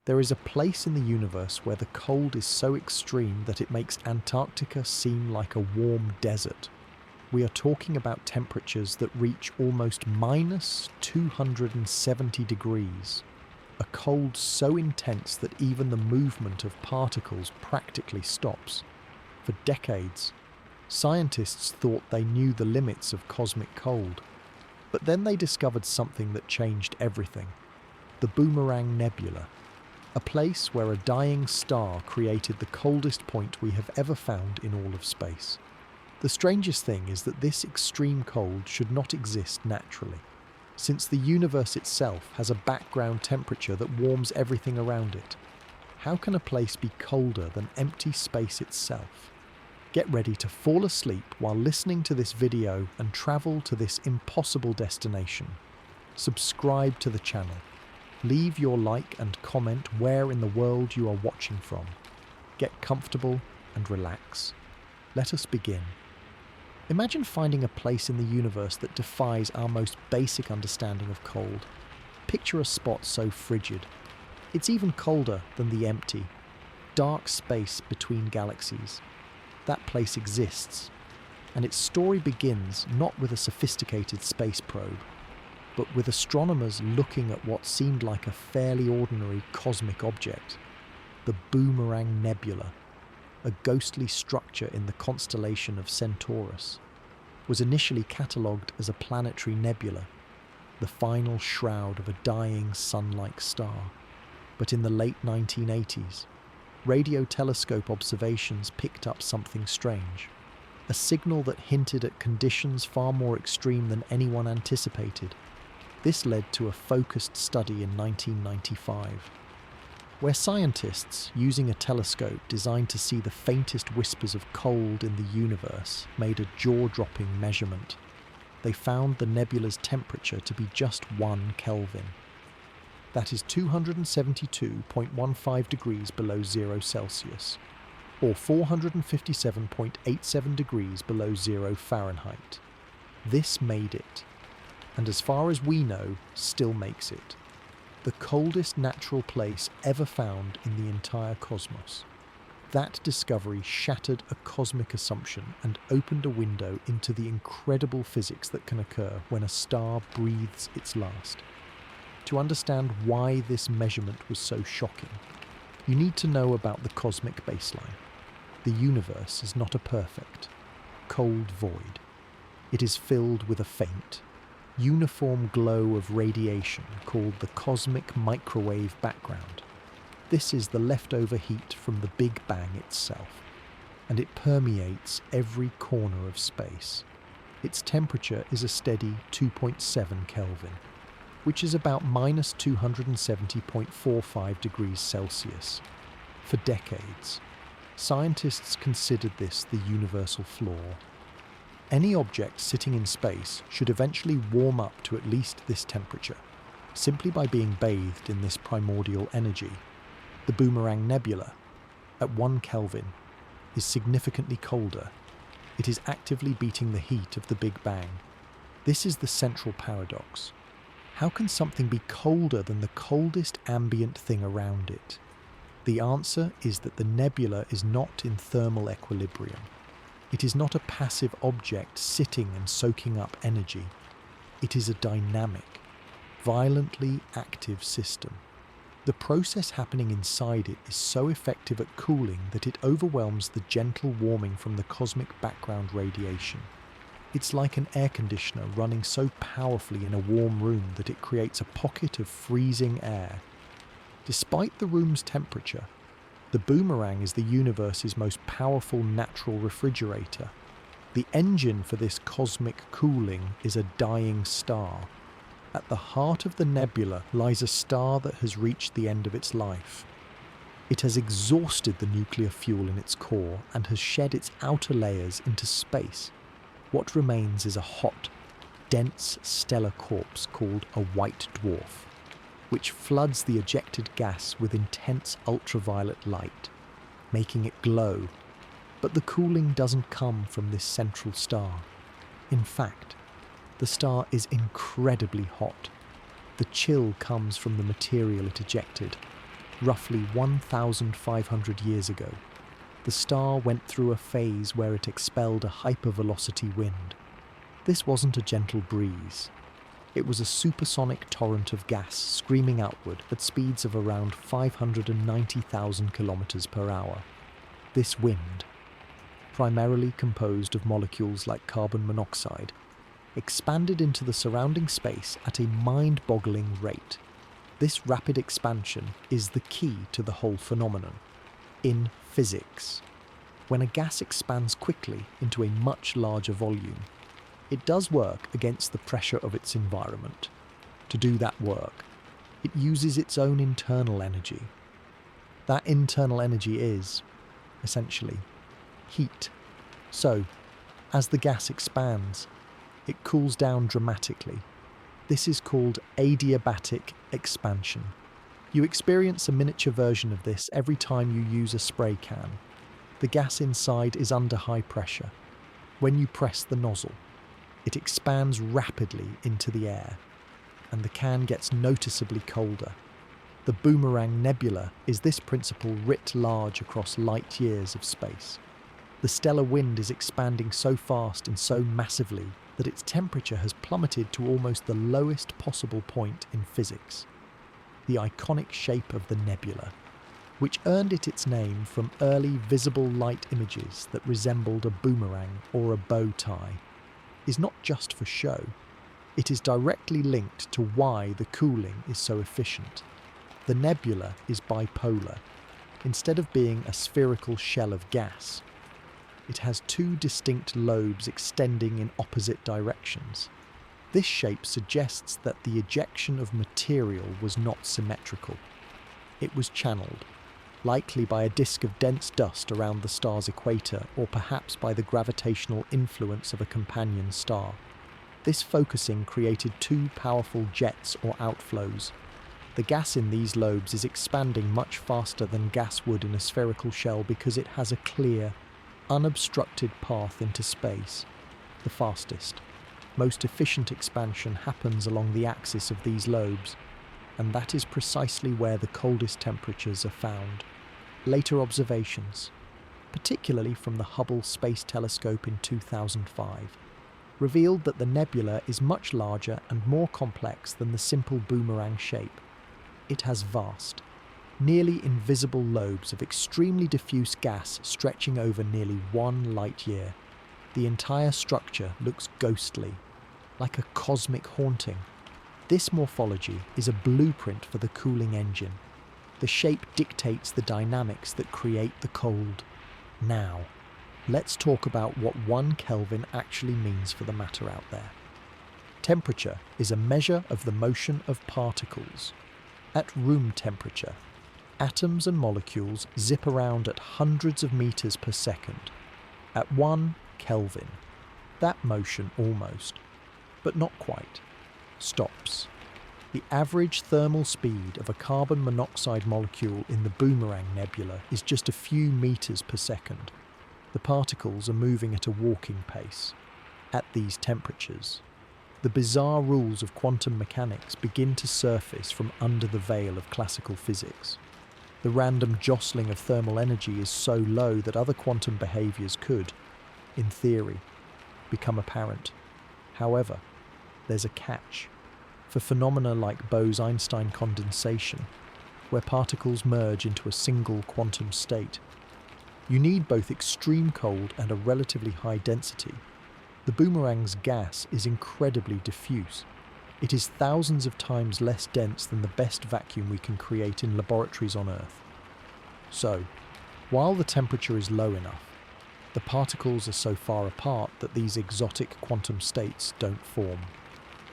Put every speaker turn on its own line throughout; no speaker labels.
There is a place in the universe where the cold is so extreme that it makes Antarctica seem like a warm desert. We are talking about temperatures that reach almost minus 270 degrees. A cold so intense that even the movement of particles practically stops. For decades, scientists thought they knew the limits of cosmic cold. But then they discovered something that changed everything. The Boomerang Nebula. A place where a dying star created the coldest point we have ever found in all of space. The strangest thing is that this extreme cold should not exist naturally, since the universe itself has a background temperature that warms everything around it. How can a place be colder than empty space itself? Get ready to fall asleep while listening to this video and travel to this impossible destination. Subscribe to the channel. Leave your like and comment where in the world you are watching from. Get comfortable and relax. Let us begin. Imagine finding a place in the universe that defies our most basic understanding of cold. Picture a spot so frigid. It's even colder than the empty, dark space between galaxies. That place exists, and its story begins not with a sophisticated space probe, but with astronomers looking at what seemed like a fairly ordinary cosmic object. The Boomerang Nebula, a ghostly structure in the constellation of Centaurus, was initially catalogued as a planetary nebula, the final shroud of a dying sun-like star. But in the late 1980s, radio telescope observations picked up something strange, a signal that hinted at conditions far more extreme than anyone anticipated. This led to a focused study in 1995, where scientists, using a telescope designed to see the faintest whispers of cold in the universe, made a jaw-dropping measurement. They found the nebula's temperature to be just 1 Kelvin. That is 272.15 degrees below 0 Celsius, or 457.87 degrees below 0 Fahrenheit. This made it, and as far as we know, still makes it, the coldest natural place ever found in the entire cosmos. That discovery shattered a cosmic assumption and opened a window into the incredible physics that can occur when a star breathes its last. To understand why this measurement was so shocking, you need to know about the cosmic baseline. The universe is not a perfect, cold void. It is filled with a faint, uniform glow of radiation called the cosmic microwave background. This is the leftover heat from the Big Bang itself, and it permeates every corner of space. Its temperature is a steady 2.7 Kelvin, which is about minus 270.45 degrees Celsius. For decades, scientists considered this the universal flaw. Any object sitting in space should eventually warm up to at least this temperature, simply by being bathed in this primordial energy. The Boomerang Nebula, at 1 Kelvin, is significantly colder. It is actively beating the heat of the Big Bang. This is the central paradox. How can something be colder than the coldest ambient thing around it? The answer is that the nebula is not in thermal equilibrium. It is not a passive object sitting and soaking up energy. It is a dynamic, violently active system. The process happening inside it is so effective at cooling that it overwhelms the gentle warming from the cosmic background radiation. It's like an air conditioner running so powerfully in a warm room that it creates a pocket of freezing air. Despite the room's temperature, the Boomerang is the universe's most powerful natural refrigerator. The engine for this cosmic cooling is a dying star. At the heart of the nebula lies a star that has reached the end of its life. It has exhausted the nuclear fuel in its core and has shed its outer layers into space. What remains is a hot, dense stellar corpse called a white dwarf, which floods the ejected gas with intense ultraviolet light, making it glow. But the cooling doesn't come from this central star. In fact, the star is incredibly hot. The chill comes from the material it ejected. roughly 1,500 years ago, the star went through a phase where it expelled a hypervelocity wind. This wasn't a gentle breeze. It was a supersonic torrent of gas screaming outward at speeds of around 590,000 kilometers per hour. This wind, primarily composed of molecules like carbon monoxide, expanded into the surrounding space at a mind-boggling rate. This rapid expansion is the key to the whole phenomenon. In physics, when a gas expands quickly into a much larger volume, it does work against the pressure of its environment. To do that work, it uses its own internal energy. That internal energy is, essentially, heat. So, as the gas expands, it cools down dramatically. This is called adiabatic expansion. You experience a miniature version of this every time you use a spray can. The gas inside is under high pressure. When you press the nozzle, it expands rapidly into the air, and the can gets noticeably colder. The Boomerang Nebula is this principle writ large across light years of space. The stellar wind is expanding so fast and so massively that its temperature has plummeted to almost the lowest possible point in physics. The iconic shape of the nebula, which earned it its name from early visible light images that resembled a boomerang or a bow tie, is not just for show. It is directly linked to why the cooling is so efficient. The nebula is bipolar. Instead of being a spherical shell of gas, it has two distinct lobes extending in opposite directions. This shape suggests that the ejection of material was not symmetrical. It was channeled, likely by a disk of dense dust around the star's equator, or perhaps by the gravitational influence of a companion star. This focusing created two powerful jets or outflows. The gas in these lobes is expanding much faster than gas would in a spherical shell because it has a clear, unobstructed path into space. The fastest, most efficient expansion happens along the axis of these lobes, and that is precisely where the coldest temperatures are found. Later observations, particularly from the Hubble Space Telescope in 2005, revealed that the nebula is much larger and more complex than the simple boomerang shape. It has vast, nearly invisible lobes of extremely diffuse gas stretching over nearly 1 light year. The entire structure looks ghostly, like a cosmic haunting. This morphology is a blueprint for the cooling engine. The shape dictates the dynamics that create the cold. Now, let's talk about what 1 Kelvin actually means for the matter out there. Temperature is a measure of the motion of particles. At room temperature, atoms and molecules zip around at hundreds of meters per second. At 1 Kelvin, that motion almost, but not quite, stops. The average thermal speed of a carbon monoxide molecule in the Boomerang Nebula is just a few meters per second. The particles are moving at a walking pace. At these temperatures, the bizarre rules of quantum mechanics begin to surface from under the veil of classical physics. The random jostling of thermal energy is so low that other quantum behaviors could, in theory, become apparent. However, there's a catch. For phenomena like Bose-Einstein condensation, where particles merge into a single quantum state, you need both extreme cold and a relatively high density. The Boomerang's gas is incredibly diffuse. It is thousands of times less dense than the best vacuum we can create in laboratories on Earth. So, while the temperature is low enough, the particles are so far apart that these exotic quantum states don't form.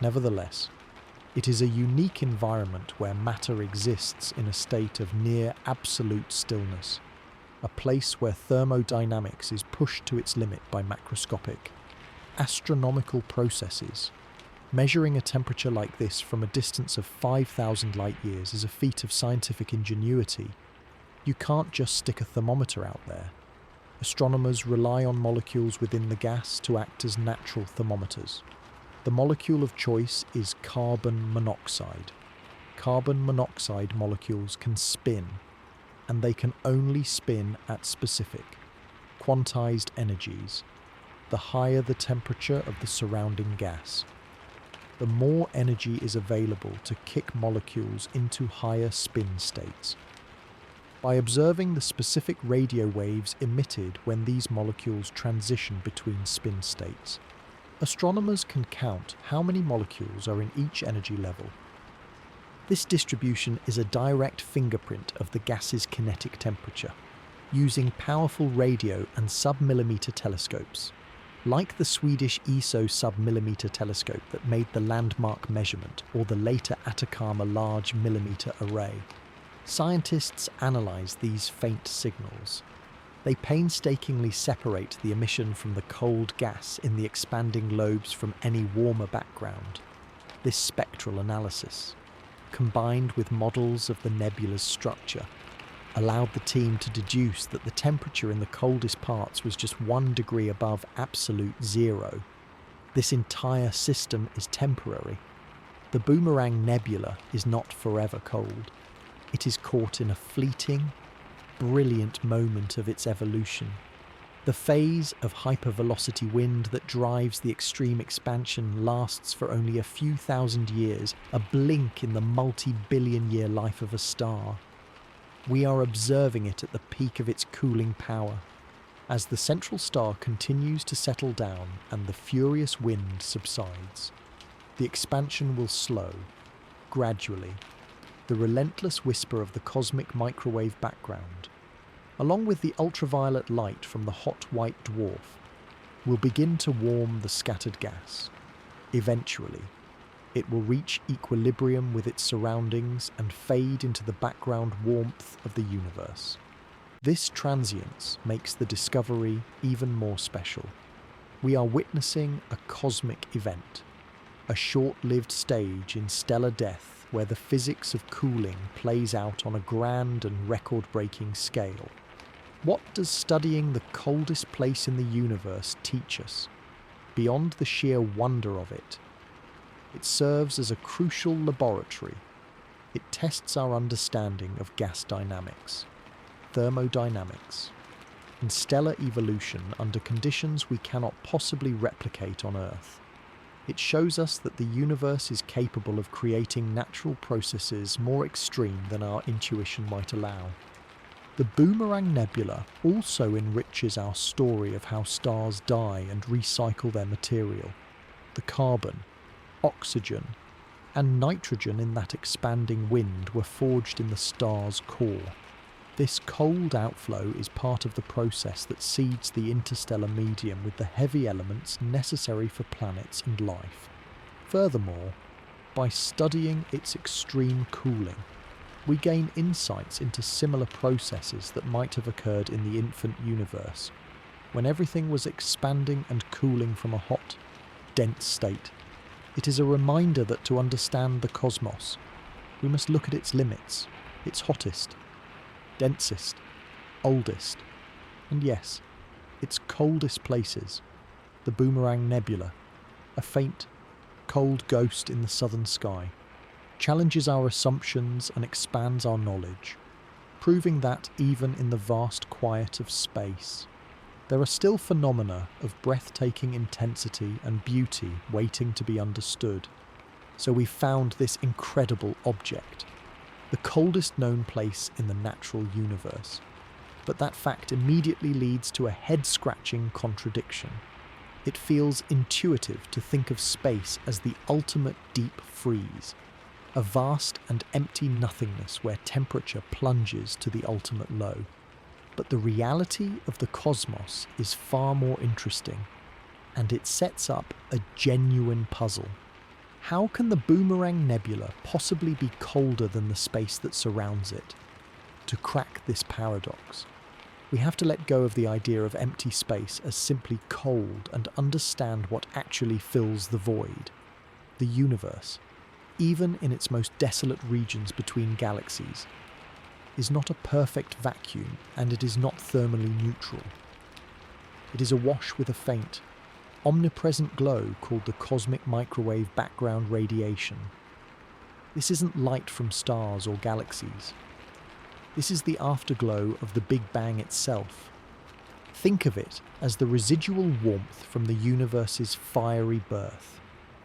Nevertheless, it is a unique environment where matter exists in a state of near absolute stillness, a place where thermodynamics is pushed to its limit by macroscopic, astronomical processes. Measuring a temperature like this from a distance of 5,000 light-years is a feat of scientific ingenuity. You can't just stick a thermometer out there. Astronomers rely on molecules within the gas to act as natural thermometers. The molecule of choice is carbon monoxide. carbon monoxide molecules can spin, and they can only spin at specific, quantized energies, the higher the temperature of the surrounding gas. The more energy is available to kick molecules into higher spin states. By observing the specific radio waves emitted when these molecules transition between spin states, astronomers can count how many molecules are in each energy level. This distribution is a direct fingerprint of the gas's kinetic temperature, using powerful radio and submillimeter telescopes. Like the Swedish ESO submillimeter telescope that made the landmark measurement, or the later Atacama Large Millimeter Array, scientists analyze these faint signals. They painstakingly separate the emission from the cold gas in the expanding lobes from any warmer background. This spectral analysis, combined with models of the nebula's structure, allowed the team to deduce that the temperature in the coldest parts was just 1 degree above absolute zero. This entire system is temporary. The Boomerang Nebula is not forever cold. It is caught in a fleeting, brilliant moment of its evolution. The phase of hypervelocity wind that drives the extreme expansion lasts for only a few thousand years, a blink in the multi-billion-year life of a star. We are observing it at the peak of its cooling power. As the central star continues to settle down and the furious wind subsides, the expansion will slow, gradually. The relentless whisper of the cosmic microwave background, along with the ultraviolet light from the hot white dwarf, will begin to warm the scattered gas. Eventually, it will reach equilibrium with its surroundings and fade into the background warmth of the universe. This transience makes the discovery even more special. We are witnessing a cosmic event, a short-lived stage in stellar death where the physics of cooling plays out on a grand and record-breaking scale. What does studying the coldest place in the universe teach us? Beyond the sheer wonder of it, it serves as a crucial laboratory. It tests our understanding of gas dynamics, thermodynamics, and stellar evolution under conditions we cannot possibly replicate on Earth. It shows us that the universe is capable of creating natural processes more extreme than our intuition might allow. The Boomerang Nebula also enriches our story of how stars die and recycle their material. The carbon, oxygen, and nitrogen in that expanding wind were forged in the star's core. This cold outflow is part of the process that seeds the interstellar medium with the heavy elements necessary for planets and life. Furthermore, by studying its extreme cooling, we gain insights into similar processes that might have occurred in the infant universe, when everything was expanding and cooling from a hot, dense state. It is a reminder that to understand the cosmos, we must look at its limits, its hottest, densest, oldest, and yes, its coldest places. The Boomerang Nebula, a faint, cold ghost in the southern sky, challenges our assumptions and expands our knowledge, proving that even in the vast quiet of space, there are still phenomena of breathtaking intensity and beauty waiting to be understood. So we found this incredible object, the coldest known place in the natural universe. But that fact immediately leads to a head-scratching contradiction. It feels intuitive to think of space as the ultimate deep freeze, a vast and empty nothingness where temperature plunges to the ultimate low. But the reality of the cosmos is far more interesting, and it sets up a genuine puzzle. How can the Boomerang Nebula possibly be colder than the space that surrounds it? To crack this paradox, we have to let go of the idea of empty space as simply cold and understand what actually fills the void. The universe, even in its most desolate regions between galaxies, is not a perfect vacuum, and it is not thermally neutral. It is awash with a faint, omnipresent glow called the cosmic microwave background radiation. This isn't light from stars or galaxies. This is the afterglow of the Big Bang itself. Think of it as the residual warmth from the universe's fiery birth,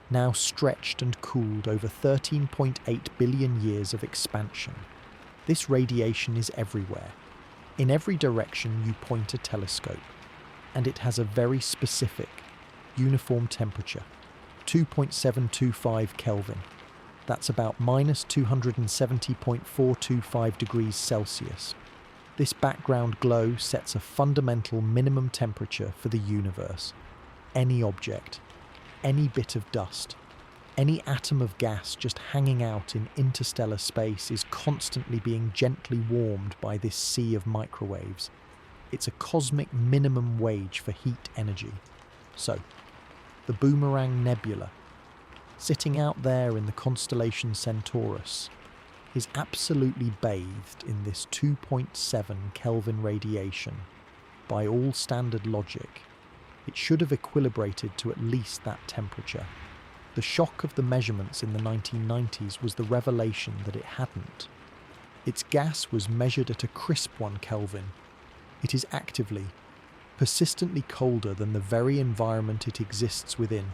now stretched and cooled over 13.8 billion years of expansion. This radiation is everywhere. In every direction you point a telescope, and it has a very specific, uniform temperature, 2.725 Kelvin. That's about minus 270.425 degrees Celsius. This background glow sets a fundamental minimum temperature for the universe. Any object, any bit of dust, any atom of gas just hanging out in interstellar space is constantly being gently warmed by this sea of microwaves. It's a cosmic minimum wage for heat energy. So, the Boomerang Nebula, sitting out there in the constellation Centaurus, is absolutely bathed in this 2.7 Kelvin radiation. By all standard logic, it should have equilibrated to at least that temperature. The shock of the measurements in the 1990s was the revelation that it hadn't. Its gas was measured at a crisp 1 Kelvin. It is actively, persistently colder than the very environment it exists within.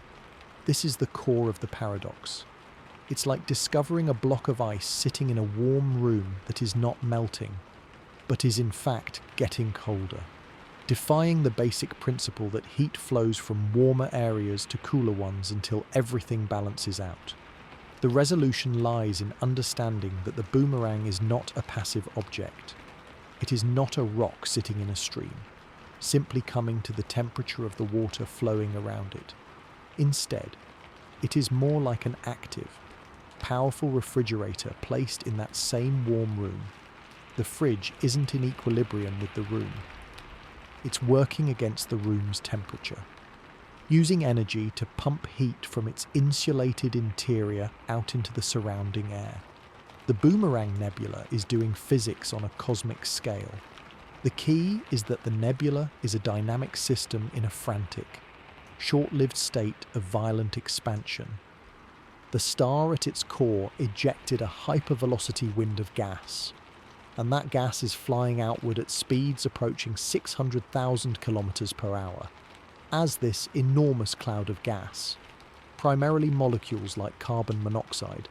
This is the core of the paradox. It's like discovering a block of ice sitting in a warm room that is not melting, but is in fact getting colder, defying the basic principle that heat flows from warmer areas to cooler ones until everything balances out. The resolution lies in understanding that the boomerang is not a passive object. It is not a rock sitting in a stream, simply coming to the temperature of the water flowing around it. Instead, it is more like an active, powerful refrigerator placed in that same warm room. The fridge isn't in equilibrium with the room. It's working against the room's temperature, using energy to pump heat from its insulated interior out into the surrounding air. The Boomerang Nebula is doing physics on a cosmic scale. The key is that the nebula is a dynamic system in a frantic, short-lived state of violent expansion. The star at its core ejected a hypervelocity wind of gas, and that gas is flying outward at speeds approaching 600,000 kilometers per hour. As this enormous cloud of gas, primarily molecules like carbon monoxide,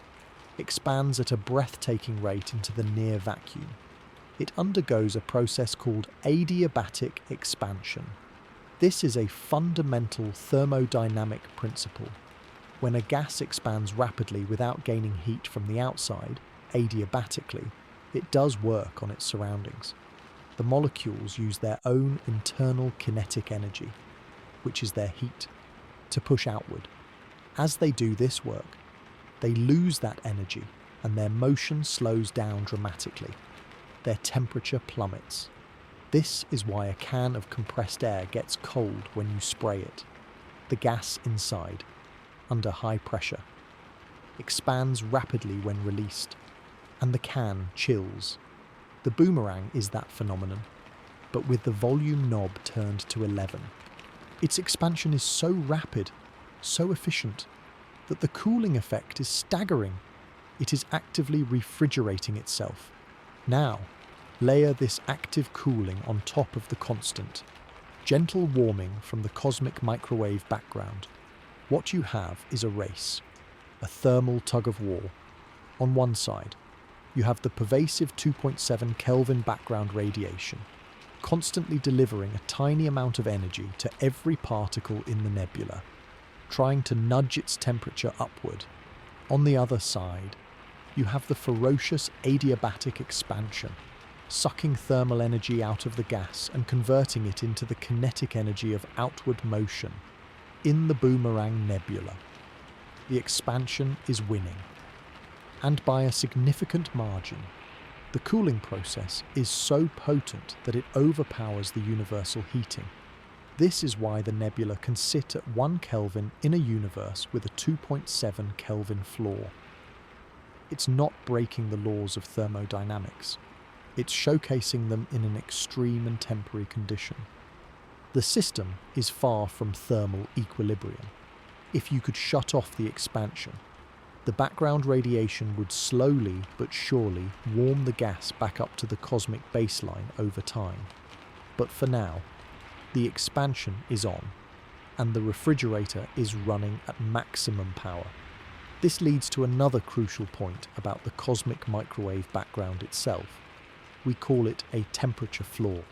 expands at a breathtaking rate into the near vacuum, it undergoes a process called adiabatic expansion. This is a fundamental thermodynamic principle. When a gas expands rapidly without gaining heat from the outside, adiabatically, it does work on its surroundings. The molecules use their own internal kinetic energy, which is their heat, to push outward. As they do this work, they lose that energy and their motion slows down dramatically. Their temperature plummets. This is why a can of compressed air gets cold when you spray it. The gas inside, under high pressure, expands rapidly when released, and the can chills. The boomerang is that phenomenon, but with the volume knob turned to 11. Its expansion is so rapid, so efficient, that the cooling effect is staggering. It is actively refrigerating itself. Now, layer this active cooling on top of the constant, gentle warming from the cosmic microwave background. What you have is a race, a thermal tug-of-war. On one side, you have the pervasive 2.7 Kelvin background radiation, constantly delivering a tiny amount of energy to every particle in the nebula, trying to nudge its temperature upward. On the other side, you have the ferocious adiabatic expansion, sucking thermal energy out of the gas and converting it into the kinetic energy of outward motion. In the Boomerang Nebula, the expansion is winning, and by a significant margin. The cooling process is so potent that it overpowers the universal heating. This is why the nebula can sit at 1 Kelvin in a universe with a 2.7 Kelvin floor. It's not breaking the laws of thermodynamics. It's showcasing them in an extreme and temporary condition. The system is far from thermal equilibrium. If you could shut off the expansion, The background radiation would slowly but surely warm the gas back up to the cosmic baseline over time. But for now, the expansion is on, and the refrigerator is running at maximum power. This leads to another crucial point about the cosmic microwave background itself. We call it a temperature floor.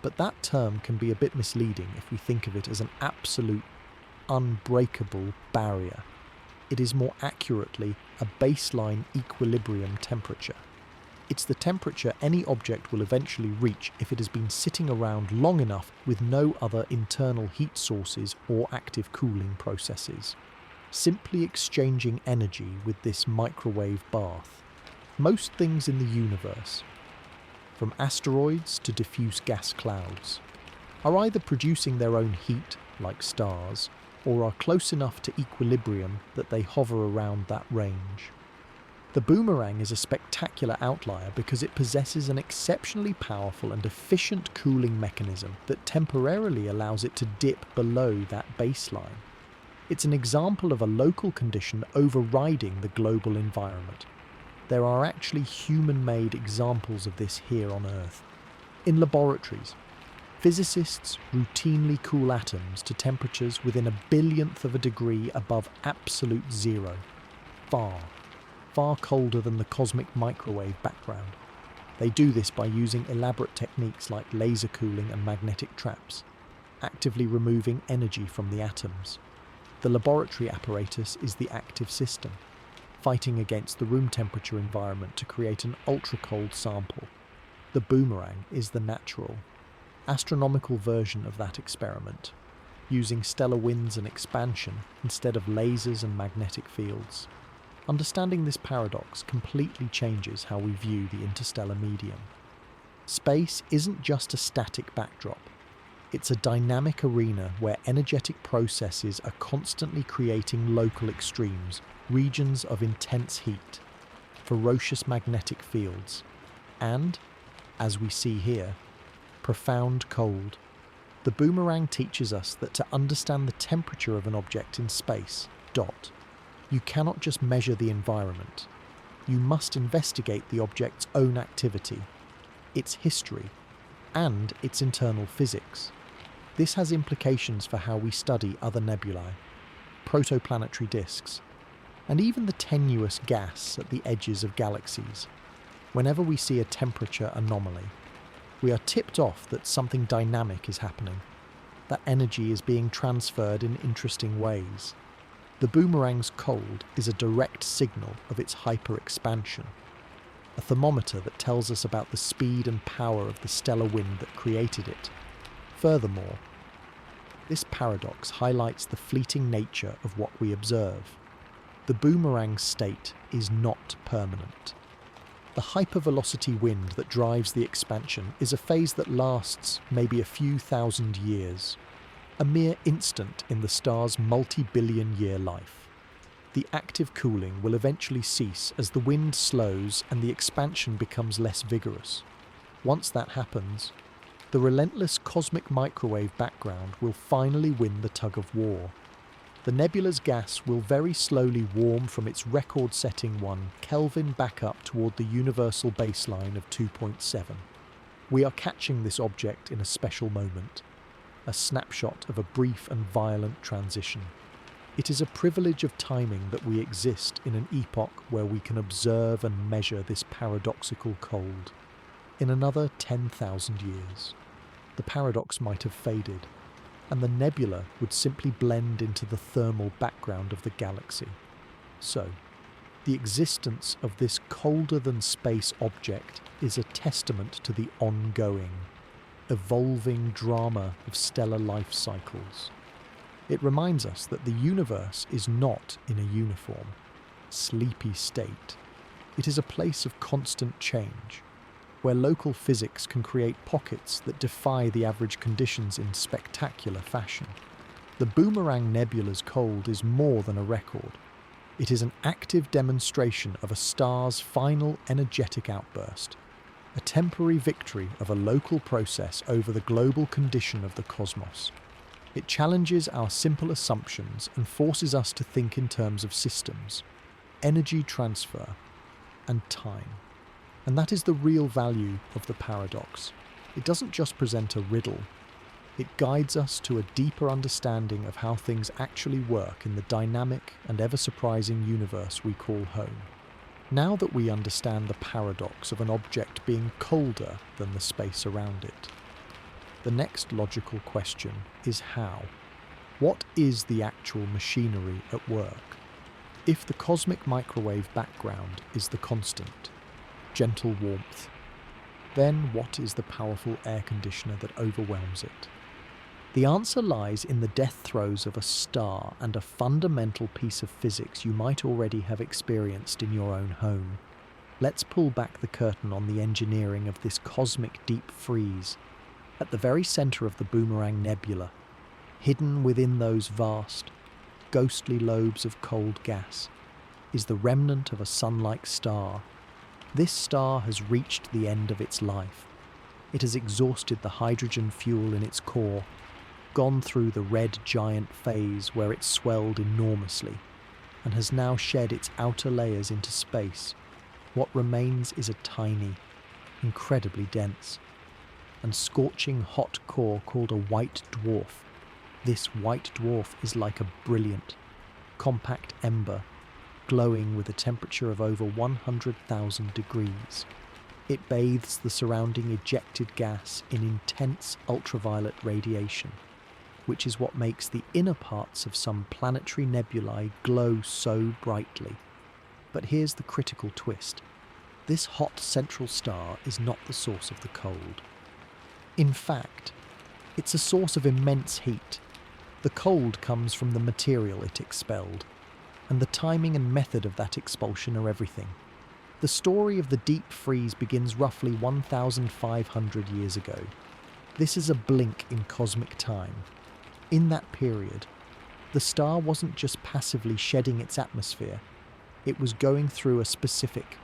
But that term can be a bit misleading if we think of it as an absolute, unbreakable barrier. It is more accurately a baseline equilibrium temperature. It's the temperature any object will eventually reach if it has been sitting around long enough with no other internal heat sources or active cooling processes, simply exchanging energy with this microwave bath. Most things in the universe, from asteroids to diffuse gas clouds, are either producing their own heat, like stars, or are close enough to equilibrium that they hover around that range. The boomerang is a spectacular outlier because it possesses an exceptionally powerful and efficient cooling mechanism that temporarily allows it to dip below that baseline. It's an example of a local condition overriding the global environment. There are actually human-made examples of this here on Earth. In laboratories, physicists routinely cool atoms to temperatures within a billionth of a degree above absolute zero, far colder than the cosmic microwave background. They do this by using elaborate techniques like laser cooling and magnetic traps, actively removing energy from the atoms. The laboratory apparatus is the active system, fighting against the room temperature environment to create an ultra-cold sample. The boomerang is the natural, astronomical version of that experiment, using stellar winds and expansion instead of lasers and magnetic fields. Understanding this paradox completely changes how we view the interstellar medium. Space isn't just a static backdrop. It's a dynamic arena where energetic processes are constantly creating local extremes, regions of intense heat, ferocious magnetic fields, and, as we see here, profound cold. The boomerang teaches us that to understand the temperature of an object in space, you cannot just measure the environment. You must investigate the object's own activity, its history, and its internal physics. This has implications for how we study other nebulae, protoplanetary disks, and even the tenuous gas at the edges of galaxies. Whenever we see a temperature anomaly, we are tipped off that something dynamic is happening, that energy is being transferred in interesting ways. The boomerang's cold is a direct signal of its hyper-expansion, a thermometer that tells us about the speed and power of the stellar wind that created it. Furthermore, this paradox highlights the fleeting nature of what we observe. The boomerang's state is not permanent. The hypervelocity wind that drives the expansion is a phase that lasts maybe a few thousand years, a mere instant in the star's multi-billion-year life. The active cooling will eventually cease as the wind slows and the expansion becomes less vigorous. Once that happens, the relentless cosmic microwave background will finally win the tug of war. The nebula's gas will very slowly warm from its record-setting 1 Kelvin back up toward the universal baseline of 2.7. We are catching this object in a special moment, a snapshot of a brief and violent transition. It is a privilege of timing that we exist in an epoch where we can observe and measure this paradoxical cold. In another 10,000 years, the paradox might have faded, and the nebula would simply blend into the thermal background of the galaxy. So, the existence of this colder-than-space object is a testament to the ongoing, evolving drama of stellar life cycles. It reminds us that the universe is not in a uniform, sleepy state. It is a place of constant change, where local physics can create pockets that defy the average conditions in spectacular fashion. The Boomerang Nebula's cold is more than a record. It is an active demonstration of a star's final energetic outburst, a temporary victory of a local process over the global condition of the cosmos. It challenges our simple assumptions and forces us to think in terms of systems, energy transfer, and time. And that is the real value of the paradox. It doesn't just present a riddle, it guides us to a deeper understanding of how things actually work in the dynamic and ever-surprising universe we call home. Now that we understand the paradox of an object being colder than the space around it, the next logical question is how? What is the actual machinery at work? If the cosmic microwave background is the constant, gentle warmth, then what is the powerful air conditioner that overwhelms it? The answer lies in the death throes of a star and a fundamental piece of physics you might already have experienced in your own home. Let's pull back the curtain on the engineering of this cosmic deep freeze. At the very centre of the Boomerang Nebula, hidden within those vast, ghostly lobes of cold gas, is the remnant of a sun-like star. This star has reached the end of its life. It has exhausted the hydrogen fuel in its core, gone through the red giant phase where it swelled enormously, and has now shed its outer layers into space. What remains is a tiny, incredibly dense, and scorching hot core called a white dwarf. This white dwarf is like a brilliant, compact ember, glowing with a temperature of over 100,000 degrees. It bathes the surrounding ejected gas in intense ultraviolet radiation, which is what makes the inner parts of some planetary nebulae glow so brightly. But here's the critical twist. This hot central star is not the source of the cold. In fact, it's a source of immense heat. The cold comes from the material it expelled, and the timing and method of that expulsion are everything. The story of the deep freeze begins roughly 1,500 years ago. This is a blink in cosmic time. In that period, the star wasn't just passively shedding its atmosphere, it was going through a specific,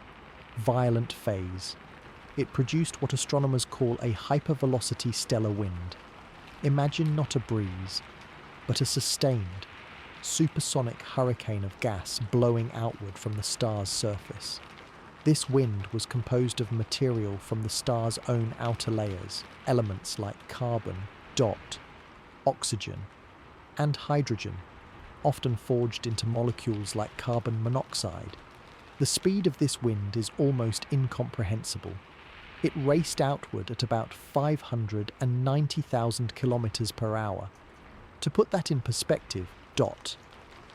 violent phase. It produced what astronomers call a hypervelocity stellar wind. Imagine not a breeze, but a sustained, supersonic hurricane of gas blowing outward from the star's surface. This wind was composed of material from the star's own outer layers, elements like carbon, oxygen, and hydrogen, often forged into molecules like carbon monoxide. The speed of this wind is almost incomprehensible. It raced outward at about 590,000 kilometers per hour. To put that in perspective,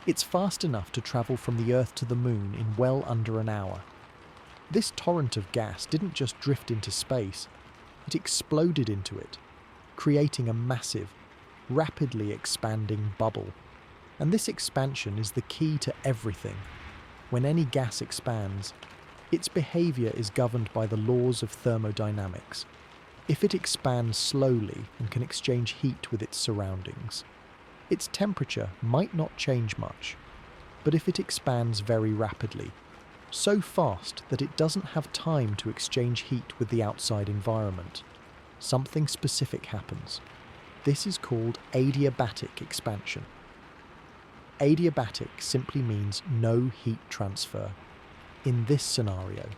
it's fast enough to travel from the Earth to the Moon in well under an hour. This torrent of gas didn't just drift into space, it exploded into it, creating a massive, rapidly expanding bubble. And this expansion is the key to everything. When any gas expands, its behavior is governed by the laws of thermodynamics. If it expands slowly and can exchange heat with its surroundings, its temperature might not change much. But if it expands very rapidly, so fast that it doesn't have time to exchange heat with the outside environment, something specific happens. This is called adiabatic expansion. Adiabatic simply means no heat transfer. In this scenario,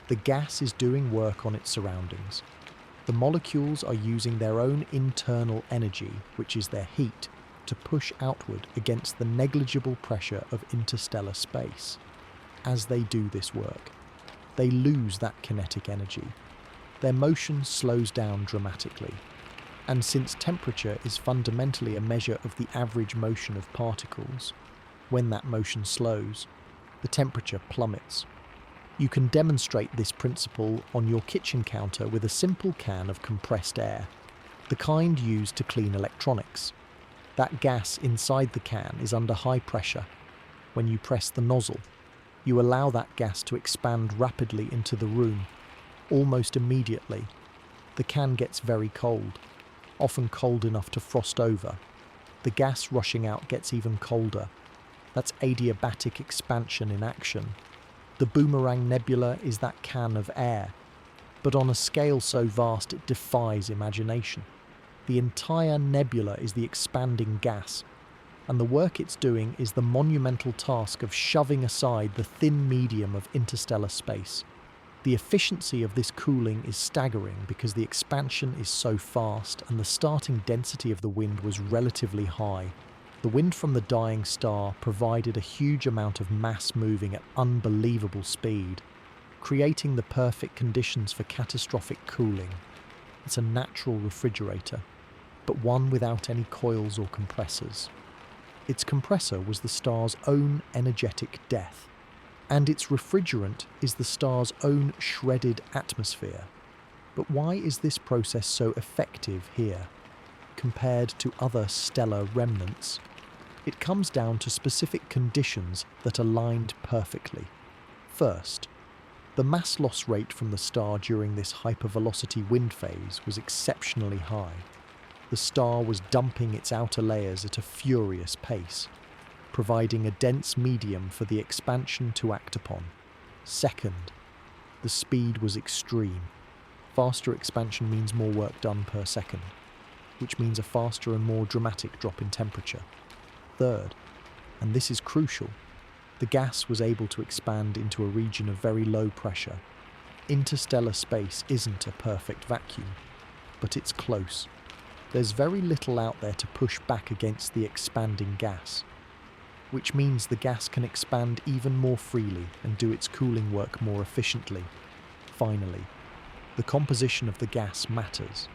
the gas is doing work on its surroundings. The molecules are using their own internal energy, which is their heat, to push outward against the negligible pressure of interstellar space. As they do this work, they lose that kinetic energy. Their motion slows down dramatically. And since temperature is fundamentally a measure of the average motion of particles, when that motion slows, the temperature plummets. You can demonstrate this principle on your kitchen counter with a simple can of compressed air, the kind used to clean electronics. That gas inside the can is under high pressure. When you press the nozzle, you allow that gas to expand rapidly into the room. Almost immediately, the can gets very cold, often cold enough to frost over. The gas rushing out gets even colder. That's adiabatic expansion in action. The Boomerang Nebula is that can of air, but on a scale so vast it defies imagination. The entire nebula is the expanding gas, and the work it's doing is the monumental task of shoving aside the thin medium of interstellar space. The efficiency of this cooling is staggering because the expansion is so fast and the starting density of the wind was relatively high. The wind from the dying star provided a huge amount of mass moving at unbelievable speed, creating the perfect conditions for catastrophic cooling. It's a natural refrigerator, but one without any coils or compressors. Its compressor was the star's own energetic death, and its refrigerant is the star's own shredded atmosphere. But why is this process so effective here, compared to other stellar remnants? It comes down to specific conditions that aligned perfectly. First, the mass loss rate from the star during this hypervelocity wind phase was exceptionally high. The star was dumping its outer layers at a furious pace, providing a dense medium for the expansion to act upon. Second, the speed was extreme. Faster expansion means more work done per second, which means a faster and more dramatic drop in temperature. Third, and this is crucial, the gas was able to expand into a region of very low pressure. Interstellar space isn't a perfect vacuum, but it's close. There's very little out there to push back against the expanding gas, which means the gas can expand even more freely and do its cooling work more efficiently. Finally, the composition of the gas matters.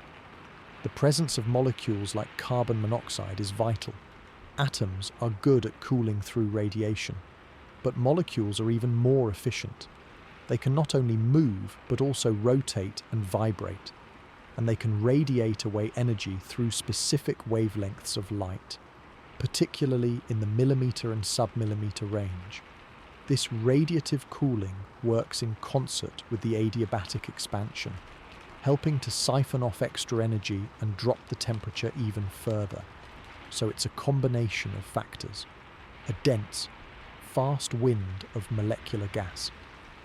The presence of molecules like carbon monoxide is vital. Atoms are good at cooling through radiation, but molecules are even more efficient. They can not only move, but also rotate and vibrate, and they can radiate away energy through specific wavelengths of light, particularly in the millimeter and submillimeter range. This radiative cooling works in concert with the adiabatic expansion, helping to siphon off extra energy and drop the temperature even further. So it's a combination of factors. A dense, fast wind of molecular gas,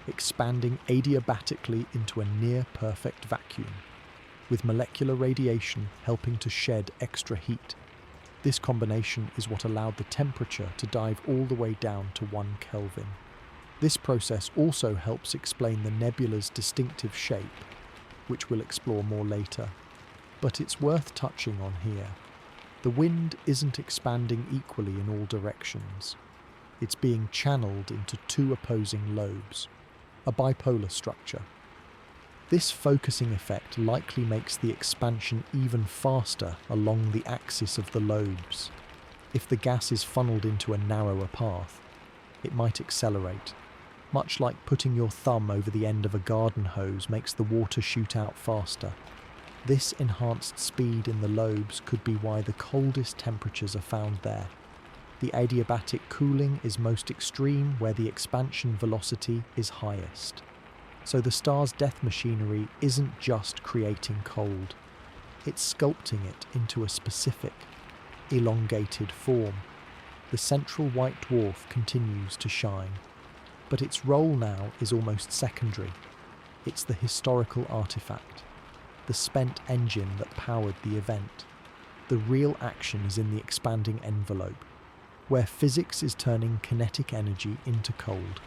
expanding adiabatically into a near-perfect vacuum, with molecular radiation helping to shed extra heat. This combination is what allowed the temperature to dive all the way down to 1 Kelvin. This process also helps explain the nebula's distinctive shape, which we'll explore more later. But it's worth touching on here. The wind isn't expanding equally in all directions. It's being channeled into two opposing lobes, a bipolar structure. This focusing effect likely makes the expansion even faster along the axis of the lobes. If the gas is funneled into a narrower path, it might accelerate, much like putting your thumb over the end of a garden hose makes the water shoot out faster. This enhanced speed in the lobes could be why the coldest temperatures are found there. The adiabatic cooling is most extreme where the expansion velocity is highest. So the star's death machinery isn't just creating cold, it's sculpting it into a specific, elongated form. The central white dwarf continues to shine, but its role now is almost secondary. It's the historical artifact, the spent engine that powered the event. The real action is in the expanding envelope, where physics is turning kinetic energy into cold.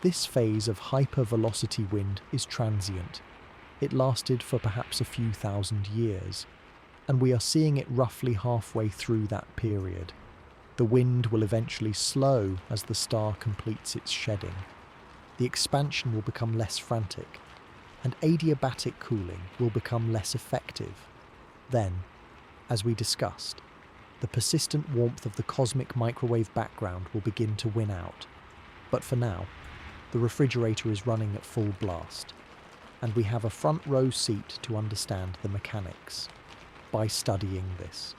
This phase of hypervelocity wind is transient. It lasted for perhaps a few thousand years, and we are seeing it roughly halfway through that period. The wind will eventually slow as the star completes its shedding. The expansion will become less frantic, and adiabatic cooling will become less effective. Then, as we discussed, the persistent warmth of the cosmic microwave background will begin to win out. But for now, the refrigerator is running at full blast, and we have a front row seat to understand the mechanics. By studying this,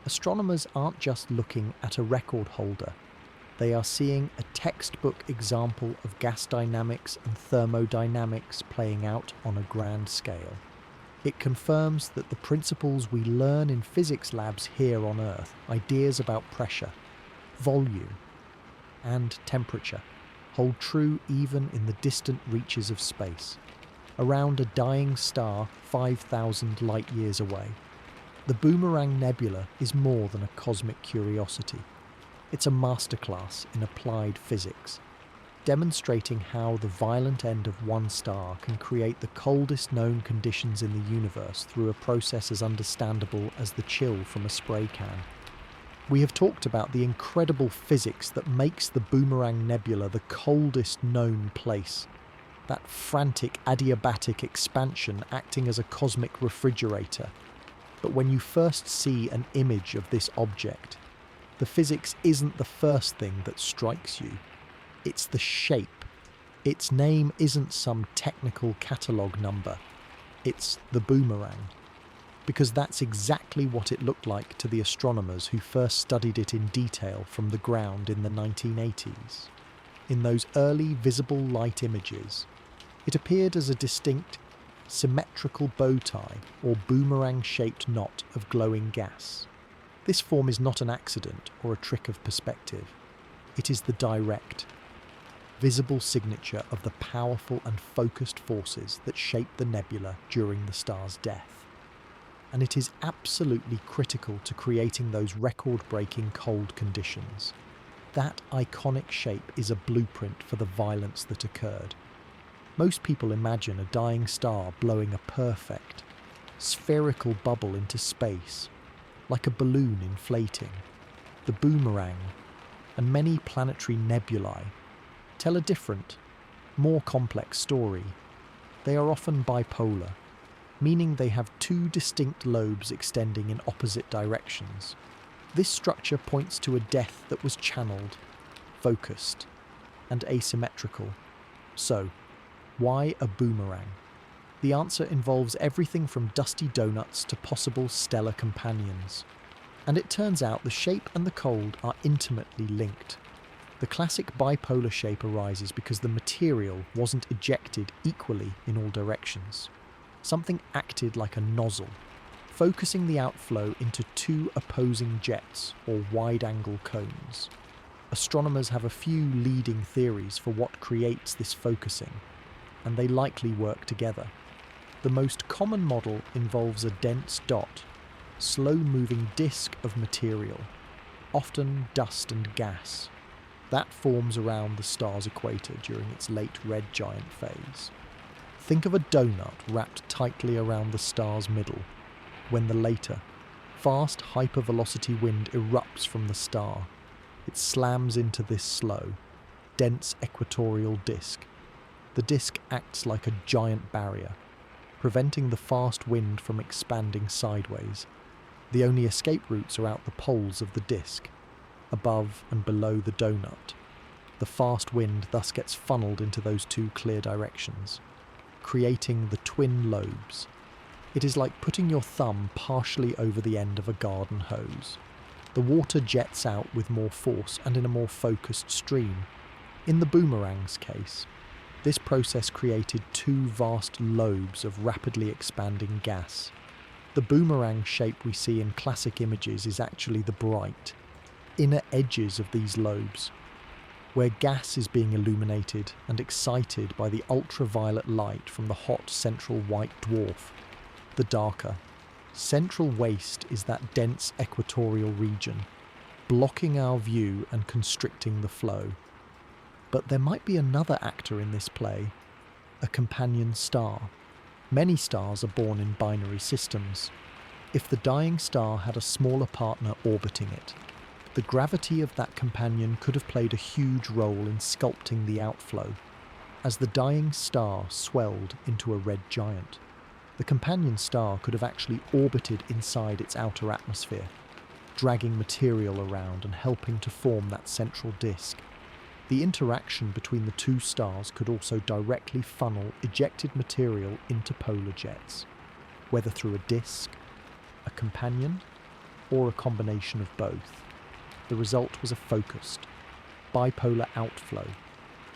astronomers aren't just looking at a record holder, they are seeing a textbook example of gas dynamics and thermodynamics playing out on a grand scale. It confirms that the principles we learn in physics labs here on Earth, ideas about pressure, volume, and temperature, hold true even in the distant reaches of space. Around a dying star 5,000 light-years away, The Boomerang Nebula is more than a cosmic curiosity. It's a masterclass in applied physics, demonstrating how the violent end of one star can create the coldest known conditions in the universe through a process as understandable as the chill from a spray can. We have talked about the incredible physics that makes the Boomerang Nebula the coldest known place. That frantic adiabatic expansion acting as a cosmic refrigerator. But when you first see an image of this object, the physics isn't the first thing that strikes you. It's the shape. Its name isn't some technical catalogue number. It's the boomerang. Because that's exactly what it looked like to the astronomers who first studied it in detail from the ground in the 1980s. In those early visible light images, it appeared as a distinct, symmetrical bow tie or boomerang-shaped knot of glowing gas. This form is not an accident or a trick of perspective. It is the direct, visible signature of the powerful and focused forces that shaped the nebula during the star's death. And it is absolutely critical to creating those record-breaking cold conditions. That iconic shape is a blueprint for the violence that occurred. Most people imagine a dying star blowing a perfect, spherical bubble into space, like a balloon inflating. The boomerang and many planetary nebulae tell a different, more complex story. They are often bipolar, meaning they have two distinct lobes extending in opposite directions. This structure points to a death that was channeled, focused, and asymmetrical. So, why a boomerang? The answer involves everything from dusty donuts to possible stellar companions. And it turns out the shape and the cold are intimately linked. The classic bipolar shape arises because the material wasn't ejected equally in all directions. Something acted like a nozzle, focusing the outflow into two opposing jets or wide-angle cones. Astronomers have a few leading theories for what creates this focusing, and they likely work together. The most common model involves a dense dot, slow-moving disk of material, often dust and gas, that forms around the star's equator during its late red giant phase. Think of a donut wrapped tightly around the star's middle, when the later, fast hypervelocity wind erupts from the star. It slams into this slow, dense equatorial disk. The disk acts like a giant barrier, preventing the fast wind from expanding sideways. The only escape routes are out the poles of the disk, above and below the donut. The fast wind thus gets funneled into those two clear directions, creating the twin lobes. It is like putting your thumb partially over the end of a garden hose. The water jets out with more force and in a more focused stream. In the boomerang's case, this process created two vast lobes of rapidly expanding gas. The boomerang shape we see in classic images is actually the bright, inner edges of these lobes, where gas is being illuminated and excited by the ultraviolet light from the hot central white dwarf. The darker, central waste is that dense equatorial region, blocking our view and constricting the flow. But there might be another actor in this play, a companion star. Many stars are born in binary systems. If the dying star had a smaller partner orbiting it, the gravity of that companion could have played a huge role in sculpting the outflow. As the dying star swelled into a red giant, the companion star could have actually orbited inside its outer atmosphere, dragging material around and helping to form that central disk. The interaction between the two stars could also directly funnel ejected material into polar jets, whether through a disk, a companion, or a combination of both. The result was a focused, bipolar outflow.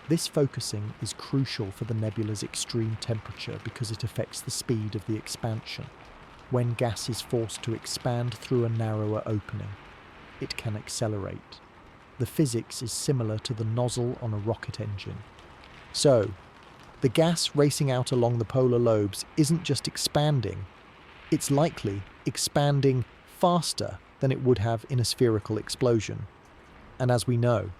This focusing is crucial for the nebula's extreme temperature because it affects the speed of the expansion. When gas is forced to expand through a narrower opening, it can accelerate. The physics is similar to the nozzle on a rocket engine. So, the gas racing out along the polar lobes isn't just expanding, It's likely expanding faster than it would have in a spherical explosion. And as we know,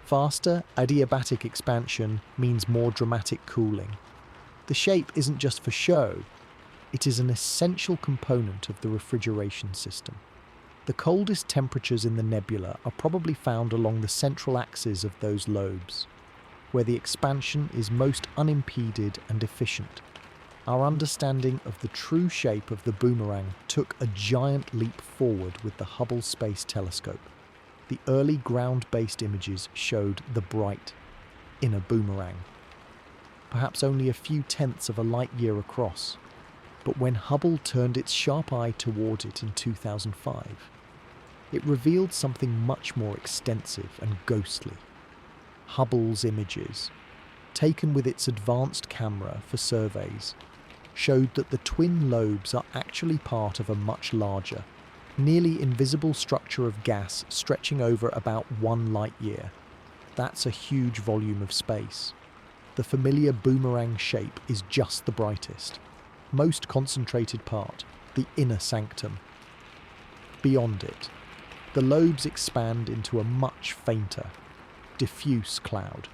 faster adiabatic expansion means more dramatic cooling. The shape isn't just for show, it is an essential component of the refrigeration system. The coldest temperatures in the nebula are probably found along the central axes of those lobes, where the expansion is most unimpeded and efficient. Our understanding of the true shape of the boomerang took a giant leap forward with the Hubble Space Telescope. The early ground-based images showed the bright inner boomerang, perhaps only a few tenths of a light year across. But when Hubble turned its sharp eye toward it in 2005, it revealed something much more extensive and ghostly. Hubble's images, taken with its advanced camera for surveys, showed that the twin lobes are actually part of a much larger, nearly invisible structure of gas stretching over about 1 light year. That's a huge volume of space. The familiar boomerang shape is just the brightest, most concentrated part, the inner sanctum. Beyond it, the lobes expand into a much fainter, diffuse cloud.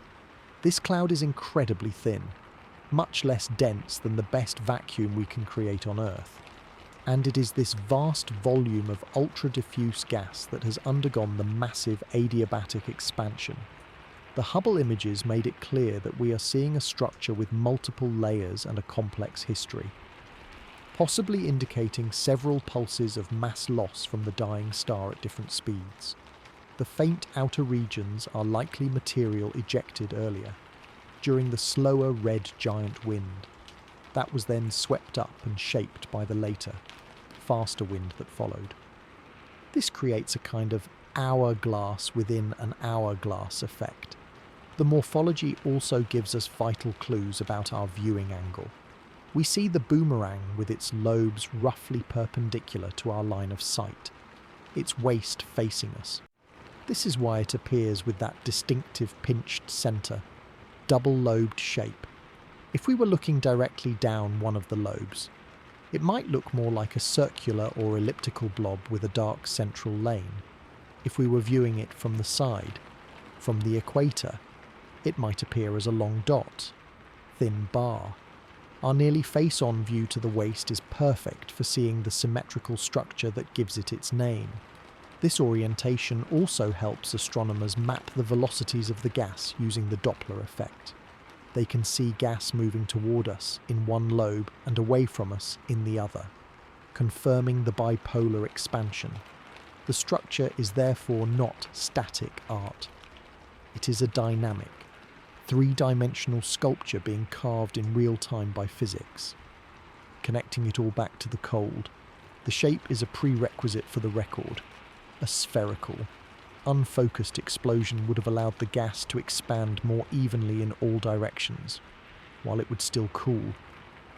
This cloud is incredibly thin, much less dense than the best vacuum we can create on Earth. And it is this vast volume of ultra-diffuse gas that has undergone the massive adiabatic expansion. The Hubble images made it clear that we are seeing a structure with multiple layers and a complex history, possibly indicating several pulses of mass loss from the dying star at different speeds. The faint outer regions are likely material ejected earlier, during the slower red giant wind, that was then swept up and shaped by the later, faster wind that followed. This creates a kind of hourglass within an hourglass effect. The morphology also gives us vital clues about our viewing angle. We see the boomerang with its lobes roughly perpendicular to our line of sight, its waist facing us. This is why it appears with that distinctive pinched centre, double-lobed shape. If we were looking directly down one of the lobes, it might look more like a circular or elliptical blob with a dark central lane. If we were viewing it from the side, from the equator, it might appear as a long dot, thin bar. Our nearly face-on view to the waist is perfect for seeing the symmetrical structure that gives it its name. This orientation also helps astronomers map the velocities of the gas using the Doppler effect. They can see gas moving toward us in one lobe and away from us in the other, confirming the bipolar expansion. The structure is therefore not static art. It is a dynamic, three-dimensional sculpture being carved in real time by physics. Connecting it all back to the cold, the shape is a prerequisite for the record. A spherical, unfocused explosion would have allowed the gas to expand more evenly in all directions, while it would still cool.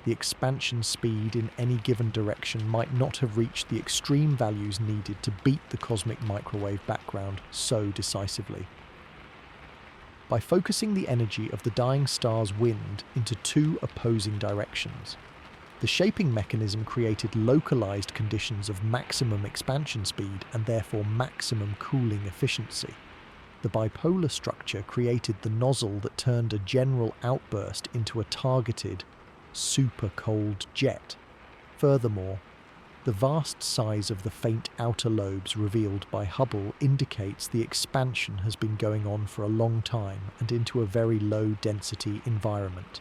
The expansion speed in any given direction might not have reached the extreme values needed to beat the cosmic microwave background so decisively. By focusing the energy of the dying star's wind into two opposing directions, the shaping mechanism created localized conditions of maximum expansion speed and therefore maximum cooling efficiency. The bipolar structure created the nozzle that turned a general outburst into a targeted, super cold jet. Furthermore, the vast size of the faint outer lobes revealed by Hubble indicates the expansion has been going on for a long time and into a very low-density environment,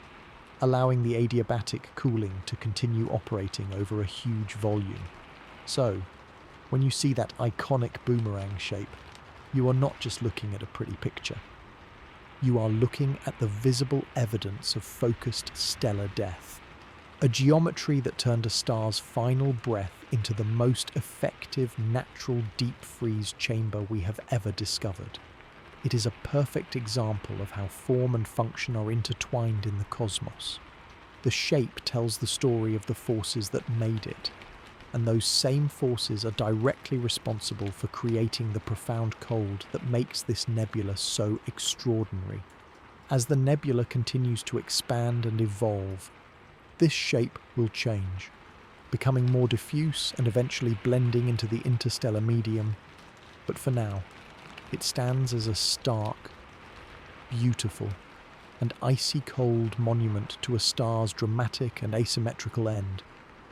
allowing the adiabatic cooling to continue operating over a huge volume. So, when you see that iconic boomerang shape, you are not just looking at a pretty picture. You are looking at the visible evidence of focused stellar death, a geometry that turned a star's final breath into the most effective natural deep freeze chamber we have ever discovered. It is a perfect example of how form and function are intertwined in the cosmos. The shape tells the story of the forces that made it, and those same forces are directly responsible for creating the profound cold that makes this nebula so extraordinary. As the nebula continues to expand and evolve, this shape will change. becoming more diffuse and eventually blending into the interstellar medium. But for now, it stands as a stark, beautiful, and icy cold monument to a star's dramatic and asymmetrical end.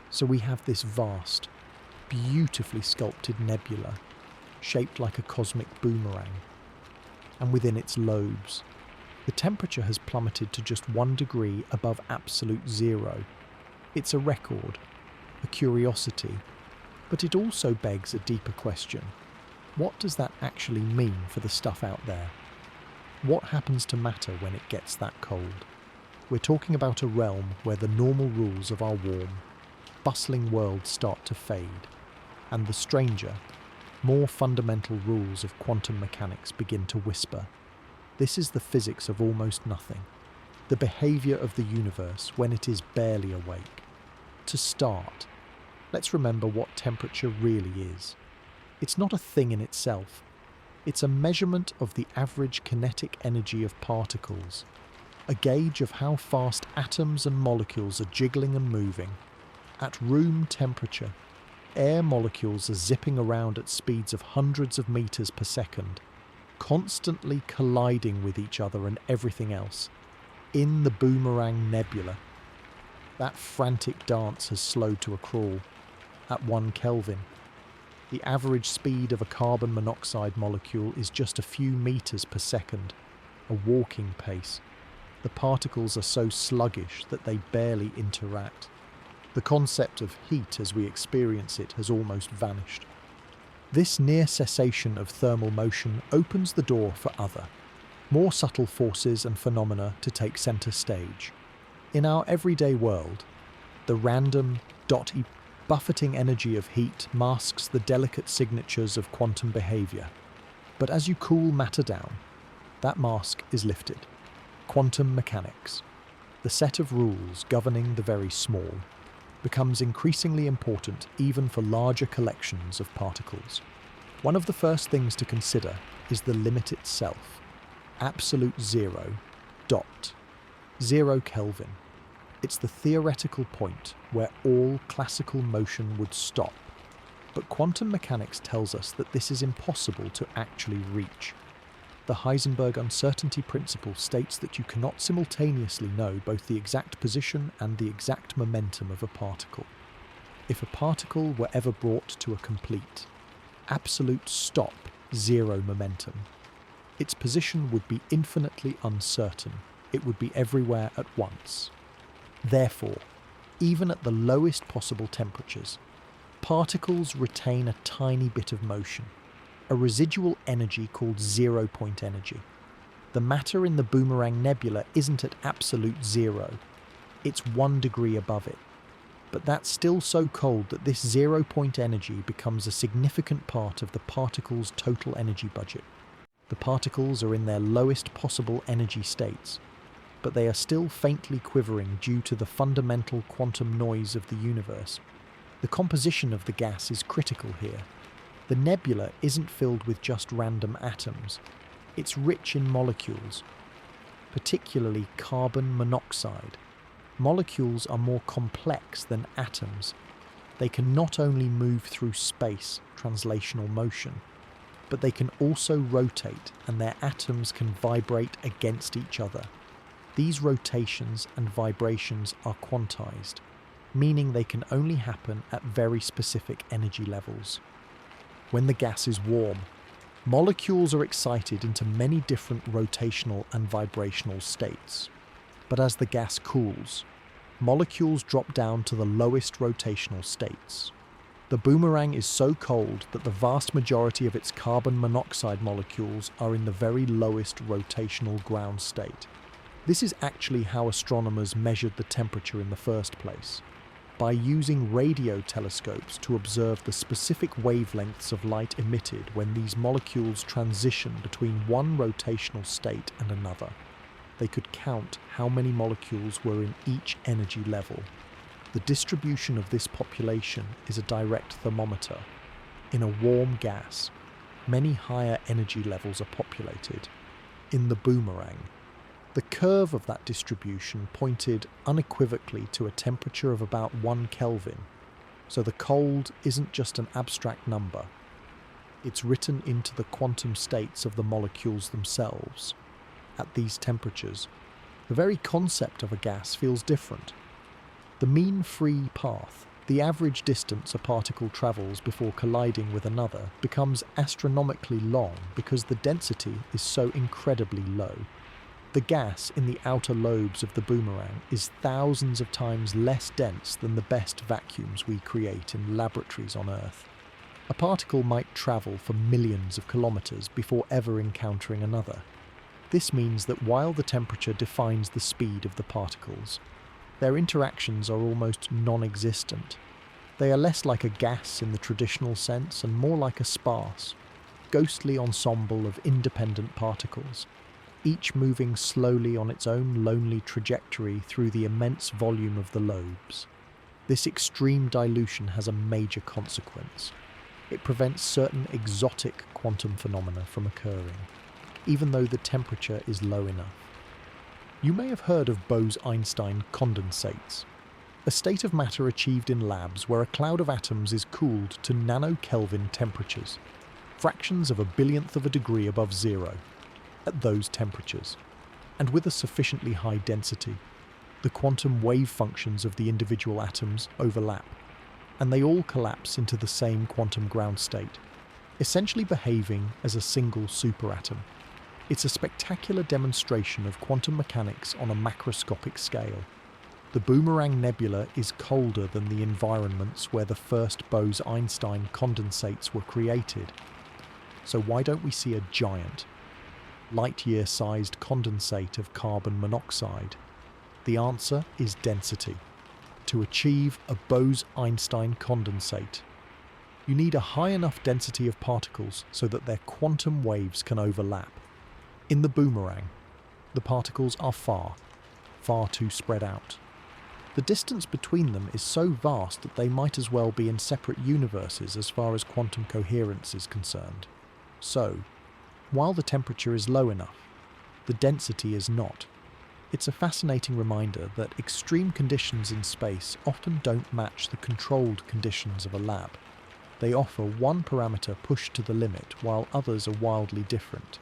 So we have this vast, beautifully sculpted nebula, shaped like a cosmic boomerang. And within its lobes, the temperature has plummeted to just 1 degree above absolute zero. It's a record, a curiosity, but it also begs a deeper question. What does that actually mean for the stuff out there? What happens to matter when it gets that cold? We're talking about a realm where the normal rules of our warm, bustling world start to fade, and the stranger, more fundamental rules of quantum mechanics begin to whisper. This is the physics of almost nothing, the behaviour of the universe when it is barely awake. To start, let's remember what temperature really is. It's not a thing in itself. It's a measurement of the average kinetic energy of particles, a gauge of how fast atoms and molecules are jiggling and moving. At room temperature, air molecules are zipping around at speeds of hundreds of meters per second, constantly colliding with each other and everything else. In the Boomerang Nebula, that frantic dance has slowed to a crawl. At 1 Kelvin, the average speed of a carbon monoxide molecule is just a few meters per second, a walking pace. The particles are so sluggish that they barely interact. The concept of heat as we experience it has almost vanished. This near cessation of thermal motion opens the door for other, more subtle forces and phenomena to take centre stage. In our everyday world, the random, dotty, buffeting energy of heat masks the delicate signatures of quantum behaviour. But as you cool matter down, that mask is lifted. Quantum mechanics, the set of rules governing the very small, becomes increasingly important even for larger collections of particles. One of the first things to consider is the limit itself. Absolute zero, dot, 0 Kelvin. It's the theoretical point where all classical motion would stop. But quantum mechanics tells us that this is impossible to actually reach. The Heisenberg uncertainty principle states that you cannot simultaneously know both the exact position and the exact momentum of a particle. If a particle were ever brought to a complete, absolute stop, zero momentum, its position would be infinitely uncertain. It would be everywhere at once. Therefore, even at the lowest possible temperatures, particles retain a tiny bit of motion, a residual energy called zero-point energy. The matter in the Boomerang Nebula isn't at absolute zero, it's 1 degree above it. But that's still so cold that this zero-point energy becomes a significant part of the particle's total energy budget. The particles are in their lowest possible energy states, but they are still faintly quivering due to the fundamental quantum noise of the universe. The composition of the gas is critical here. The nebula isn't filled with just random atoms. It's rich in molecules, particularly carbon monoxide. Molecules are more complex than atoms. They can not only move through space, translational motion, but they can also rotate, and their atoms can vibrate against each other. These rotations and vibrations are quantized, meaning they can only happen at very specific energy levels. When the gas is warm, molecules are excited into many different rotational and vibrational states. But as the gas cools, molecules drop down to the lowest rotational states. The Boomerang is so cold that the vast majority of its carbon monoxide molecules are in the very lowest rotational ground state. This is actually how astronomers measured the temperature in the first place, by using radio telescopes to observe the specific wavelengths of light emitted when these molecules transition between one rotational state and another. They could count how many molecules were in each energy level. The distribution of this population is a direct thermometer. In a warm gas, many higher energy levels are populated. In the Boomerang, the curve of that distribution pointed unequivocally to a temperature of about 1 Kelvin. So the cold isn't just an abstract number. It's written into the quantum states of the molecules themselves. At these temperatures, the very concept of a gas feels different. The mean free path, the average distance a particle travels before colliding with another, becomes astronomically long because the density is so incredibly low. The gas in the outer lobes of the boomerang is thousands of times less dense than the best vacuums we create in laboratories on Earth. A particle might travel for millions of kilometers before ever encountering another. This means that while the temperature defines the speed of the particles, their interactions are almost non-existent. They are less like a gas in the traditional sense and more like a sparse, ghostly ensemble of independent particles, each moving slowly on its own lonely trajectory through the immense volume of the lobes. This extreme dilution has a major consequence. It prevents certain exotic quantum phenomena from occurring, even though the temperature is low enough. You may have heard of Bose-Einstein condensates, a state of matter achieved in labs where a cloud of atoms is cooled to nanokelvin temperatures, fractions of a billionth of a degree above zero. At those temperatures, and with a sufficiently high density, the quantum wave functions of the individual atoms overlap, and they all collapse into the same quantum ground state, essentially behaving as a single superatom. It's a spectacular demonstration of quantum mechanics on a macroscopic scale. The Boomerang Nebula is colder than the environments where the first Bose-Einstein condensates were created. So why don't we see a giant, light-year-sized condensate of carbon monoxide? The answer is density. To achieve a Bose-Einstein condensate, you need a high enough density of particles so that their quantum waves can overlap. In the boomerang, the particles are far too spread out. The distance between them is so vast that they might as well be in separate universes as far as quantum coherence is concerned. So, while the temperature is low enough, the density is not. It's a fascinating reminder that extreme conditions in space often don't match the controlled conditions of a lab. They offer one parameter pushed to the limit while others are wildly different.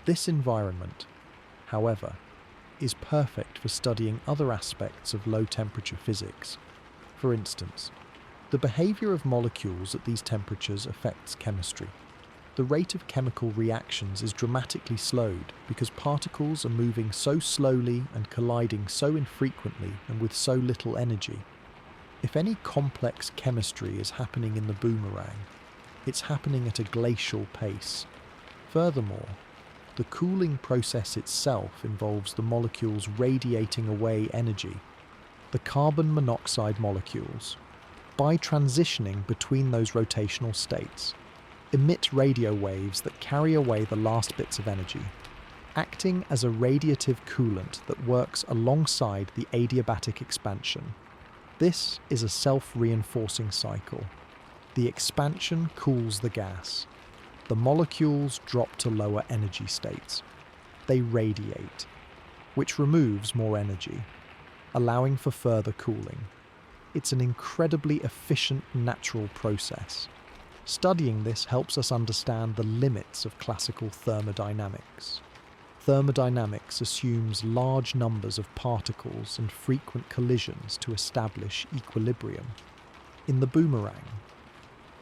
This environment, however, is perfect for studying other aspects of low-temperature physics. For instance, the behavior of molecules at these temperatures affects chemistry. The rate of chemical reactions is dramatically slowed because particles are moving so slowly and colliding so infrequently and with so little energy. If any complex chemistry is happening in the boomerang, it's happening at a glacial pace. Furthermore, the cooling process itself involves the molecules radiating away energy, the carbon monoxide molecules, by transitioning between those rotational states, emit radio waves that carry away the last bits of energy, acting as a radiative coolant that works alongside the adiabatic expansion. This is a self-reinforcing cycle. The expansion cools the gas. The molecules drop to lower energy states. They radiate, which removes more energy, allowing for further cooling. It's an incredibly efficient natural process. Studying this helps us understand the limits of classical thermodynamics. Thermodynamics assumes large numbers of particles and frequent collisions to establish equilibrium. In the boomerang,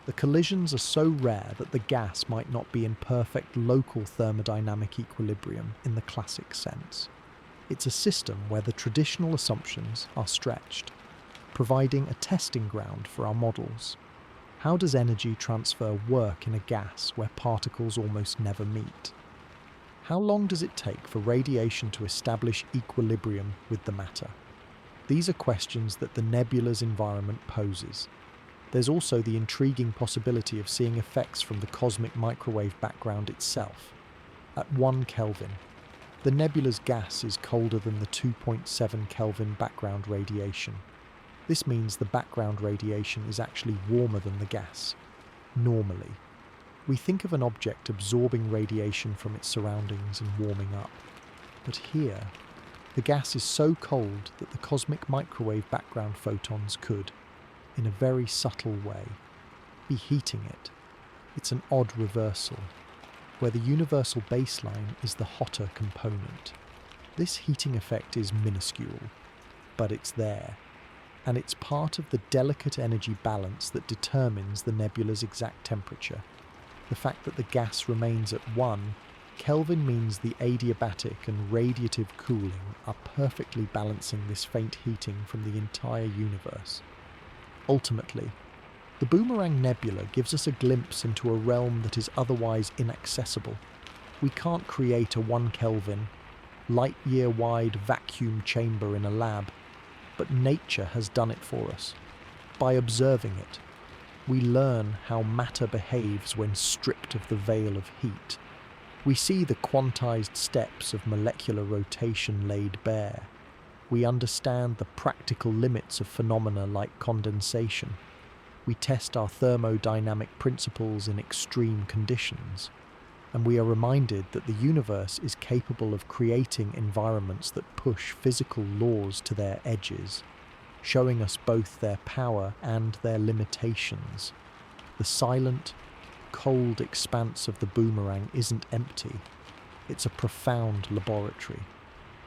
the collisions are so rare that the gas might not be in perfect local thermodynamic equilibrium in the classic sense. It's a system where the traditional assumptions are stretched, providing a testing ground for our models. How does energy transfer work in a gas where particles almost never meet? How long does it take for radiation to establish equilibrium with the matter? These are questions that the nebula's environment poses. There's also the intriguing possibility of seeing effects from the cosmic microwave background itself. At 1 Kelvin, the nebula's gas is colder than the 2.7 Kelvin background radiation. This means the background radiation is actually warmer than the gas. Normally, we think of an object absorbing radiation from its surroundings and warming up. But here, the gas is so cold that the cosmic microwave background photons could, in a very subtle way, be heating it. It's an odd reversal, where the universal baseline is the hotter component. This heating effect is minuscule, but it's there, and it's part of the delicate energy balance that determines the nebula's exact temperature. The fact that the gas remains at 1 Kelvin means the adiabatic and radiative cooling are perfectly balancing this faint heating from the entire universe. Ultimately, the Boomerang Nebula gives us a glimpse into a realm that is otherwise inaccessible. We can't create a 1 Kelvin, light-year-wide vacuum chamber in a lab, but nature has done it for us. By observing it, we learn how matter behaves when stripped of the veil of heat. We see the quantized steps of molecular rotation laid bare. We understand the practical limits of phenomena like condensation. We test our thermodynamic principles in extreme conditions. And we are reminded that the universe is capable of creating environments that push physical laws to their edges, showing us both their power and their limitations. The silent, cold expanse of the Boomerang isn't empty. It's a profound laboratory,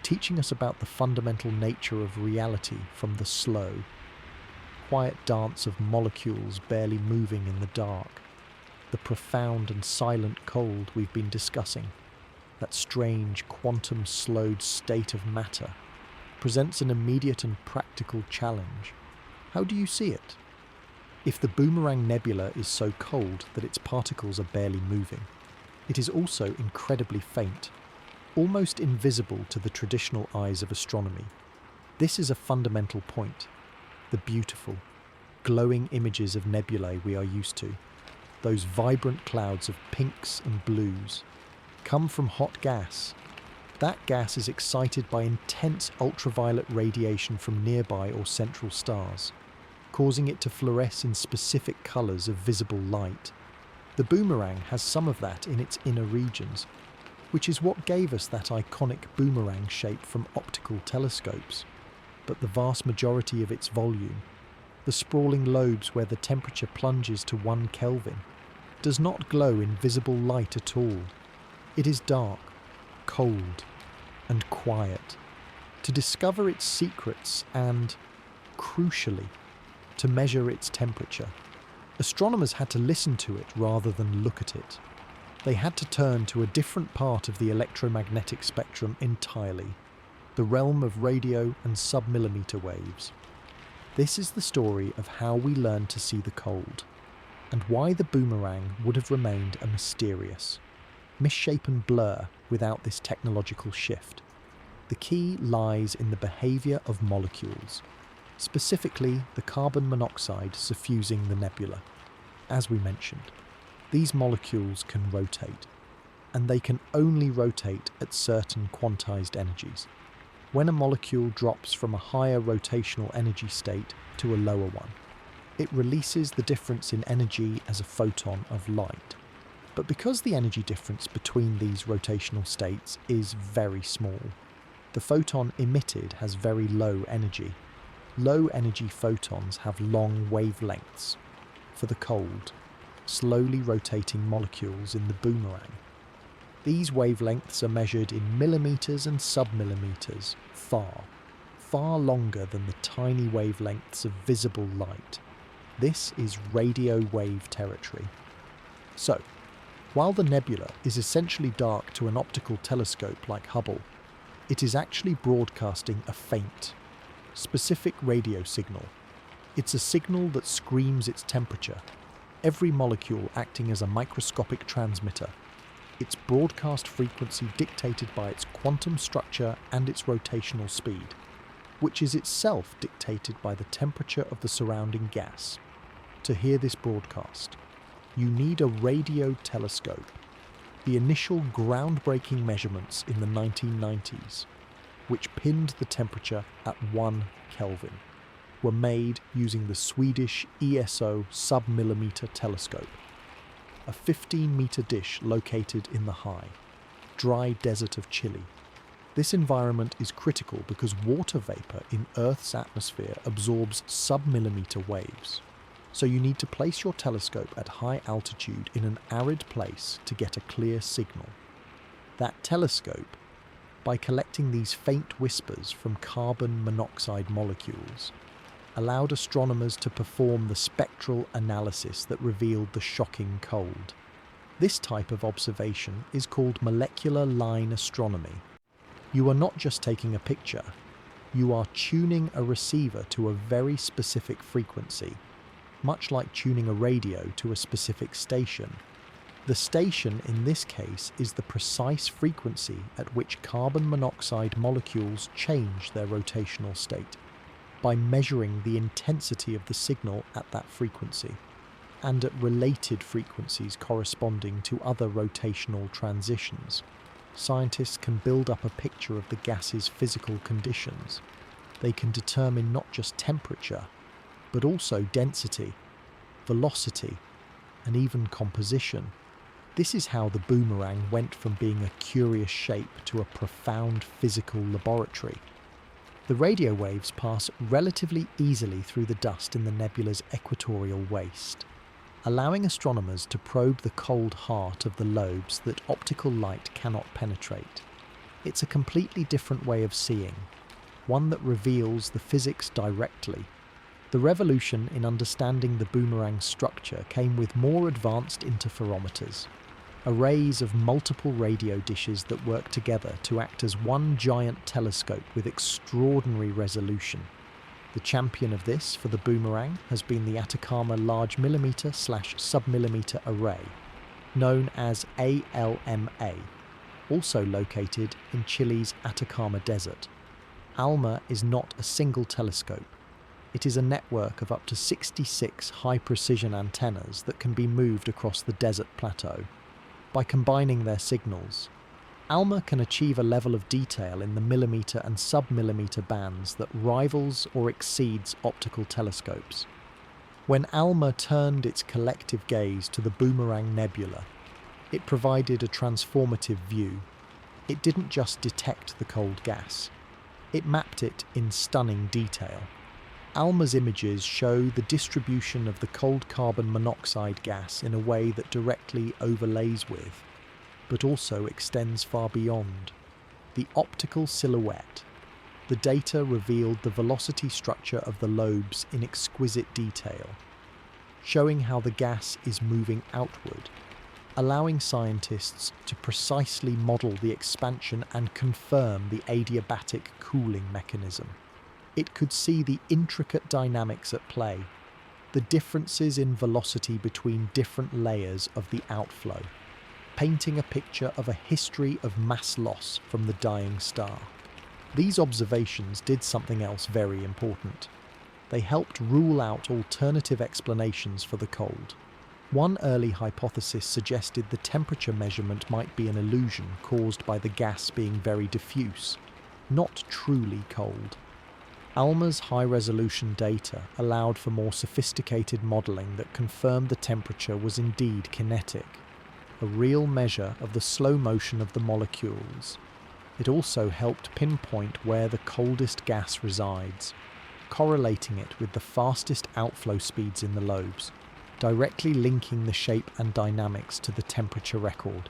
teaching us about the fundamental nature of reality from the slow, quiet dance of molecules barely moving in the dark, the profound and silent cold we've been discussing, that strange quantum-slowed state of matter, presents an immediate and practical challenge. How do you see it? If the Boomerang Nebula is so cold that its particles are barely moving, it is also incredibly faint, almost invisible to the traditional eyes of astronomy. This is a fundamental point. The beautiful, glowing images of nebulae we are used to, those vibrant clouds of pinks and blues, come from hot gas. That gas is excited by intense ultraviolet radiation from nearby or central stars, causing it to fluoresce in specific colours of visible light. The Boomerang has some of that in its inner regions, which is what gave us that iconic boomerang shape from optical telescopes. But the vast majority of its volume, the sprawling lobes where the temperature plunges to 1 Kelvin, does not glow in visible light at all. It is dark, cold, and quiet. To discover its secrets and, crucially, to measure its temperature, astronomers had to listen to it rather than look at it. They had to turn to a different part of the electromagnetic spectrum entirely, the realm of radio and submillimeter waves. This is the story of how we learned to see the cold, and why the Boomerang would have remained a mysterious, misshapen blur without this technological shift. The key lies in the behaviour of molecules, specifically the carbon monoxide suffusing the nebula. As we mentioned, these molecules can rotate, and they can only rotate at certain quantized energies. When a molecule drops from a higher rotational energy state to a lower one, it releases the difference in energy as a photon of light. But because the energy difference between these rotational states is very small, the photon emitted has very low energy. Low energy photons have long wavelengths. For the cold, slowly rotating molecules in the Boomerang, these wavelengths are measured in millimeters and submillimeters, far longer than the tiny wavelengths of visible light. This is radio wave territory. So, while the nebula is essentially dark to an optical telescope like Hubble, it is actually broadcasting a faint, specific radio signal. It's a signal that screams its temperature, every molecule acting as a microscopic transmitter, its broadcast frequency dictated by its quantum structure and its rotational speed, which is itself dictated by the temperature of the surrounding gas. To hear this broadcast, you need a radio telescope. The initial groundbreaking measurements in the 1990s, which pinned the temperature at 1 Kelvin, were made using the Swedish ESO submillimeter telescope, a 15-meter dish located in the high, dry desert of Chile. This environment is critical because water vapor in Earth's atmosphere absorbs sub-millimeter waves. So you need to place your telescope at high altitude in an arid place to get a clear signal. That telescope, by collecting these faint whispers from carbon monoxide molecules, allowed astronomers to perform the spectral analysis that revealed the shocking cold. This type of observation is called molecular line astronomy. You are not just taking a picture, you are tuning a receiver to a very specific frequency, much like tuning a radio to a specific station. The station in this case is the precise frequency at which carbon monoxide molecules change their rotational state, by measuring the intensity of the signal at that frequency, and at related frequencies corresponding to other rotational transitions. Scientists can build up a picture of the gas's physical conditions. They can determine not just temperature, but also density, velocity, and even composition. This is how the boomerang went from being a curious shape to a profound physical laboratory. The radio waves pass relatively easily through the dust in the nebula's equatorial waste, allowing astronomers to probe the cold heart of the lobes that optical light cannot penetrate. It's a completely different way of seeing, one that reveals the physics directly. The revolution in understanding the boomerang's structure came with more advanced interferometers, arrays of multiple radio dishes that work together to act as one giant telescope with extraordinary resolution. The champion of this for the boomerang has been the Atacama Large Millimeter/Submillimeter Array, known as ALMA, also located in Chile's Atacama Desert. ALMA is not a single telescope. It is a network of up to 66 high-precision antennas that can be moved across the desert plateau. By combining their signals, ALMA can achieve a level of detail in the millimeter and sub-millimeter bands that rivals or exceeds optical telescopes. When ALMA turned its collective gaze to the Boomerang Nebula, it provided a transformative view. It didn't just detect the cold gas, it mapped it in stunning detail. ALMA's images show the distribution of the cold carbon monoxide gas in a way that directly overlays with, but also extends far beyond, the optical silhouette. The data revealed the velocity structure of the lobes in exquisite detail, showing how the gas is moving outward, allowing scientists to precisely model the expansion and confirm the adiabatic cooling mechanism. It could see the intricate dynamics at play, the differences in velocity between different layers of the outflow, painting a picture of a history of mass loss from the dying star. These observations did something else very important. They helped rule out alternative explanations for the cold. One early hypothesis suggested the temperature measurement might be an illusion caused by the gas being very diffuse, not truly cold. ALMA's high-resolution data allowed for more sophisticated modelling that confirmed the temperature was indeed kinetic, a real measure of the slow motion of the molecules. It also helped pinpoint where the coldest gas resides, correlating it with the fastest outflow speeds in the lobes, directly linking the shape and dynamics to the temperature record.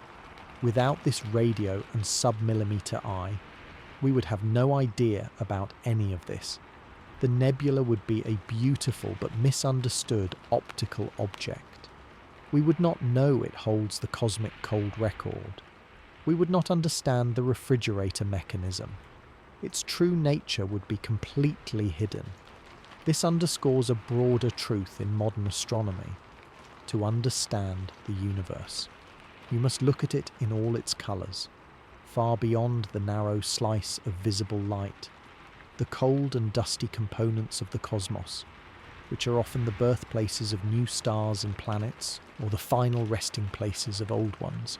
Without this radio and sub-millimeter eye, we would have no idea about any of this. The nebula would be a beautiful but misunderstood optical object. We would not know it holds the cosmic cold record. We would not understand the refrigerator mechanism. Its true nature would be completely hidden. This underscores a broader truth in modern astronomy. To understand the universe, you must look at it in all its colours, far beyond the narrow slice of visible light, the cold and dusty components of the cosmos, which are often the birthplaces of new stars and planets, or the final resting places of old ones,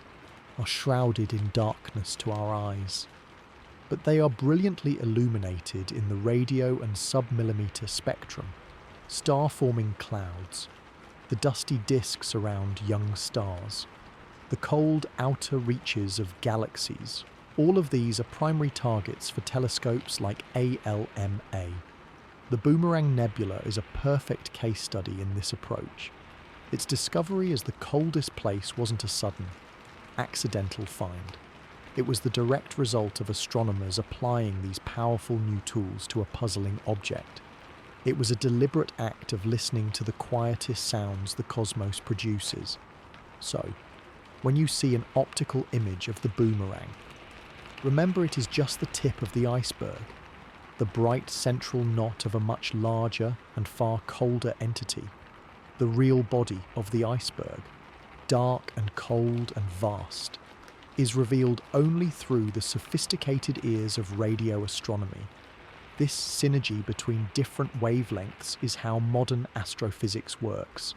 are shrouded in darkness to our eyes. But they are brilliantly illuminated in the radio and sub-millimeter spectrum, star-forming clouds, the dusty disks around young stars, the cold outer reaches of galaxies, All of these are primary targets for telescopes like ALMA. The Boomerang Nebula is a perfect case study in this approach. Its discovery as the coldest place wasn't a sudden, accidental find. It was the direct result of astronomers applying these powerful new tools to a puzzling object. It was a deliberate act of listening to the quietest sounds the cosmos produces. So, when you see an optical image of the boomerang, remember it is just the tip of the iceberg, the bright central knot of a much larger and far colder entity. The real body of the iceberg, dark and cold and vast, is revealed only through the sophisticated ears of radio astronomy. This synergy between different wavelengths is how modern astrophysics works.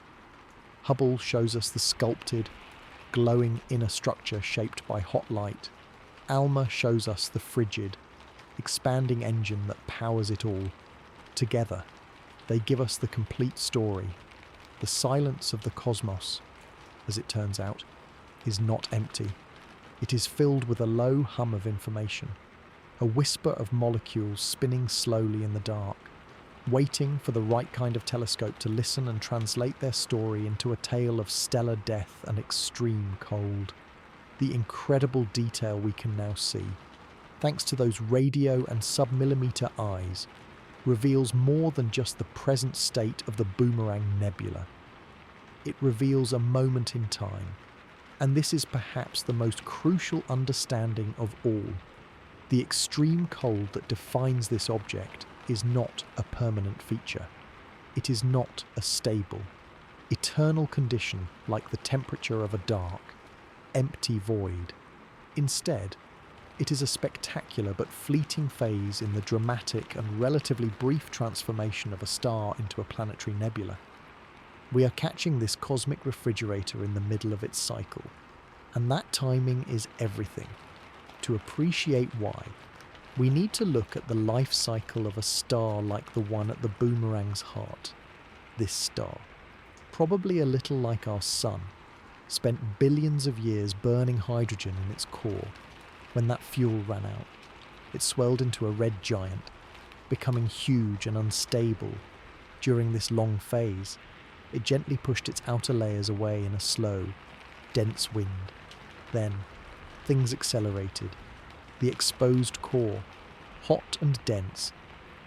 Hubble shows us the sculpted, glowing inner structure shaped by hot light. ALMA shows us the frigid, expanding engine that powers it all. Together, they give us the complete story. The silence of the cosmos, as it turns out, is not empty. It is filled with a low hum of information, a whisper of molecules spinning slowly in the dark, waiting for the right kind of telescope to listen and translate their story into a tale of stellar death and extreme cold. The incredible detail we can now see, thanks to those radio and submillimeter eyes, reveals more than just the present state of the Boomerang Nebula. It reveals a moment in time, and this is perhaps the most crucial understanding of all. The extreme cold that defines this object is not a permanent feature. It is not a stable, eternal condition like the temperature of a dark, empty void. Instead, it is a spectacular but fleeting phase in the dramatic and relatively brief transformation of a star into a planetary nebula. We are catching this cosmic refrigerator in the middle of its cycle, and that timing is everything. To appreciate why, we need to look at the life cycle of a star like the one at the Boomerang's heart. This star, probably a little like our Sun, spent billions of years burning hydrogen in its core. When that fuel ran out, it swelled into a red giant, becoming huge and unstable. During this long phase, it gently pushed its outer layers away in a slow, dense wind. Then, things accelerated. The exposed core, hot and dense,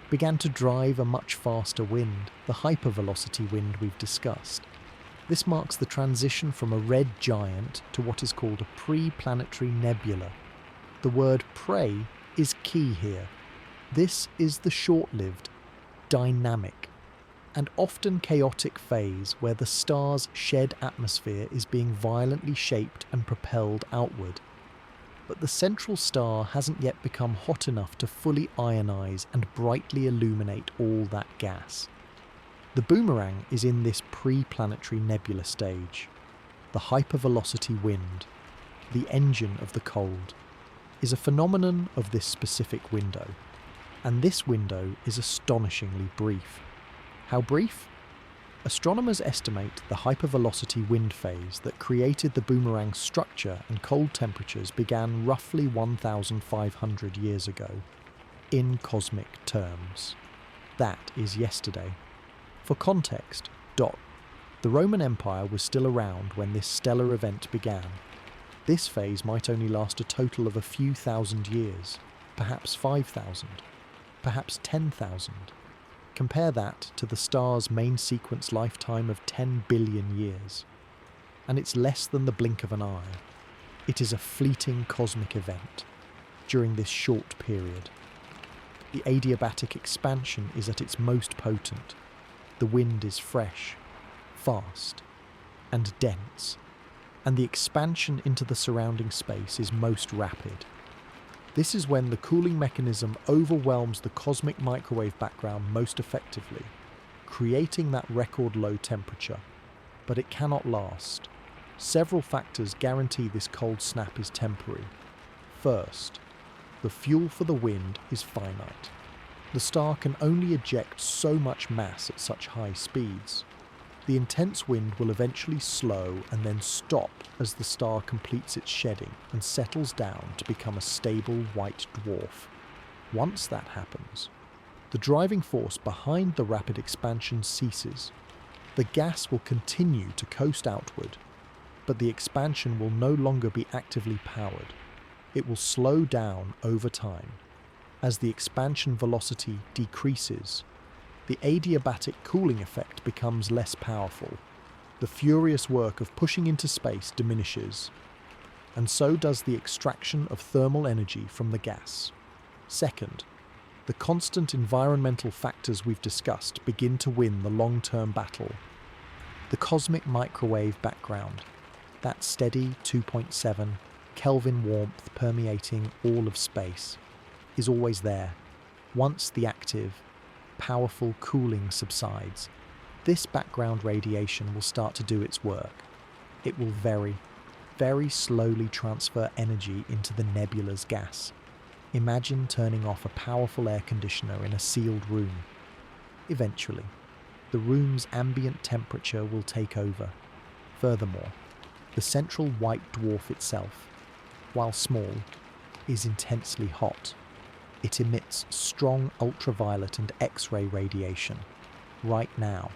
began to drive a much faster wind, the hypervelocity wind we've discussed. This marks the transition from a red giant to what is called a pre-planetary nebula. The word pre is key here. This is the short-lived, dynamic, and often chaotic phase where the star's shed atmosphere is being violently shaped and propelled outward. But the central star hasn't yet become hot enough to fully ionize and brightly illuminate all that gas. The Boomerang is in this pre-planetary nebula stage. The hypervelocity wind, the engine of the cold, is a phenomenon of this specific window. And this window is astonishingly brief. How brief? Astronomers estimate the hypervelocity wind phase that created the Boomerang's structure and cold temperatures began roughly 1,500 years ago, in cosmic terms. That is yesterday. For context, the Roman Empire was still around when this stellar event began. This phase might only last a total of a few thousand years, perhaps 5,000, perhaps 10,000. Compare that to the star's main sequence lifetime of 10 billion years, and it's less than the blink of an eye. It is a fleeting cosmic event during this short period. The adiabatic expansion is at its most potent. The wind is fresh, fast, and dense, and the expansion into the surrounding space is most rapid. This is when the cooling mechanism overwhelms the cosmic microwave background most effectively, creating that record low temperature. But it cannot last. Several factors guarantee this cold snap is temporary. First, the fuel for the wind is finite. The star can only eject so much mass at such high speeds. The intense wind will eventually slow and then stop as the star completes its shedding and settles down to become a stable white dwarf. Once that happens, the driving force behind the rapid expansion ceases. The gas will continue to coast outward, but the expansion will no longer be actively powered. It will slow down over time. As the expansion velocity decreases, the adiabatic cooling effect becomes less powerful. The furious work of pushing into space diminishes, and so does the extraction of thermal energy from the gas. Second, the constant environmental factors we've discussed begin to win the long-term battle. The cosmic microwave background, that steady 2.7 Kelvin warmth permeating all of space, is always there. Once the active, powerful cooling subsides, this background radiation will start to do its work. It will very, very slowly transfer energy into the nebula's gas. Imagine turning off a powerful air conditioner in a sealed room. Eventually, the room's ambient temperature will take over. Furthermore, the central white dwarf itself, while small, is intensely hot. It emits strong ultraviolet and X-ray radiation. Right now,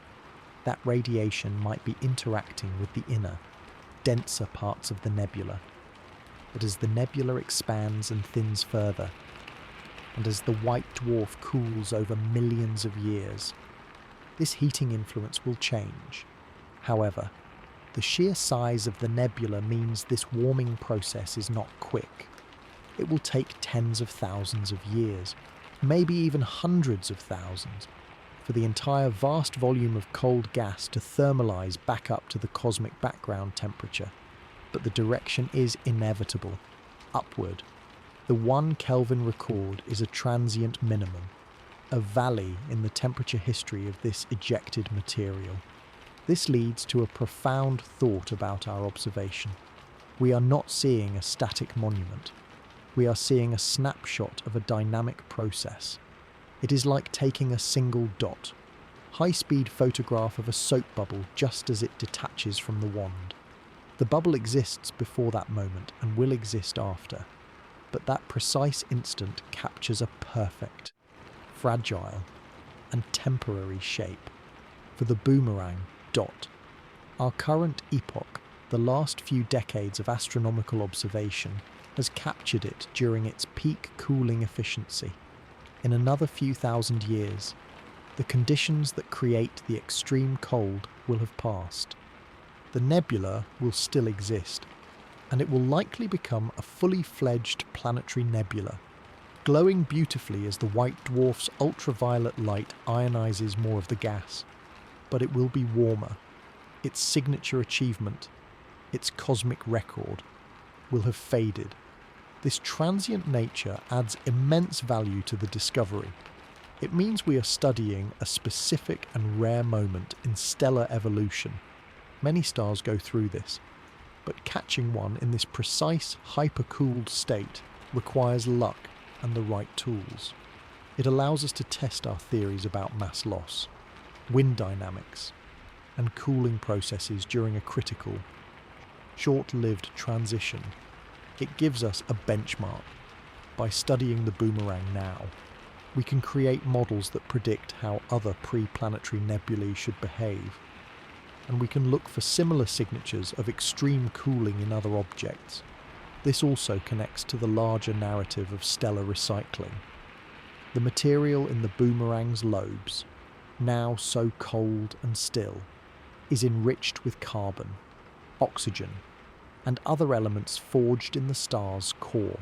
that radiation might be interacting with the inner, denser parts of the nebula. But as the nebula expands and thins further, and as the white dwarf cools over millions of years, this heating influence will change. However, the sheer size of the nebula means this warming process is not quick. It will take tens of thousands of years, maybe even hundreds of thousands, for the entire vast volume of cold gas to thermalize back up to the cosmic background temperature. But the direction is inevitable, upward. The 1 Kelvin record is a transient minimum, a valley in the temperature history of this ejected material. This leads to a profound thought about our observation. We are not seeing a static monument. We are seeing a snapshot of a dynamic process. It is like taking a single dot, high-speed photograph of a soap bubble just as it detaches from the wand. The bubble exists before that moment and will exist after, but that precise instant captures a perfect, fragile, and temporary shape. For the boomerang dot, our current epoch, the last few decades of astronomical observation, has captured it during its peak cooling efficiency. In another few thousand years, the conditions that create the extreme cold will have passed. The nebula will still exist, and it will likely become a fully fledged planetary nebula, glowing beautifully as the white dwarf's ultraviolet light ionizes more of the gas. But it will be warmer. Its signature achievement, its cosmic record, will have faded. This transient nature adds immense value to the discovery. It means we are studying a specific and rare moment in stellar evolution. Many stars go through this, but catching one in this precise, hyper-cooled state requires luck and the right tools. It allows us to test our theories about mass loss, wind dynamics, and cooling processes during a critical, short-lived transition. It gives us a benchmark. By studying the boomerang now, we can create models that predict how other pre-planetary nebulae should behave, and we can look for similar signatures of extreme cooling in other objects. This also connects to the larger narrative of stellar recycling. The material in the boomerang's lobes, now so cold and still, is enriched with carbon, oxygen, and other elements forged in the star's core.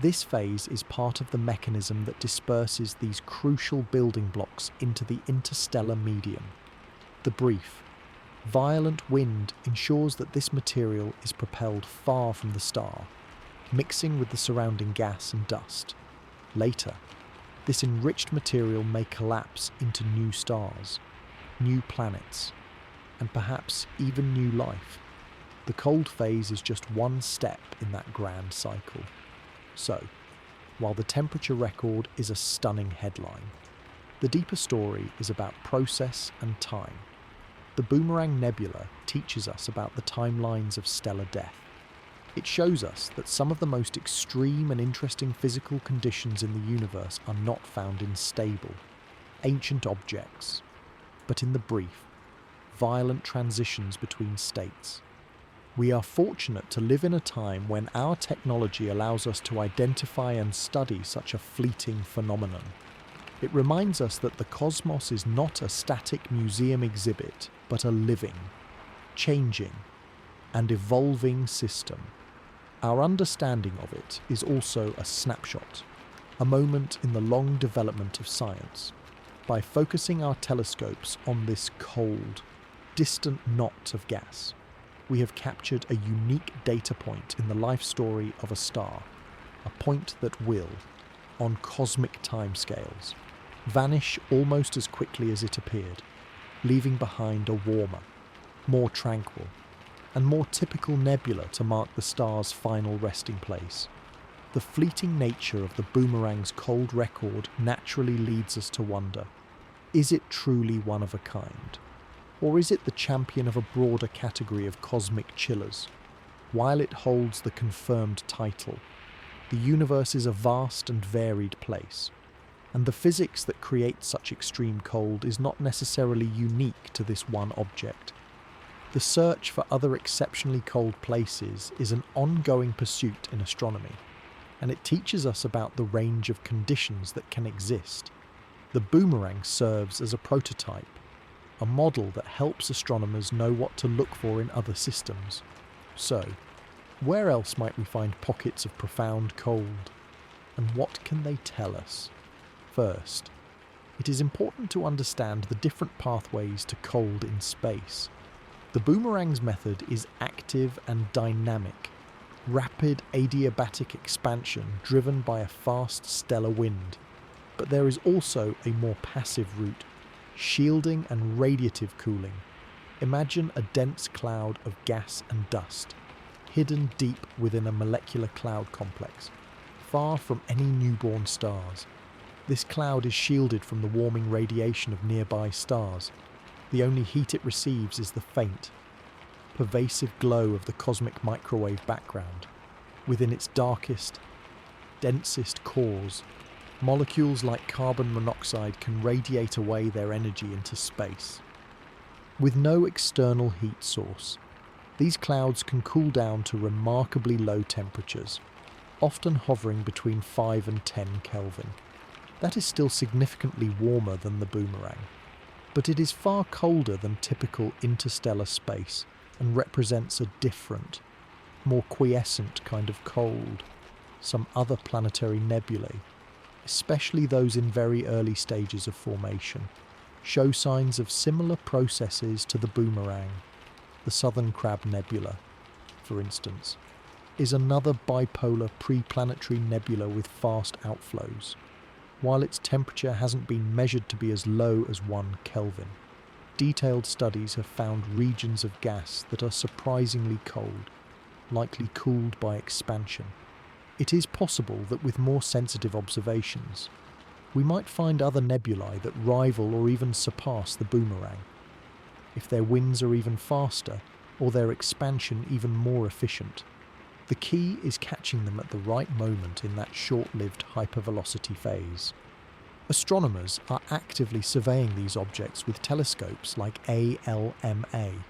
This phase is part of the mechanism that disperses these crucial building blocks into the interstellar medium. The brief, violent wind ensures that this material is propelled far from the star, mixing with the surrounding gas and dust. Later, this enriched material may collapse into new stars, new planets, and perhaps even new life. The cold phase is just one step in that grand cycle. So, while the temperature record is a stunning headline, the deeper story is about process and time. the Boomerang Nebula teaches us about the timelines of stellar death. It shows us that some of the most extreme and interesting physical conditions in the universe are not found in stable, ancient objects, but in the brief, violent transitions between states. We are fortunate to live in a time when our technology allows us to identify and study such a fleeting phenomenon. It reminds us that the cosmos is not a static museum exhibit, but a living, changing, and evolving system. Our understanding of it is also a snapshot, a moment in the long development of science. By focusing our telescopes on this cold, distant knot of gas, we have captured a unique data point in the life story of a star, a point that will, on cosmic timescales, vanish almost as quickly as it appeared, leaving behind a warmer, more tranquil, and more typical nebula to mark the star's final resting place. The fleeting nature of the Boomerang's cold record naturally leads us to wonder, is it truly one of a kind? Or is it the champion of a broader category of cosmic chillers? While it holds the confirmed title, the universe is a vast and varied place, and the physics that creates such extreme cold is not necessarily unique to this one object. The search for other exceptionally cold places is an ongoing pursuit in astronomy, and it teaches us about the range of conditions that can exist. The Boomerang serves as a prototype, a model that helps astronomers know what to look for in other systems. So, where else might we find pockets of profound cold? And what can they tell us? First, it is important to understand the different pathways to cold in space. The Boomerang's method is active and dynamic, rapid adiabatic expansion driven by a fast stellar wind. But there is also a more passive route, shielding and radiative cooling. Imagine a dense cloud of gas and dust, hidden deep within a molecular cloud complex, far from any newborn stars. This cloud is shielded from the warming radiation of nearby stars. The only heat it receives is the faint, pervasive glow of the cosmic microwave background. Within its darkest, densest cores, molecules like carbon monoxide can radiate away their energy into space. With no external heat source, these clouds can cool down to remarkably low temperatures, often hovering between 5 and 10 Kelvin. That is still significantly warmer than the Boomerang, but it is far colder than typical interstellar space and represents a different, more quiescent kind of cold. Some other planetary nebulae, especially those in very early stages of formation, show signs of similar processes to the Boomerang. The Southern Crab Nebula, for instance, is another bipolar pre-planetary nebula with fast outflows. While its temperature hasn't been measured to be as low as 1 Kelvin, detailed studies have found regions of gas that are surprisingly cold, likely cooled by expansion. It is possible that with more sensitive observations, we might find other nebulae that rival or even surpass the Boomerang, if their winds are even faster or their expansion even more efficient. The key is catching them at the right moment in that short-lived hypervelocity phase. Astronomers are actively surveying these objects with telescopes like ALMA,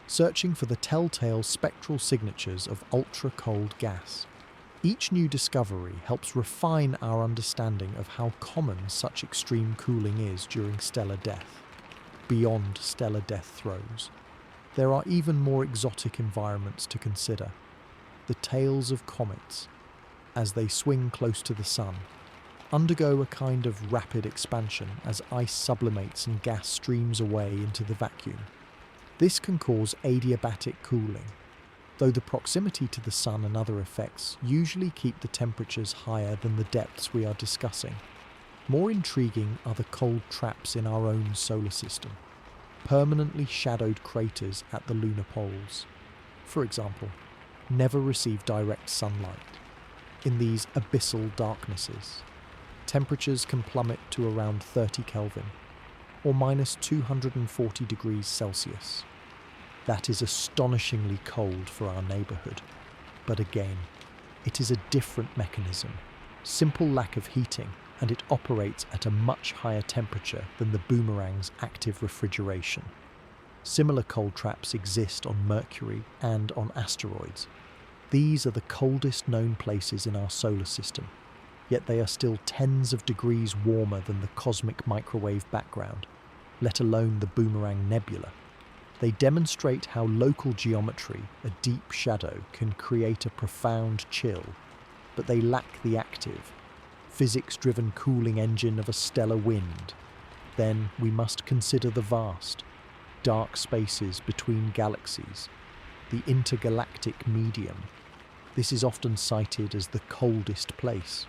searching for the telltale spectral signatures of ultra-cold gas. Each new discovery helps refine our understanding of how common such extreme cooling is during stellar death, beyond stellar death throes. There are even more exotic environments to consider. The tails of comets, as they swing close to the sun, undergo a kind of rapid expansion as ice sublimates and gas streams away into the vacuum. This can cause adiabatic cooling, though the proximity to the sun and other effects usually keep the temperatures higher than the depths we are discussing. More intriguing are the cold traps in our own solar system, permanently shadowed craters at the lunar poles, for example, never receive direct sunlight. In these abyssal darknesses, temperatures can plummet to around 30 Kelvin, or minus 240 degrees Celsius. That is astonishingly cold for our neighbourhood. But again, it is a different mechanism. Simple lack of heating, and it operates at a much higher temperature than the boomerang's active refrigeration. Similar cold traps exist on Mercury and on asteroids. These are the coldest known places in our solar system, yet they are still tens of degrees warmer than the cosmic microwave background, let alone the Boomerang Nebula. They demonstrate how local geometry, a deep shadow, can create a profound chill, but they lack the active, physics-driven cooling engine of a stellar wind. Then we must consider the vast, dark spaces between galaxies, the intergalactic medium. This is often cited as the coldest place.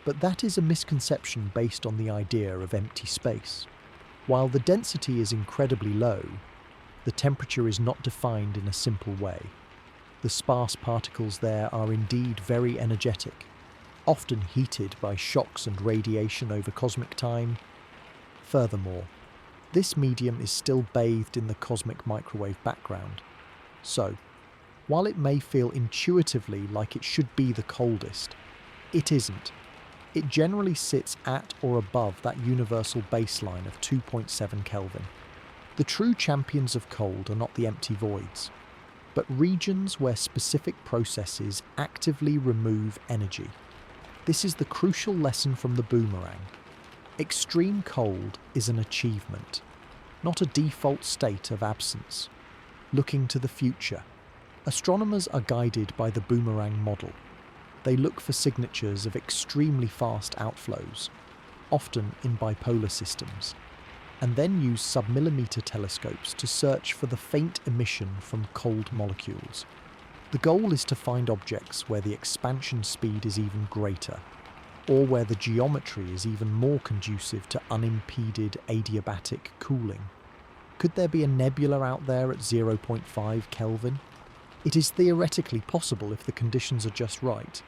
But that is a misconception based on the idea of empty space. While the density is incredibly low, the temperature is not defined in a simple way. The sparse particles there are indeed very energetic, often heated by shocks and radiation over cosmic time. Furthermore, this medium is still bathed in the cosmic microwave background. So, while it may feel intuitively like it should be the coldest, it isn't. It generally sits at or above that universal baseline of 2.7 Kelvin. The true champions of cold are not the empty voids, but regions where specific processes actively remove energy. This is the crucial lesson from the boomerang. Extreme cold is an achievement, not a default state of absence. Looking to the future, astronomers are guided by the boomerang model. They look for signatures of extremely fast outflows, often in bipolar systems, and then use submillimeter telescopes to search for the faint emission from cold molecules. The goal is to find objects where the expansion speed is even greater, or where the geometry is even more conducive to unimpeded adiabatic cooling. Could there be a nebula out there at 0.5 Kelvin? It is theoretically possible if the conditions are just right.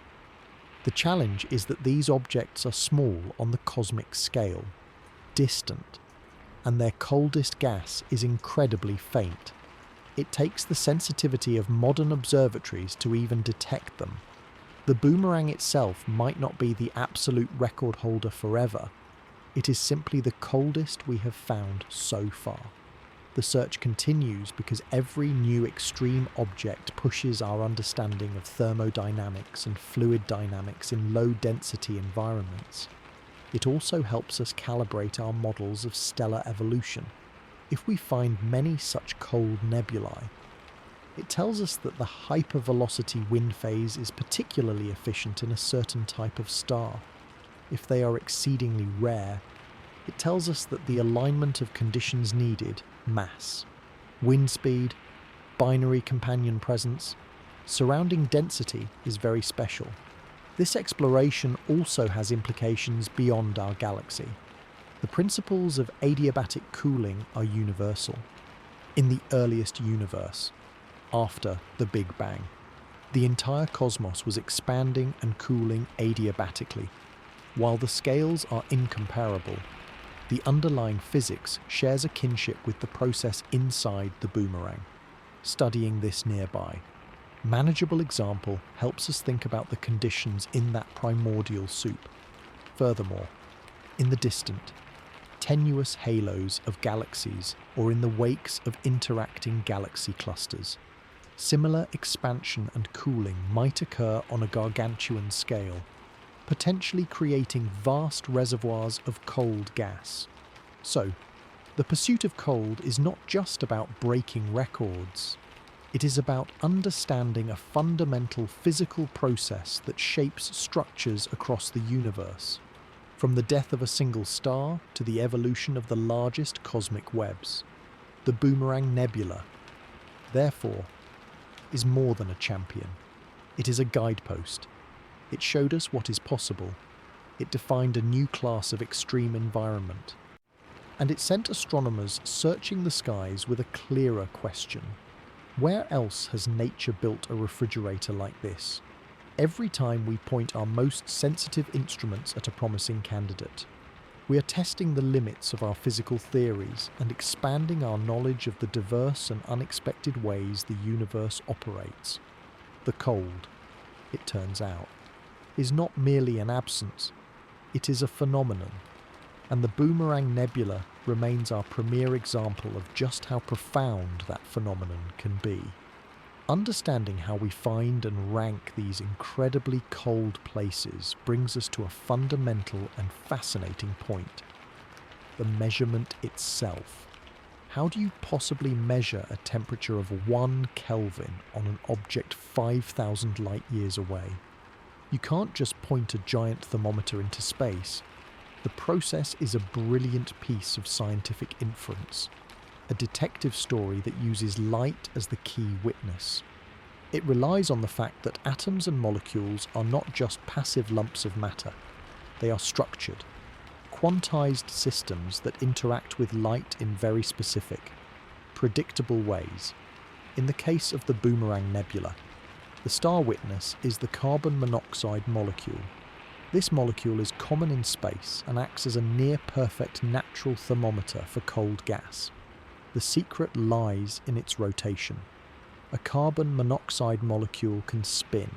The challenge is that these objects are small on the cosmic scale, distant, and their coldest gas is incredibly faint. It takes the sensitivity of modern observatories to even detect them. The boomerang itself might not be the absolute record holder forever. It is simply the coldest we have found so far. The search continues because every new extreme object pushes our understanding of thermodynamics and fluid dynamics in low-density environments. It also helps us calibrate our models of stellar evolution. If we find many such cold nebulae, it tells us that the hypervelocity wind phase is particularly efficient in a certain type of star. If they are exceedingly rare, it tells us that the alignment of conditions needed, mass, wind speed, binary companion presence, surrounding density, is very special. This exploration also has implications beyond our galaxy. The principles of adiabatic cooling are universal. In the earliest universe, after the Big Bang, the entire cosmos was expanding and cooling adiabatically. While the scales are incomparable, the underlying physics shares a kinship with the process inside the boomerang. Studying this nearby, manageable example helps us think about the conditions in that primordial soup. Furthermore, in the distant, tenuous halos of galaxies or in the wakes of interacting galaxy clusters, similar expansion and cooling might occur on a gargantuan scale, potentially creating vast reservoirs of cold gas. So, the pursuit of cold is not just about breaking records. It is about understanding a fundamental physical process that shapes structures across the universe, from the death of a single star to the evolution of the largest cosmic webs. The Boomerang Nebula, therefore, is more than a champion. It is a guidepost. It showed us what is possible. It defined a new class of extreme environment. And it sent astronomers searching the skies with a clearer question. Where else has nature built a refrigerator like this? Every time we point our most sensitive instruments at a promising candidate, We are testing the limits of our physical theories and expanding our knowledge of the diverse and unexpected ways the universe operates. The cold, it turns out, is not merely an absence, it is a phenomenon, and the Boomerang Nebula remains our premier example of just how profound that phenomenon can be. Understanding how we find and rank these incredibly cold places brings us to a fundamental and fascinating point: the measurement itself. How do you possibly measure a temperature of 1 Kelvin on an object 5,000 light years away? You can't just point a giant thermometer into space. The process is a brilliant piece of scientific inference, a detective story that uses light as the key witness. It relies on the fact that atoms and molecules are not just passive lumps of matter. They are structured, quantized systems that interact with light in very specific, predictable ways. In the case of the Boomerang Nebula, the star witness is the carbon monoxide molecule. This molecule is common in space and acts as a near-perfect natural thermometer for cold gas. The secret lies in its rotation. A carbon monoxide molecule can spin,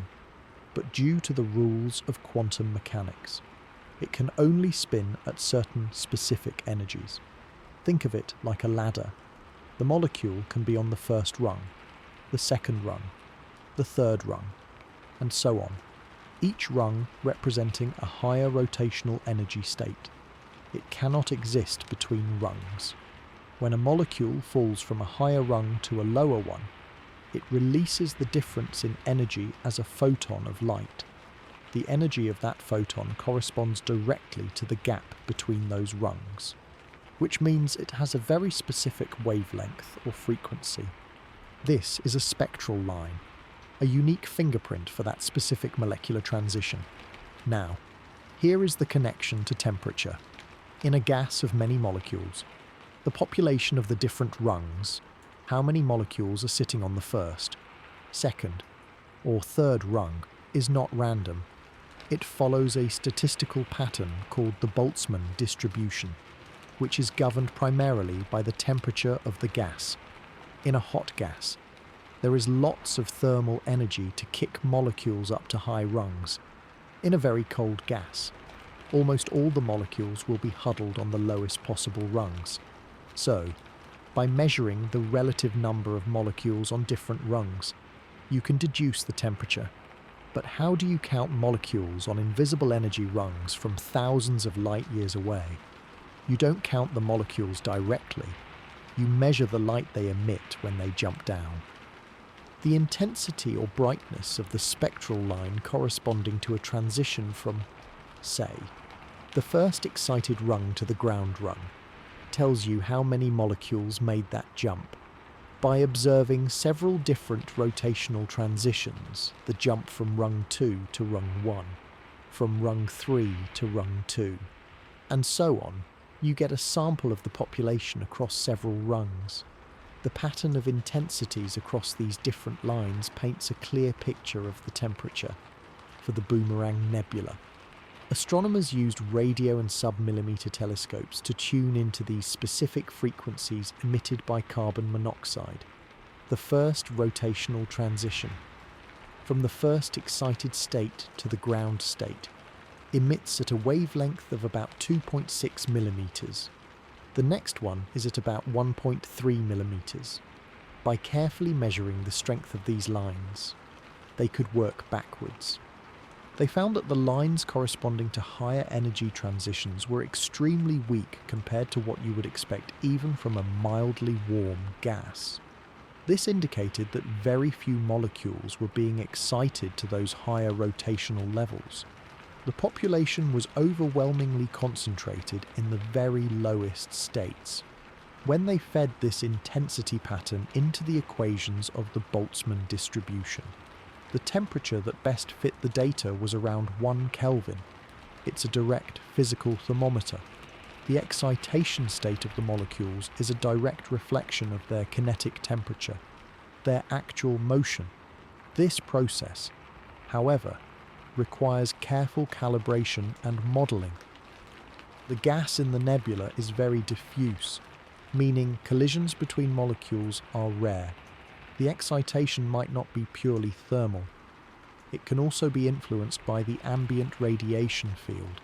but due to the rules of quantum mechanics, it can only spin at certain specific energies. Think of it like a ladder. The molecule can be on the first rung, the second rung, the third rung, and so on, each rung representing a higher rotational energy state. It cannot exist between rungs. When a molecule falls from a higher rung to a lower one, it releases the difference in energy as a photon of light. The energy of that photon corresponds directly to the gap between those rungs, which means it has a very specific wavelength or frequency. This is a spectral line, a unique fingerprint for that specific molecular transition. Now, here is the connection to temperature. In a gas of many molecules, the population of the different rungs, how many molecules are sitting on the first, second, or third rung, is not random. It follows a statistical pattern called the Boltzmann distribution, which is governed primarily by the temperature of the gas. In a hot gas, there is lots of thermal energy to kick molecules up to high rungs. In a very cold gas, almost all the molecules will be huddled on the lowest possible rungs. So, by measuring the relative number of molecules on different rungs, you can deduce the temperature. But how do you count molecules on invisible energy rungs from thousands of light years away? You don't count the molecules directly. You measure the light they emit when they jump down. The intensity or brightness of the spectral line corresponding to a transition from, say, the first excited rung to the ground rung tells you how many molecules made that jump. By observing several different rotational transitions, the jump from rung 2 to rung 1, from rung 3 to rung 2, and so on, you get a sample of the population across several rungs. The pattern of intensities across these different lines paints a clear picture of the temperature for the Boomerang Nebula. Astronomers used radio and submillimeter telescopes to tune into these specific frequencies emitted by carbon monoxide. The first rotational transition, from the first excited state to the ground state, emits at a wavelength of about 2.6 millimeters. The next one is at about 1.3 millimeters. By carefully measuring the strength of these lines, they could work backwards. They found that the lines corresponding to higher energy transitions were extremely weak compared to what you would expect even from a mildly warm gas. This indicated that very few molecules were being excited to those higher rotational levels. The population was overwhelmingly concentrated in the very lowest states. When they fed this intensity pattern into the equations of the Boltzmann distribution, the temperature that best fit the data was around 1 Kelvin. It's a direct physical thermometer. The excitation state of the molecules is a direct reflection of their kinetic temperature, their actual motion. This process, however, requires careful calibration and modelling. The gas in the nebula is very diffuse, meaning collisions between molecules are rare. The excitation might not be purely thermal. It can also be influenced by the ambient radiation field,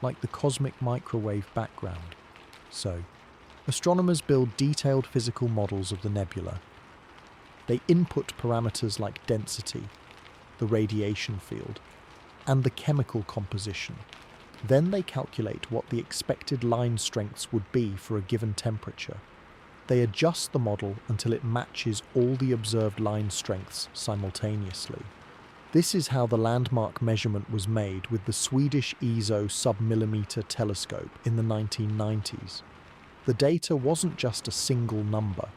like the cosmic microwave background. So, astronomers build detailed physical models of the nebula. They input parameters like density, the radiation field, and the chemical composition. Then they calculate what the expected line strengths would be for a given temperature. They adjust the model until it matches all the observed line strengths simultaneously. This is how the landmark measurement was made with the Swedish ESO sub-millimeter telescope in the 1990s. The data wasn't just a single number.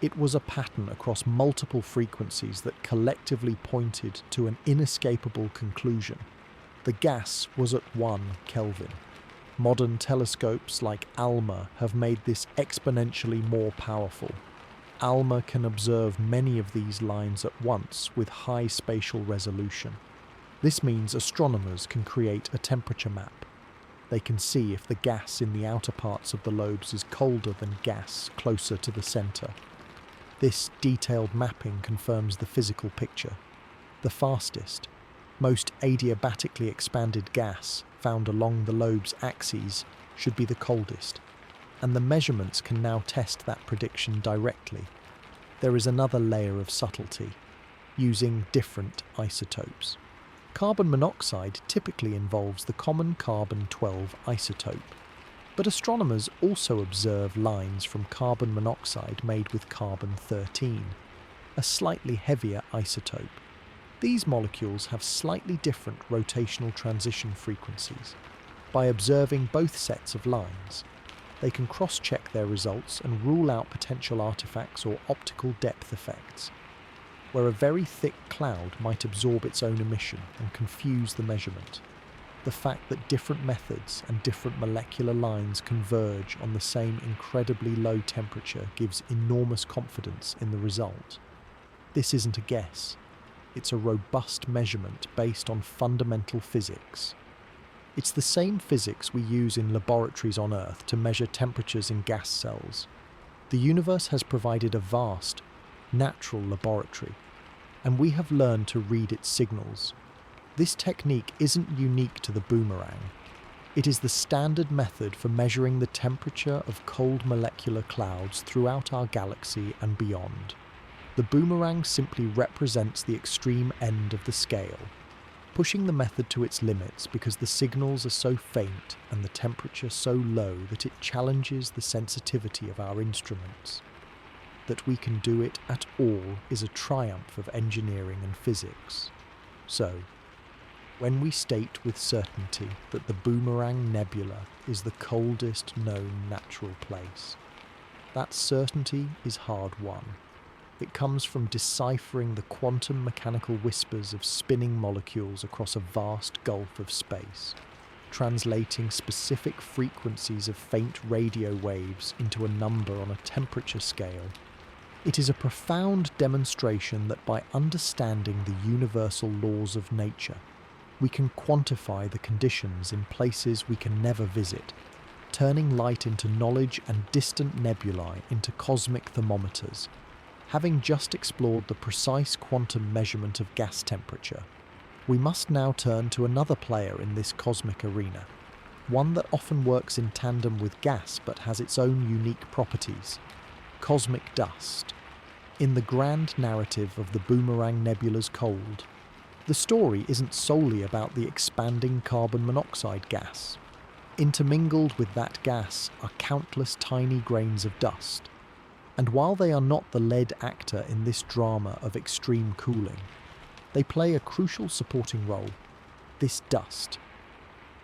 It was a pattern across multiple frequencies that collectively pointed to an inescapable conclusion. The gas was at 1 Kelvin. Modern telescopes like ALMA have made this exponentially more powerful. ALMA can observe many of these lines at once with high spatial resolution. This means astronomers can create a temperature map. They can see if the gas in the outer parts of the lobes is colder than gas closer to the centre. This detailed mapping confirms the physical picture. The fastest, most adiabatically expanded gas found along the lobe's axes should be the coldest, and the measurements can now test that prediction directly. There is another layer of subtlety, using different isotopes. Carbon monoxide typically involves the common carbon-12 isotope, but astronomers also observe lines from carbon monoxide made with carbon-13, a slightly heavier isotope. These molecules have slightly different rotational transition frequencies. By observing both sets of lines, they can cross-check their results and rule out potential artifacts or optical depth effects, where a very thick cloud might absorb its own emission and confuse the measurement. The fact that different methods and different molecular lines converge on the same incredibly low temperature gives enormous confidence in the result. This isn't a guess. It's a robust measurement based on fundamental physics. It's the same physics we use in laboratories on Earth to measure temperatures in gas cells. The universe has provided a vast, natural laboratory, and we have learned to read its signals. This technique isn't unique to the boomerang. It is the standard method for measuring the temperature of cold molecular clouds throughout our galaxy and beyond. The boomerang simply represents the extreme end of the scale, pushing the method to its limits because the signals are so faint and the temperature so low that it challenges the sensitivity of our instruments. That we can do it at all is a triumph of engineering and physics. So, when we state with certainty that the Boomerang Nebula is the coldest known natural place, that certainty is hard-won. It comes from deciphering the quantum mechanical whispers of spinning molecules across a vast gulf of space, translating specific frequencies of faint radio waves into a number on a temperature scale. It is a profound demonstration that by understanding the universal laws of nature, we can quantify the conditions in places we can never visit, turning light into knowledge and distant nebulae into cosmic thermometers. Having just explored the precise quantum measurement of gas temperature, we must now turn to another player in this cosmic arena, one that often works in tandem with gas but has its own unique properties: cosmic dust. In the grand narrative of the Boomerang Nebula's cold, the story isn't solely about the expanding carbon monoxide gas. Intermingled with that gas are countless tiny grains of dust. And while they are not the lead actor in this drama of extreme cooling, they play a crucial supporting role. This dust,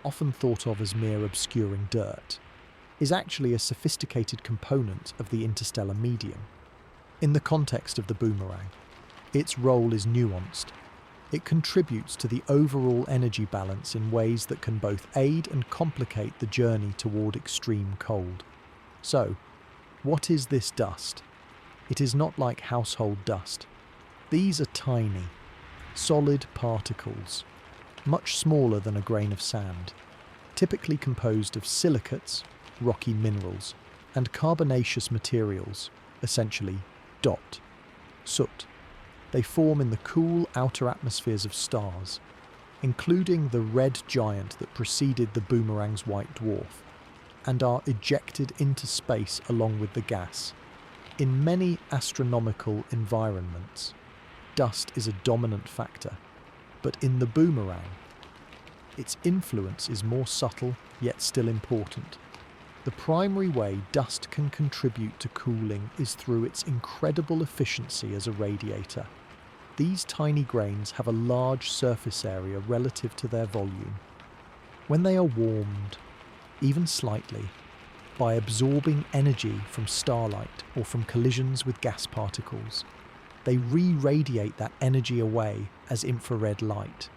often thought of as mere obscuring dirt, is actually a sophisticated component of the interstellar medium. In the context of the boomerang, its role is nuanced. It contributes to the overall energy balance in ways that can both aid and complicate the journey toward extreme cold. So, what is this dust? It is not like household dust. These are tiny, solid particles, much smaller than a grain of sand. typically composed of silicates, rocky minerals, and carbonaceous materials, essentially DOT, soot. They form in the cool outer atmospheres of stars, including the red giant that preceded the boomerang's white dwarf, and are ejected into space along with the gas. In many astronomical environments, dust is a dominant factor, but in the boomerang, its influence is more subtle yet still important. The primary way dust can contribute to cooling is through its incredible efficiency as a radiator. These tiny grains have a large surface area relative to their volume. When they are warmed, even slightly, by absorbing energy from starlight or from collisions with gas particles, they re-radiate that energy away as infrared light.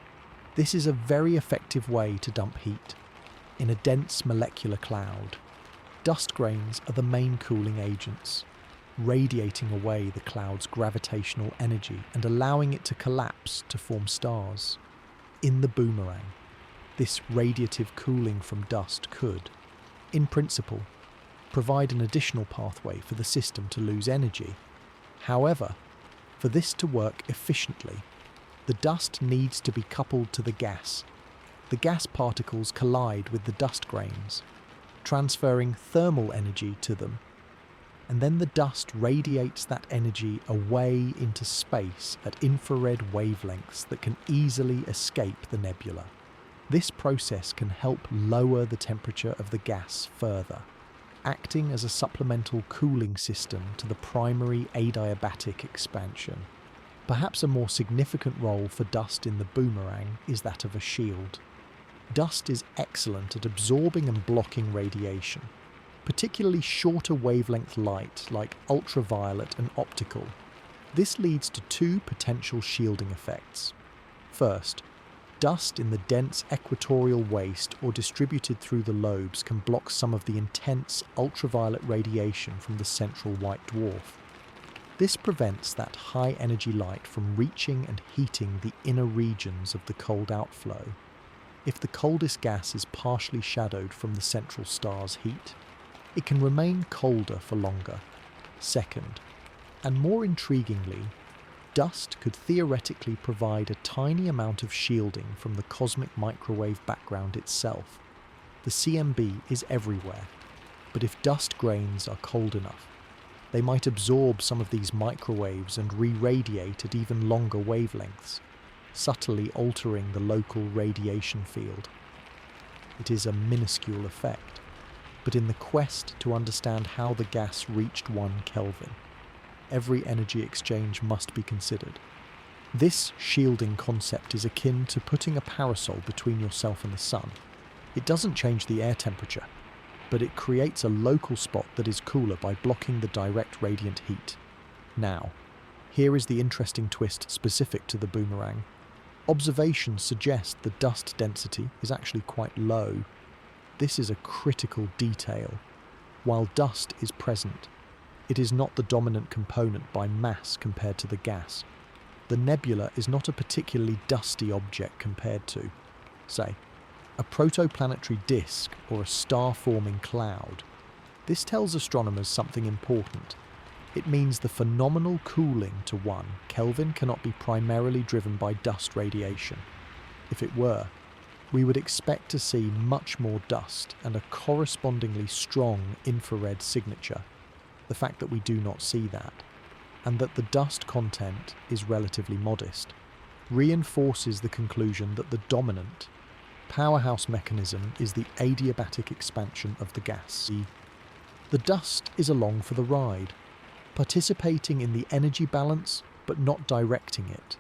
This is a very effective way to dump heat in a dense molecular cloud. Dust grains are the main cooling agents, radiating away the cloud's gravitational energy and allowing it to collapse to form stars. In the boomerang, this radiative cooling from dust could, in principle, provide an additional pathway for the system to lose energy. However, for this to work efficiently, the dust needs to be coupled to the gas. The gas particles collide with the dust grains, transferring thermal energy to them, and then the dust radiates that energy away into space at infrared wavelengths that can easily escape the nebula. This process can help lower the temperature of the gas further, acting as a supplemental cooling system to the primary adiabatic expansion. Perhaps a more significant role for dust in the boomerang is that of a shield. Dust is excellent at absorbing and blocking radiation, particularly shorter wavelength light like ultraviolet and optical. This leads to two potential shielding effects. First, dust in the dense equatorial waste or distributed through the lobes can block some of the intense ultraviolet radiation from the central white dwarf. This prevents that high energy light from reaching and heating the inner regions of the cold outflow. If the coldest gas is partially shadowed from the central star's heat, it can remain colder for longer. Second, and more intriguingly, dust could theoretically provide a tiny amount of shielding from the cosmic microwave background itself. The CMB is everywhere, but if dust grains are cold enough, they might absorb some of these microwaves and re-radiate at even longer wavelengths, subtly altering the local radiation field. It is a minuscule effect, but in the quest to understand how the gas reached 1 Kelvin, every energy exchange must be considered. This shielding concept is akin to putting a parasol between yourself and the sun. It doesn't change the air temperature, but it creates a local spot that is cooler by blocking the direct radiant heat. Now, here is the interesting twist specific to the boomerang. Observations suggest the dust density is actually quite low. This is a critical detail. While dust is present, it is not the dominant component by mass compared to the gas. The nebula is not a particularly dusty object compared to, say, a protoplanetary disk or a star-forming cloud. This tells astronomers something important. It means the phenomenal cooling to 1 Kelvin cannot be primarily driven by dust radiation. If it were, we would expect to see much more dust and a correspondingly strong infrared signature. The fact that we do not see that, and that the dust content is relatively modest, reinforces the conclusion that the dominant powerhouse mechanism is the adiabatic expansion of the gas. The dust is along for the ride, participating in the energy balance but not directing it.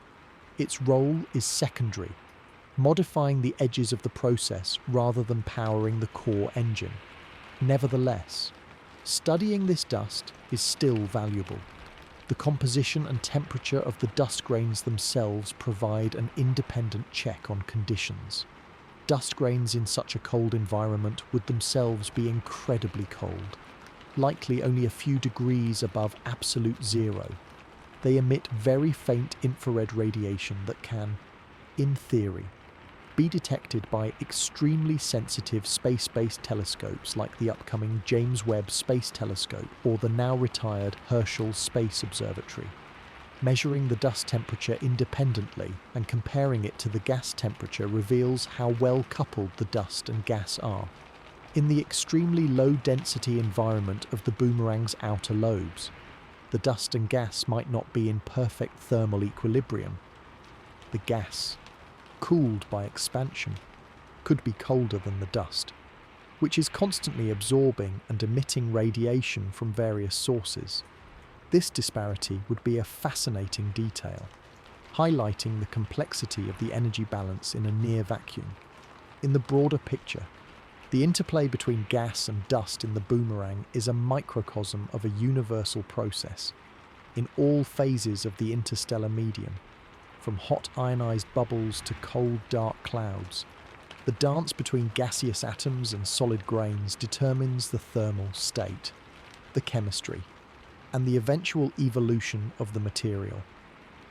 Its role is secondary, modifying the edges of the process rather than powering the core engine. Nevertheless, studying this dust is still valuable. The composition and temperature of the dust grains themselves provide an independent check on conditions. Dust grains in such a cold environment would themselves be incredibly cold, likely only a few degrees above absolute zero. They emit very faint infrared radiation that can, in theory, be detected by extremely sensitive space-based telescopes like the upcoming James Webb Space Telescope or the now-retired Herschel Space Observatory. Measuring the dust temperature independently and comparing it to the gas temperature reveals how well coupled the dust and gas are. In the extremely low-density environment of the boomerang's outer lobes, the dust and gas might not be in perfect thermal equilibrium. The gas, cooled by expansion, could be colder than the dust, which is constantly absorbing and emitting radiation from various sources. This disparity would be a fascinating detail, highlighting the complexity of the energy balance in a near vacuum. In the broader picture, the interplay between gas and dust in the boomerang is a microcosm of a universal process in all phases of the interstellar medium, from hot ionized bubbles to cold dark clouds. The dance between gaseous atoms and solid grains determines the thermal state, the chemistry, and the eventual evolution of the material.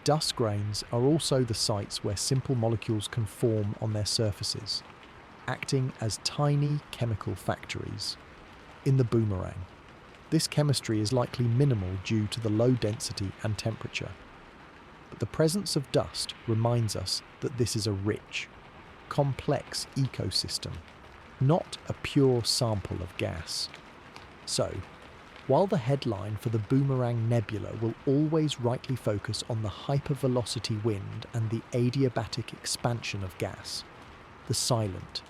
Dust grains are also the sites where simple molecules can form on their surfaces, acting as tiny chemical factories. In the boomerang, this chemistry is likely minimal due to the low density and temperature. But the presence of dust reminds us that this is a rich, complex ecosystem, not a pure sample of gas. So, while the headline for the Boomerang Nebula will always rightly focus on the hypervelocity wind and the adiabatic expansion of gas, the silent,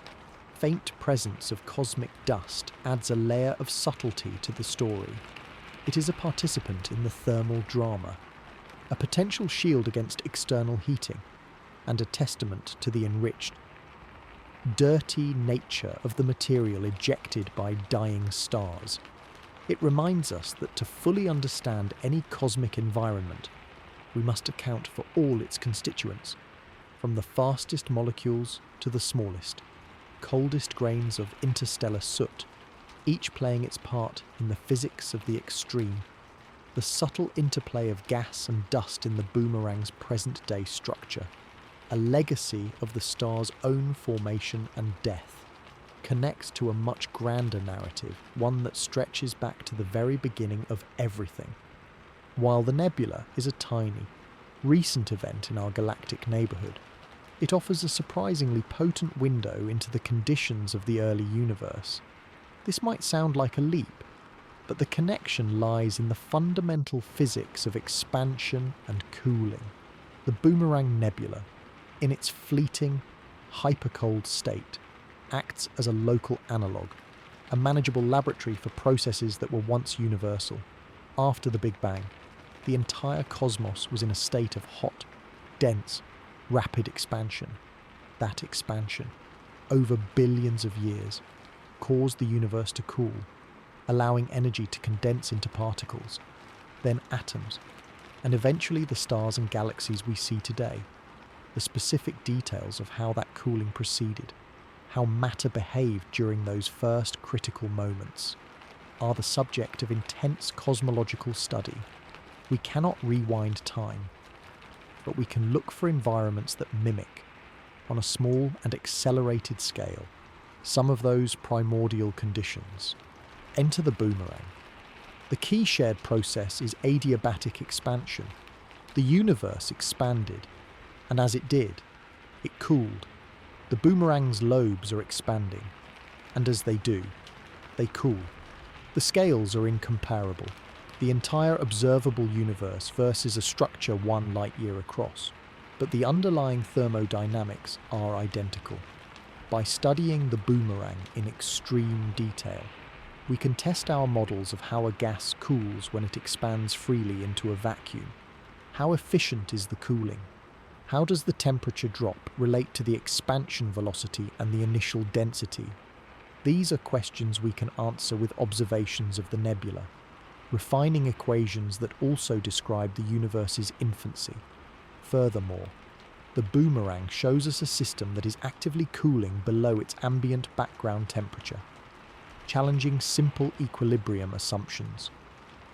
faint presence of cosmic dust adds a layer of subtlety to the story. It is a participant in the thermal drama, a potential shield against external heating, and a testament to the enriched, dirty nature of the material ejected by dying stars. It reminds us that to fully understand any cosmic environment, we must account for all its constituents, from the fastest molecules to the smallest, coldest grains of interstellar soot, each playing its part in the physics of the extreme. The subtle interplay of gas and dust in the boomerang's present-day structure, a legacy of the star's own formation and death, connects to a much grander narrative, one that stretches back to the very beginning of everything. While the nebula is a tiny, recent event in our galactic neighbourhood, it offers a surprisingly potent window into the conditions of the early universe. This might sound like a leap, but the connection lies in the fundamental physics of expansion and cooling. The Boomerang Nebula, in its fleeting, hypercold state, acts as a local analogue, a manageable laboratory for processes that were once universal. After the Big Bang, the entire cosmos was in a state of hot, dense, rapid expansion. That expansion, over billions of years, caused the universe to cool, allowing energy to condense into particles, then atoms, and eventually the stars and galaxies we see today. The specific details of how that cooling proceeded, how matter behaved during those first critical moments, are the subject of intense cosmological study. We cannot rewind time, but we can look for environments that mimic, on a small and accelerated scale, some of those primordial conditions. Enter the boomerang. The key shared process is adiabatic expansion. The universe expanded, and as it did, it cooled. The boomerang's lobes are expanding, and as they do, they cool. The scales are incomparable. The entire observable universe versus a structure 1 light-year across, but the underlying thermodynamics are identical. By studying the boomerang in extreme detail, we can test our models of how a gas cools when it expands freely into a vacuum. How efficient is the cooling? How does the temperature drop relate to the expansion velocity and the initial density? These are questions we can answer with observations of the nebula, refining equations that also describe the universe's infancy. Furthermore, the boomerang shows us a system that is actively cooling below its ambient background temperature, challenging simple equilibrium assumptions.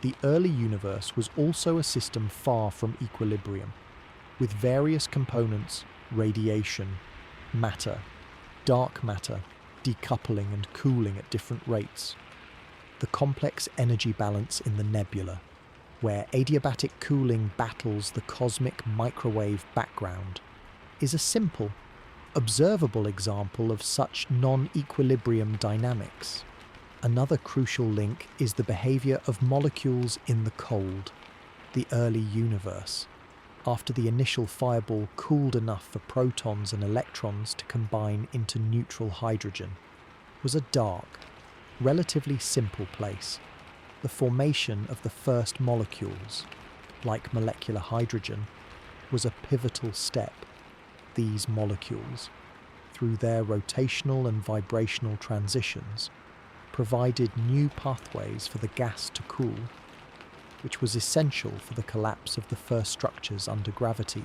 The early universe was also a system far from equilibrium, with various components, radiation, matter, dark matter, decoupling and cooling at different rates. The complex energy balance in the nebula, where adiabatic cooling battles the cosmic microwave background, is a simple, observable example of such non-equilibrium dynamics. Another crucial link is the behavior of molecules in the cold, the early universe, after the initial fireball cooled enough for protons and electrons to combine into neutral hydrogen, was a dark, relatively simple place. The formation of the first molecules, like molecular hydrogen, was a pivotal step. These molecules, through their rotational and vibrational transitions, provided new pathways for the gas to cool, which was essential for the collapse of the first structures under gravity.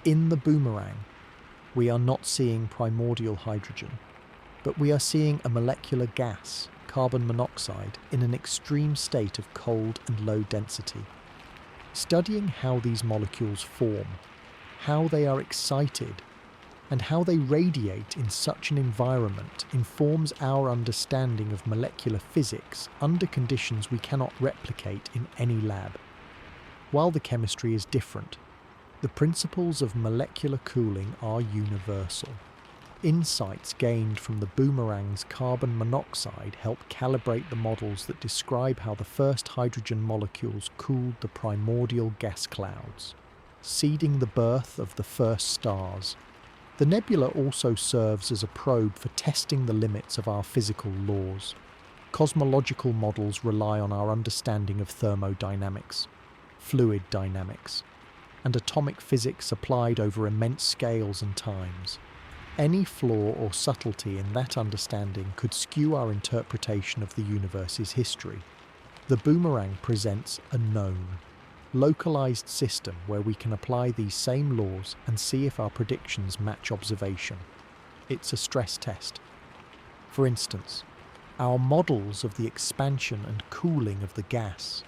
In the boomerang, we are not seeing primordial hydrogen, but we are seeing a molecular gas, carbon monoxide, in an extreme state of cold and low density. Studying how these molecules form, how they are excited, and how they radiate in such an environment informs our understanding of molecular physics under conditions we cannot replicate in any lab. While the chemistry is different, the principles of molecular cooling are universal. Insights gained from the boomerang's carbon monoxide help calibrate the models that describe how the first hydrogen molecules cooled the primordial gas clouds, seeding the birth of the first stars. The nebula also serves as a probe for testing the limits of our physical laws. Cosmological models rely on our understanding of thermodynamics, fluid dynamics, and atomic physics applied over immense scales and times. Any flaw or subtlety in that understanding could skew our interpretation of the universe's history. The boomerang presents a known, localized system where we can apply these same laws and see if our predictions match observation. It's a stress test. For instance, our models of the expansion and cooling of the gas,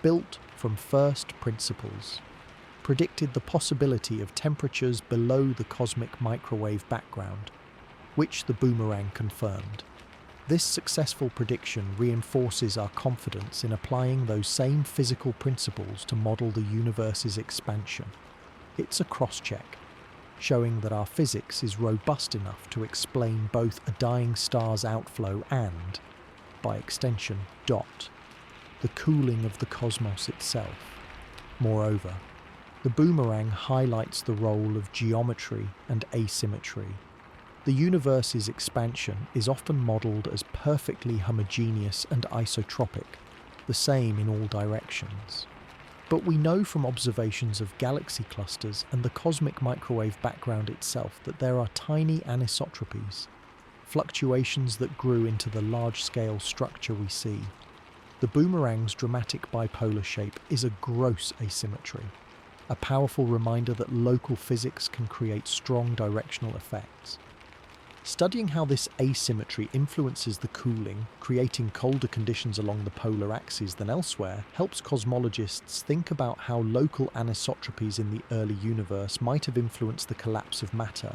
built from first principles, predicted the possibility of temperatures below the cosmic microwave background, which the boomerang confirmed. This successful prediction reinforces our confidence in applying those same physical principles to model the universe's expansion. It's a cross-check, showing that our physics is robust enough to explain both a dying star's outflow and, by extension, the cooling of the cosmos itself. Moreover, the boomerang highlights the role of geometry and asymmetry. The universe's expansion is often modelled as perfectly homogeneous and isotropic, the same in all directions. But we know from observations of galaxy clusters and the cosmic microwave background itself that there are tiny anisotropies, fluctuations that grew into the large-scale structure we see. The boomerang's dramatic bipolar shape is a gross asymmetry, a powerful reminder that local physics can create strong directional effects. Studying how this asymmetry influences the cooling, creating colder conditions along the polar axes than elsewhere, helps cosmologists think about how local anisotropies in the early universe might have influenced the collapse of matter,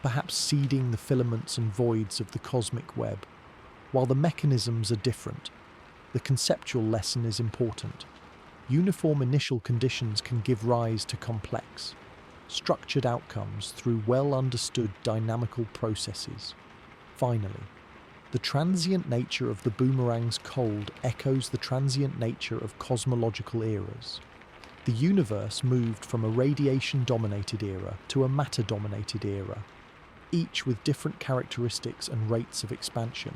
perhaps seeding the filaments and voids of the cosmic web. While the mechanisms are different, the conceptual lesson is important. Uniform initial conditions can give rise to complex, structured outcomes through well-understood dynamical processes. Finally, the transient nature of the boomerang's cold echoes the transient nature of cosmological eras. The universe moved from a radiation-dominated era to a matter-dominated era, each with different characteristics and rates of expansion.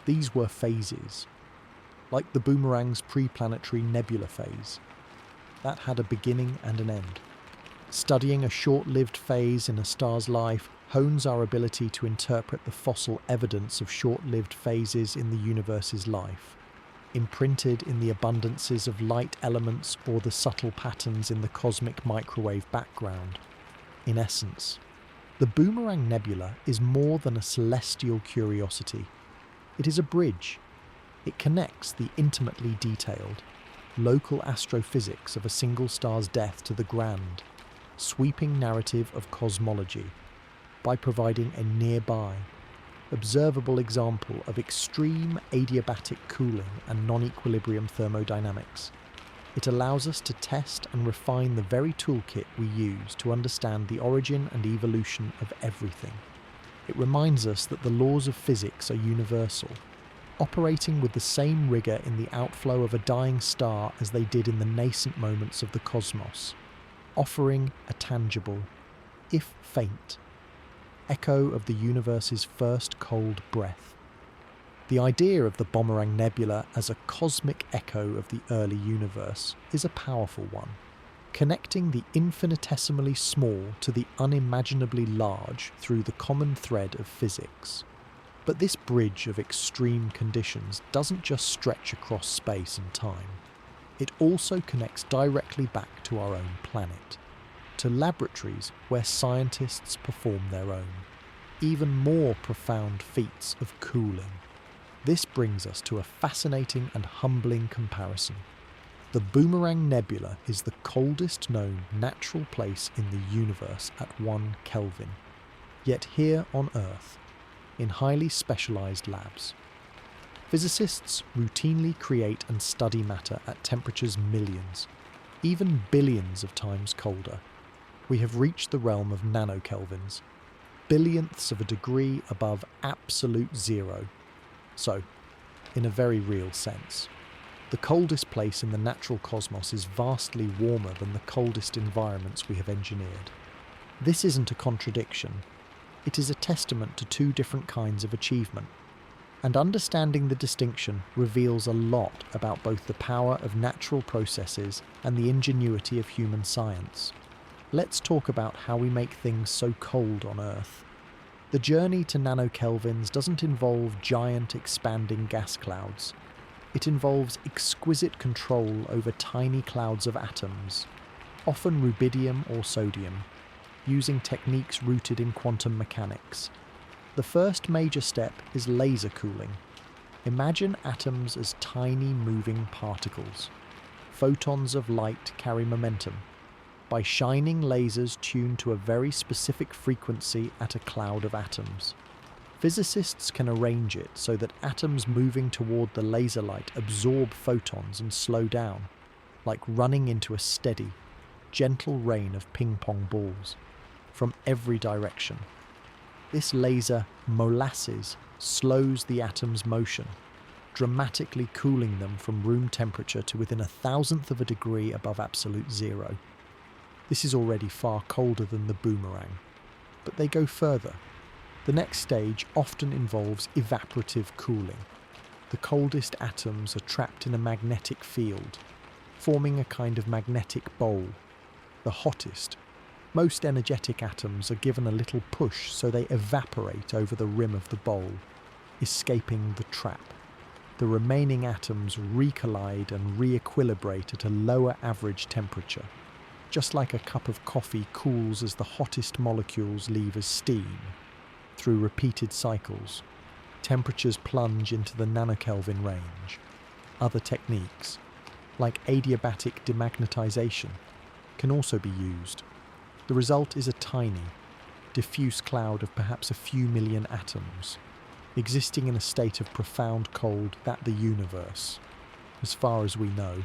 These were phases, like the boomerang's pre-planetary nebula phase, that had a beginning and an end. Studying a short-lived phase in a star's life hones our ability to interpret the fossil evidence of short-lived phases in the universe's life, imprinted in the abundances of light elements or the subtle patterns in the cosmic microwave background. In essence, the Boomerang Nebula is more than a celestial curiosity. It is a bridge. It connects the intimately detailed, local astrophysics of a single star's death to the grand, sweeping narrative of cosmology. by providing a nearby, observable example of extreme adiabatic cooling and non-equilibrium thermodynamics. It allows us to test and refine the very toolkit we use to understand the origin and evolution of everything. It reminds us that the laws of physics are universal, operating with the same rigour in the outflow of a dying star as they did in the nascent moments of the cosmos, offering a tangible, if faint, echo of the universe's first cold breath. The idea of the Boomerang Nebula as a cosmic echo of the early universe is a powerful one, connecting the infinitesimally small to the unimaginably large through the common thread of physics. But this bridge of extreme conditions doesn't just stretch across space and time. It also connects directly back to our own planet, to laboratories where scientists perform their own, even more profound feats of cooling. This brings us to a fascinating and humbling comparison. The Boomerang Nebula is the coldest known natural place in the universe at 1 Kelvin. Yet here on Earth, in highly specialized labs, physicists routinely create and study matter at temperatures millions, even billions of times colder. We have reached the realm of nanokelvins, billionths of a degree above absolute zero. So, in a very real sense, the coldest place in the natural cosmos is vastly warmer than the coldest environments we have engineered. This isn't a contradiction. It is a testament to two different kinds of achievement. And understanding the distinction reveals a lot about both the power of natural processes and the ingenuity of human science. Let's talk about how we make things so cold on Earth. The journey to nanokelvins doesn't involve giant expanding gas clouds. It involves exquisite control over tiny clouds of atoms, often rubidium or sodium, using techniques rooted in quantum mechanics. The first major step is laser cooling. Imagine atoms as tiny moving particles. Photons of light carry momentum. By shining lasers tuned to a very specific frequency at a cloud of atoms, physicists can arrange it so that atoms moving toward the laser light absorb photons and slow down, like running into a steady, gentle rain of ping-pong balls from every direction. This laser molasses slows the atom's motion, dramatically cooling them from room temperature to within 1,000th of a degree above absolute zero. This is already far colder than the Boomerang, but they go further. The next stage often involves evaporative cooling. The coldest atoms are trapped in a magnetic field, forming a kind of magnetic bowl. The hottest, most energetic atoms are given a little push so they evaporate over the rim of the bowl, escaping the trap. The remaining atoms recollide and re-equilibrate at a lower average temperature, just like a cup of coffee cools as the hottest molecules leave as steam. Through repeated cycles, temperatures plunge into the nanokelvin range. Other techniques, like adiabatic demagnetization, can also be used. The result is a tiny, diffuse cloud of perhaps a few million atoms, existing in a state of profound cold that the universe, as far as we know,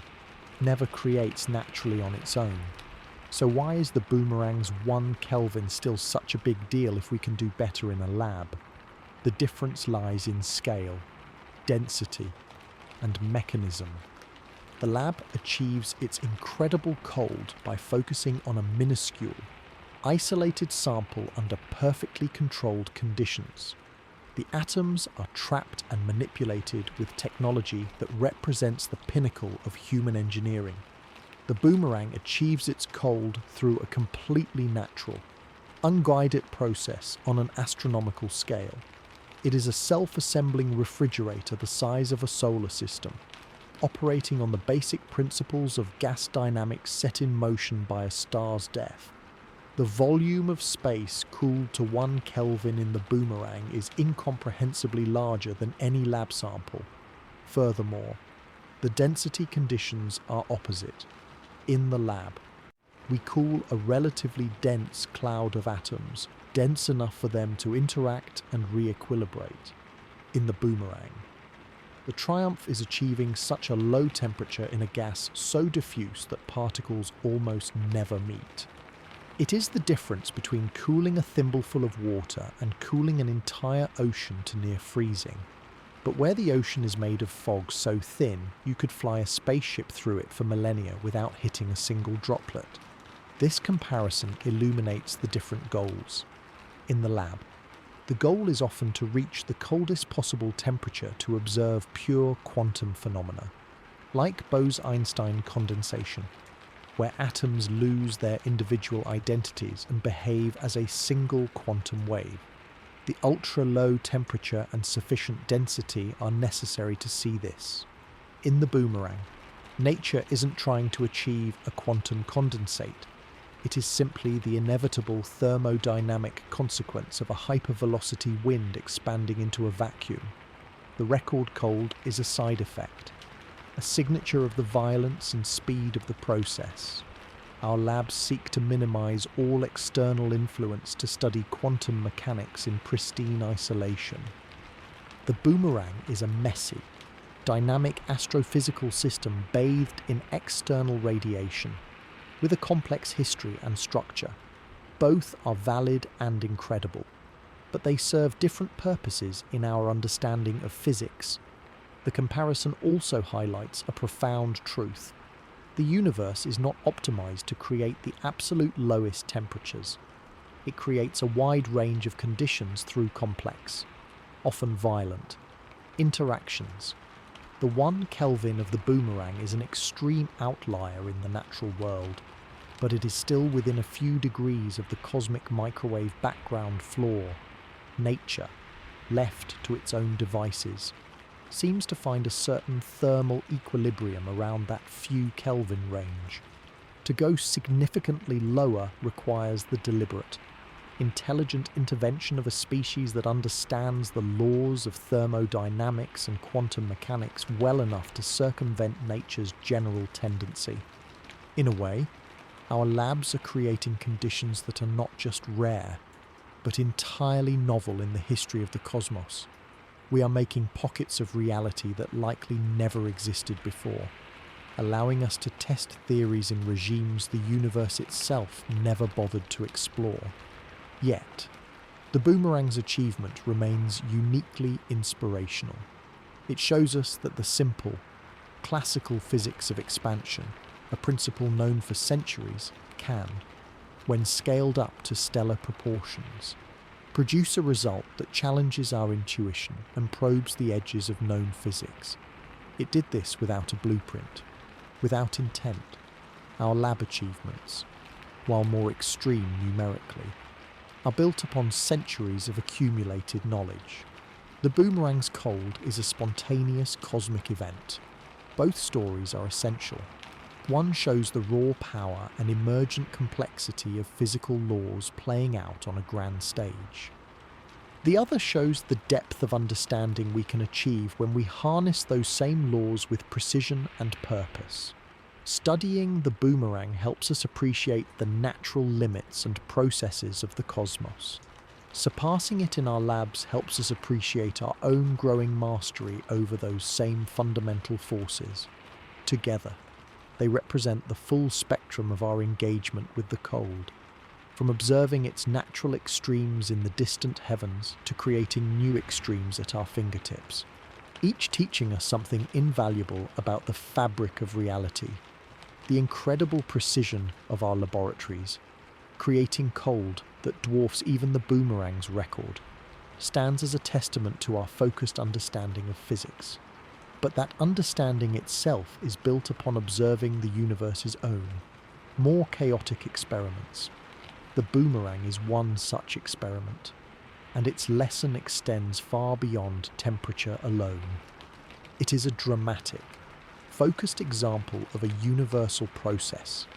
never creates naturally on its own. So why is the Boomerang's 1 Kelvin still such a big deal if we can do better in a lab? The difference lies in scale, density, and mechanism. The lab achieves its incredible cold by focusing on a minuscule, isolated sample under perfectly controlled conditions. The atoms are trapped and manipulated with technology that represents the pinnacle of human engineering. The Boomerang achieves its cold through a completely natural, unguided process on an astronomical scale. It is a self-assembling refrigerator the size of a solar system, operating on the basic principles of gas dynamics set in motion by a star's death. The volume of space cooled to 1 Kelvin in the Boomerang is incomprehensibly larger than any lab sample. Furthermore, the density conditions are opposite. In the lab, we cool a relatively dense cloud of atoms, dense enough for them to interact and re-equilibrate. In the boomerang, the triumph is achieving such a low temperature in a gas so diffuse that particles almost never meet. It is the difference between cooling a thimbleful of water and cooling an entire ocean to near freezing. But where the ocean is made of fog so thin, you could fly a spaceship through it for millennia without hitting a single droplet. This comparison illuminates the different goals. In the lab, the goal is often to reach the coldest possible temperature to observe pure quantum phenomena, like Bose-Einstein condensation, where atoms lose their individual identities and behave as a single quantum wave. The ultra-low temperature and sufficient density are necessary to see this. In the boomerang, nature isn't trying to achieve a quantum condensate. It is simply the inevitable thermodynamic consequence of a hypervelocity wind expanding into a vacuum. The record cold is a side effect, a signature of the violence and speed of the process. Our labs seek to minimize all external influence to study quantum mechanics in pristine isolation. The boomerang is a messy, dynamic astrophysical system bathed in external radiation, with a complex history and structure. Both are valid and incredible, but they serve different purposes in our understanding of physics. The comparison also highlights a profound truth. The universe is not optimized to create the absolute lowest temperatures. It creates a wide range of conditions through complex, often violent, interactions. The 1 Kelvin of the boomerang is an extreme outlier in the natural world, but it is still within a few degrees of the cosmic microwave background floor. Nature, left to its own devices, seems to find a certain thermal equilibrium around that few Kelvin range. To go significantly lower requires the deliberate, intelligent intervention of a species that understands the laws of thermodynamics and quantum mechanics well enough to circumvent nature's general tendency. In a way, our labs are creating conditions that are not just rare, but entirely novel in the history of the cosmos. We are making pockets of reality that likely never existed before, allowing us to test theories in regimes the universe itself never bothered to explore. Yet, the boomerang's achievement remains uniquely inspirational. It shows us that the simple, classical physics of expansion, a principle known for centuries, can, when scaled up to stellar proportions, produce a result that challenges our intuition and probes the edges of known physics. It did this without a blueprint, without intent. Our lab achievements, while more extreme numerically, are built upon centuries of accumulated knowledge. The boomerang's cold is a spontaneous cosmic event. Both stories are essential. One shows the raw power and emergent complexity of physical laws playing out on a grand stage. The other shows the depth of understanding we can achieve when we harness those same laws with precision and purpose. Studying the boomerang helps us appreciate the natural limits and processes of the cosmos. Surpassing it in our labs helps us appreciate our own growing mastery over those same fundamental forces. Together, they represent the full spectrum of our engagement with the cold, from observing its natural extremes in the distant heavens to creating new extremes at our fingertips, each teaching us something invaluable about the fabric of reality, the incredible precision of our laboratories. Creating cold that dwarfs even the boomerang's record stands as a testament to our focused understanding of physics. But that understanding itself is built upon observing the universe's own, more chaotic experiments. The boomerang is one such experiment, and its lesson extends far beyond temperature alone. It is a dramatic, focused example of a universal process,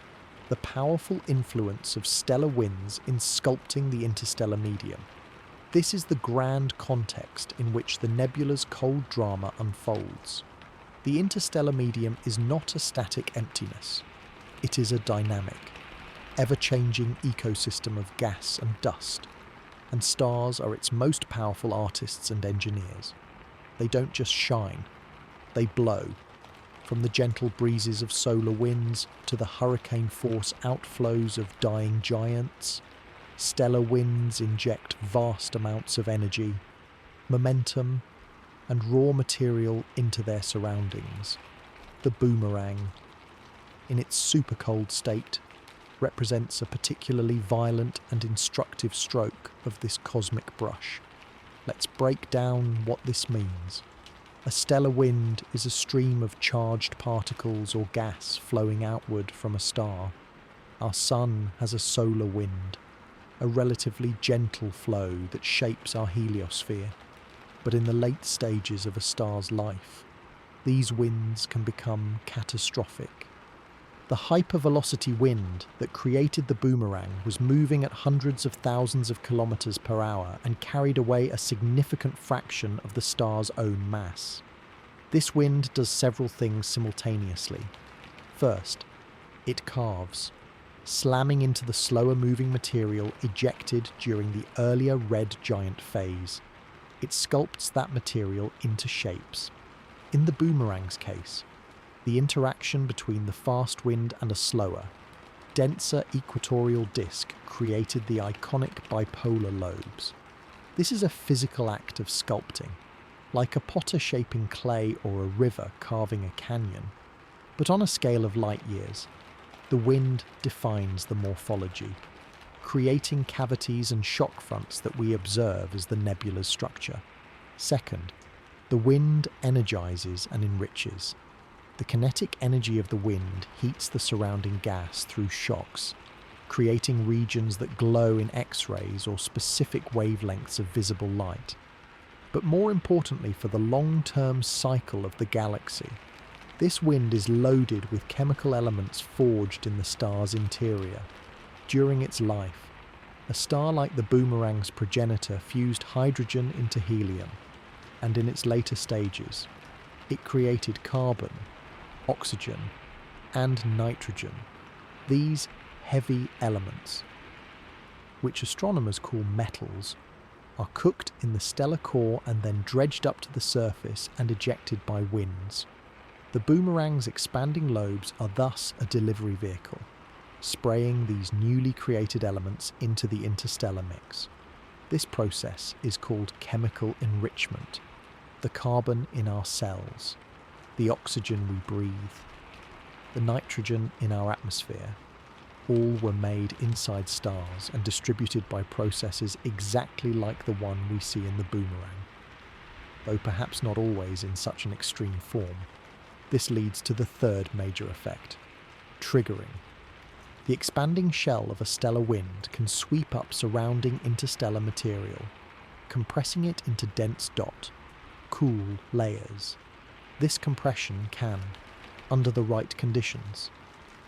the powerful influence of stellar winds in sculpting the interstellar medium. This is the grand context in which the nebula's cold drama unfolds. The interstellar medium is not a static emptiness. It is a dynamic, ever-changing ecosystem of gas and dust, and stars are its most powerful artists and engineers. They don't just shine, they blow. From the gentle breezes of solar winds to the hurricane force outflows of dying giants, stellar winds inject vast amounts of energy, momentum, and raw material into their surroundings. The boomerang, in its super cold state, represents a particularly violent and instructive stroke of this cosmic brush. Let's break down what this means. A stellar wind is a stream of charged particles or gas flowing outward from a star. Our sun has a solar wind, a relatively gentle flow that shapes our heliosphere. But in the late stages of a star's life, these winds can become catastrophic. The hypervelocity wind that created the boomerang was moving at hundreds of thousands of kilometers per hour and carried away a significant fraction of the star's own mass. This wind does several things simultaneously. First, it carves, slamming into the slower moving material ejected during the earlier red giant phase. It sculpts that material into shapes. In the boomerang's case, the interaction between the fast wind and a slower, denser equatorial disk created the iconic bipolar lobes. This is a physical act of sculpting, like a potter shaping clay or a river carving a canyon. But on a scale of light years, the wind defines the morphology, creating cavities and shock fronts that we observe as the nebula's structure. Second, the wind energizes and enriches. The kinetic energy of the wind heats the surrounding gas through shocks, creating regions that glow in X-rays or specific wavelengths of visible light. But more importantly for the long-term cycle of the galaxy, this wind is loaded with chemical elements forged in the star's interior. During its life, a star like the boomerang's progenitor fused hydrogen into helium, and in its later stages, it created carbon, oxygen, and nitrogen. These heavy elements, which astronomers call metals, are cooked in the stellar core and then dredged up to the surface and ejected by winds. The boomerang's expanding lobes are thus a delivery vehicle, spraying these newly created elements into the interstellar mix. This process is called chemical enrichment. The carbon in our cells, the oxygen we breathe, the nitrogen in our atmosphere, all were made inside stars and distributed by processes exactly like the one we see in the boomerang, though perhaps not always in such an extreme form. This leads to the third major effect, triggering. The expanding shell of a stellar wind can sweep up surrounding interstellar material, compressing it into dense cool layers. This compression can, under the right conditions,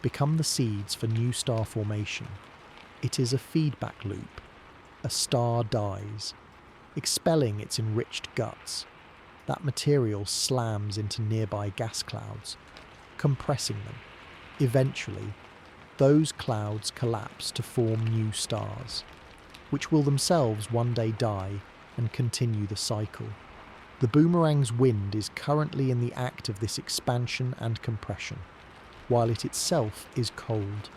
become the seeds for new star formation. It is a feedback loop. A star dies, expelling its enriched guts. That material slams into nearby gas clouds, compressing them. Eventually, those clouds collapse to form new stars, which will themselves one day die and continue the cycle. The boomerang's wind is currently in the act of this expansion and compression, while it itself is cold.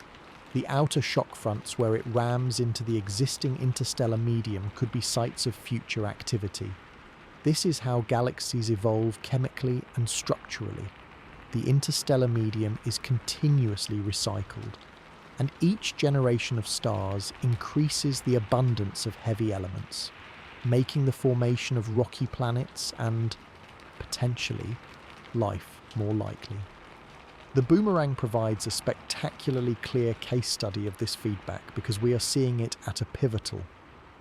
The outer shock fronts where it rams into the existing interstellar medium could be sites of future activity. This is how galaxies evolve chemically and structurally. The interstellar medium is continuously recycled, and each generation of stars increases the abundance of heavy elements, making the formation of rocky planets and, potentially, life more likely. The boomerang provides a spectacularly clear case study of this feedback because we are seeing it at a pivotal,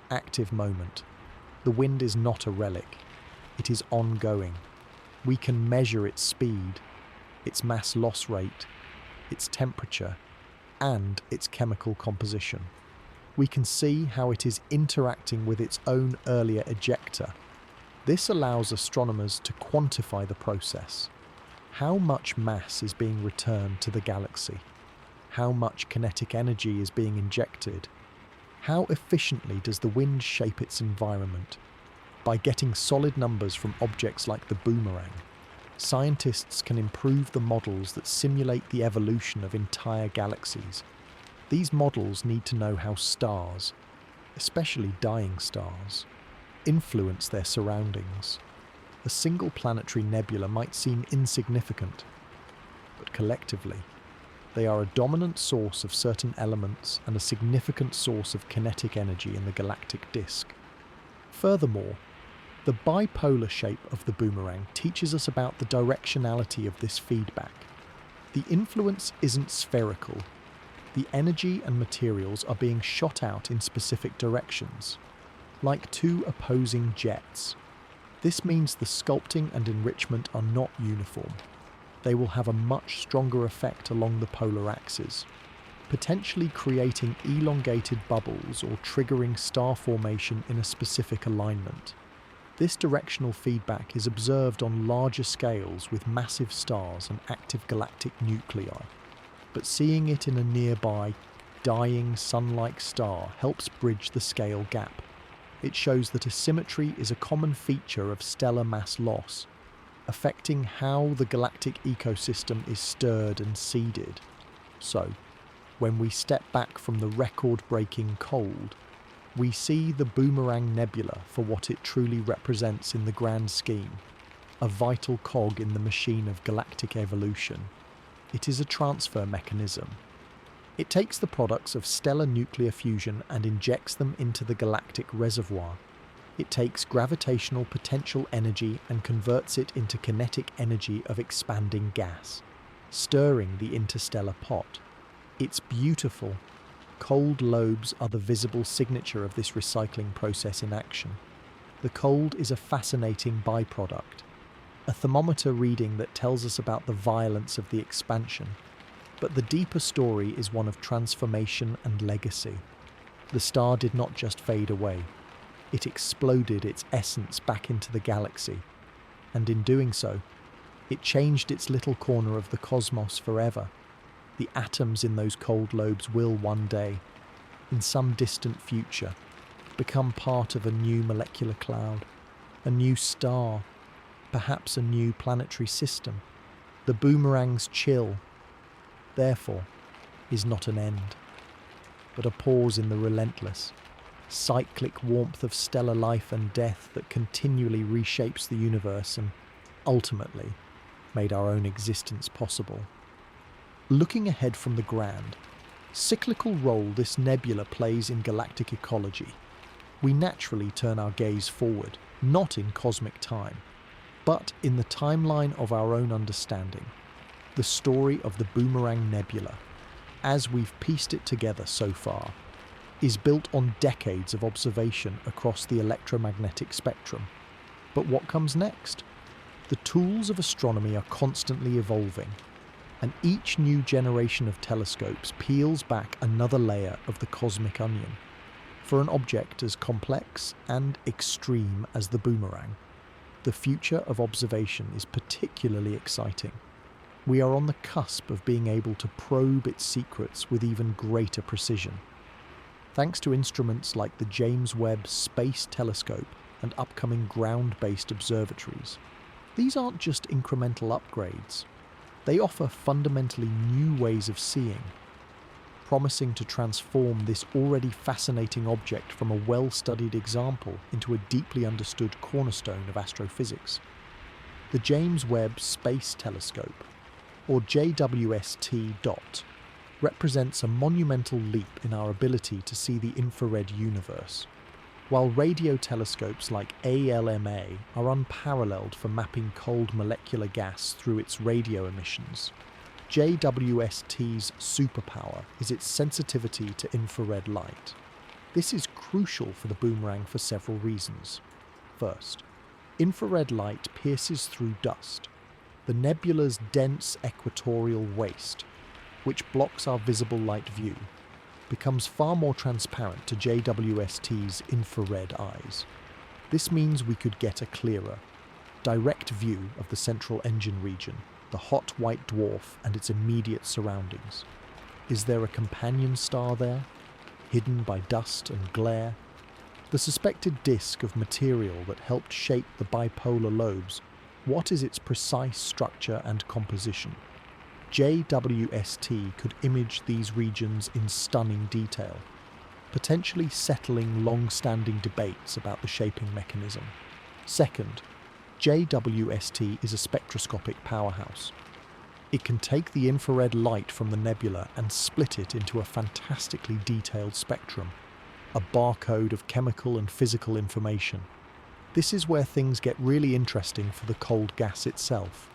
active moment. The wind is not a relic. It is ongoing. We can measure its speed, its mass loss rate, its temperature, and its chemical composition. We can see how it is interacting with its own earlier ejector. This allows astronomers to quantify the process. How much mass is being returned to the galaxy? How much kinetic energy is being injected? How efficiently does the wind shape its environment? By getting solid numbers from objects like the boomerang, scientists can improve the models that simulate the evolution of entire galaxies. These models need to know how stars, especially dying stars, influence their surroundings. A single planetary nebula might seem insignificant, but collectively, they are a dominant source of certain elements and a significant source of kinetic energy in the galactic disk. Furthermore, the bipolar shape of the boomerang teaches us about the directionality of this feedback. The influence isn't spherical. The energy and materials are being shot out in specific directions, like two opposing jets. This means the sculpting and enrichment are not uniform. They will have a much stronger effect along the polar axes, potentially creating elongated bubbles or triggering star formation in a specific alignment. This directional feedback is observed on larger scales with massive stars and active galactic nuclei, but seeing it in a nearby, dying sun-like star helps bridge the scale gap. It shows that asymmetry is a common feature of stellar mass loss, affecting how the galactic ecosystem is stirred and seeded. So, when we step back from the record-breaking cold, we see the Boomerang Nebula for what it truly represents in the grand scheme, a vital cog in the machine of galactic evolution. It is a transfer mechanism. It takes the products of stellar nuclear fusion and injects them into the galactic reservoir. It takes gravitational potential energy and converts it into kinetic energy of expanding gas, stirring the interstellar pot. It's beautiful. Cold lobes are the visible signature of this recycling process in action. The cold is a fascinating byproduct, a thermometer reading that tells us about the violence of the expansion. But the deeper story is one of transformation and legacy. The star did not just fade away. It exploded its essence back into the galaxy, and in doing so, it changed its little corner of the cosmos forever. The atoms in those cold lobes will one day, in some distant future, become part of a new molecular cloud, a new star, perhaps a new planetary system. The boomerang's chill, therefore, is not an end, but a pause in the relentless, cyclic warmth of stellar life and death that continually reshapes the universe and, ultimately, made our own existence possible. Looking ahead from the grand, cyclical role this nebula plays in galactic ecology, we naturally turn our gaze forward, not in cosmic time, but in the timeline of our own understanding. The story of the Boomerang Nebula, as we've pieced it together so far, is built on decades of observation across the electromagnetic spectrum. But what comes next? The tools of astronomy are constantly evolving, and each new generation of telescopes peels back another layer of the cosmic onion. For an object as complex and extreme as the boomerang, the future of observation is particularly exciting. We are on the cusp of being able to probe its secrets with even greater precision. Thanks to instruments like the James Webb Space Telescope and upcoming ground-based observatories, these aren't just incremental upgrades. They offer fundamentally new ways of seeing, promising to transform this already fascinating object from a well-studied example into a deeply understood cornerstone of astrophysics. The James Webb Space Telescope, or JWST, represents a monumental leap in our ability to see the infrared universe. While radio telescopes like ALMA are unparalleled for mapping cold molecular gas through its radio emissions, JWST's superpower is its sensitivity to infrared light. This is crucial for the boomerang for several reasons. First, infrared light pierces through dust, the nebula's dense equatorial waste, which blocks our visible light view, becomes far more transparent to JWST's infrared eyes. This means we could get a clearer, direct view of the central engine region, the hot white dwarf and its immediate surroundings. Is there a companion star there? hidden by dust and glare. The suspected disk of material that helped shape the bipolar lobes, what is its precise structure and composition? JWST could image these regions in stunning detail, potentially settling long-standing debates about the shaping mechanism. Second, JWST is a spectroscopic powerhouse. It can take the infrared light from the nebula and split it into a fantastically detailed spectrum, a barcode of chemical and physical information. This is where things get really interesting for the cold gas itself.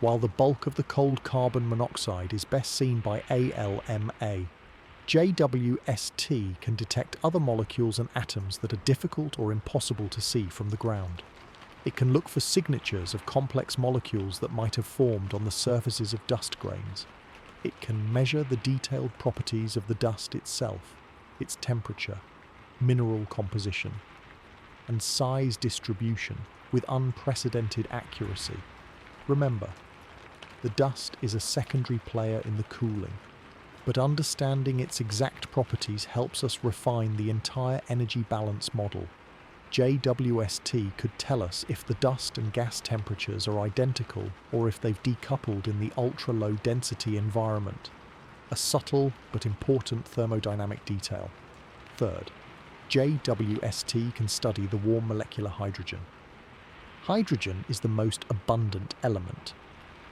While the bulk of the cold carbon monoxide is best seen by ALMA, JWST can detect other molecules and atoms that are difficult or impossible to see from the ground. It can look for signatures of complex molecules that might have formed on the surfaces of dust grains. It can measure the detailed properties of the dust itself, its temperature, mineral composition, and size distribution with unprecedented accuracy. Remember, the dust is a secondary player in the cooling, but understanding its exact properties helps us refine the entire energy balance model. JWST could tell us if the dust and gas temperatures are identical or if they've decoupled in the ultra-low density environment. A subtle but important thermodynamic detail. Third, JWST can study the warm molecular hydrogen. Hydrogen is the most abundant element,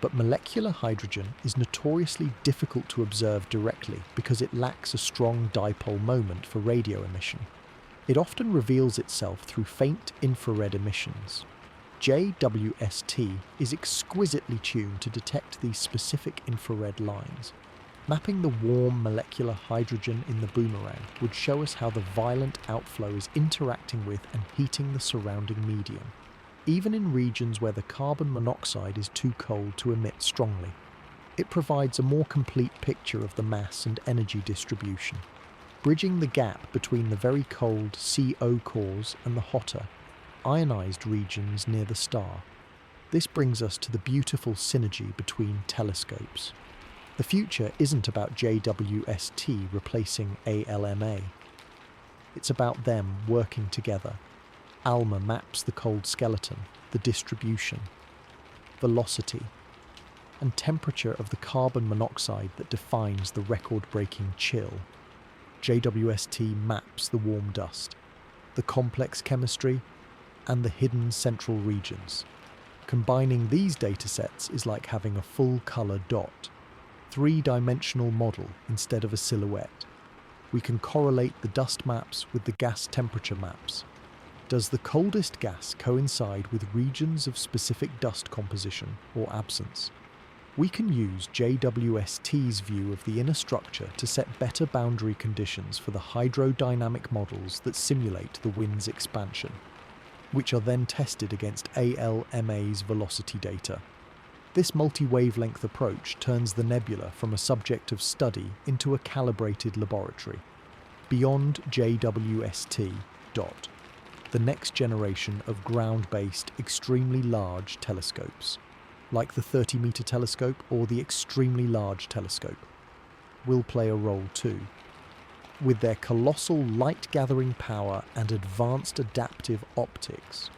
but molecular hydrogen is notoriously difficult to observe directly because it lacks a strong dipole moment for radio emission. It often reveals itself through faint infrared emissions. JWST is exquisitely tuned to detect these specific infrared lines. Mapping the warm molecular hydrogen in the boomerang would show us how the violent outflow is interacting with and heating the surrounding medium, even in regions where the carbon monoxide is too cold to emit strongly. It provides a more complete picture of the mass and energy distribution, bridging the gap between the very cold CO cores and the hotter, ionized regions near the star. This brings us to the beautiful synergy between telescopes. The future isn't about JWST replacing ALMA. It's about them working together. ALMA maps the cold skeleton, the distribution, velocity, and temperature of the carbon monoxide that defines the record-breaking chill. JWST maps the warm dust, the complex chemistry, and the hidden central regions. Combining these datasets is like having a full-color dot, three-dimensional model instead of a silhouette. We can correlate the dust maps with the gas temperature maps. Does the coldest gas coincide with regions of specific dust composition or absence? We can use JWST's view of the inner structure to set better boundary conditions for the hydrodynamic models that simulate the wind's expansion, which are then tested against ALMA's velocity data. This multi-wavelength approach turns the nebula from a subject of study into a calibrated laboratory. Beyond JWST, the next generation of ground-based, extremely large telescopes, like the 30-meter telescope or the extremely large telescope, will play a role too. With their colossal light-gathering power and advanced adaptive optics,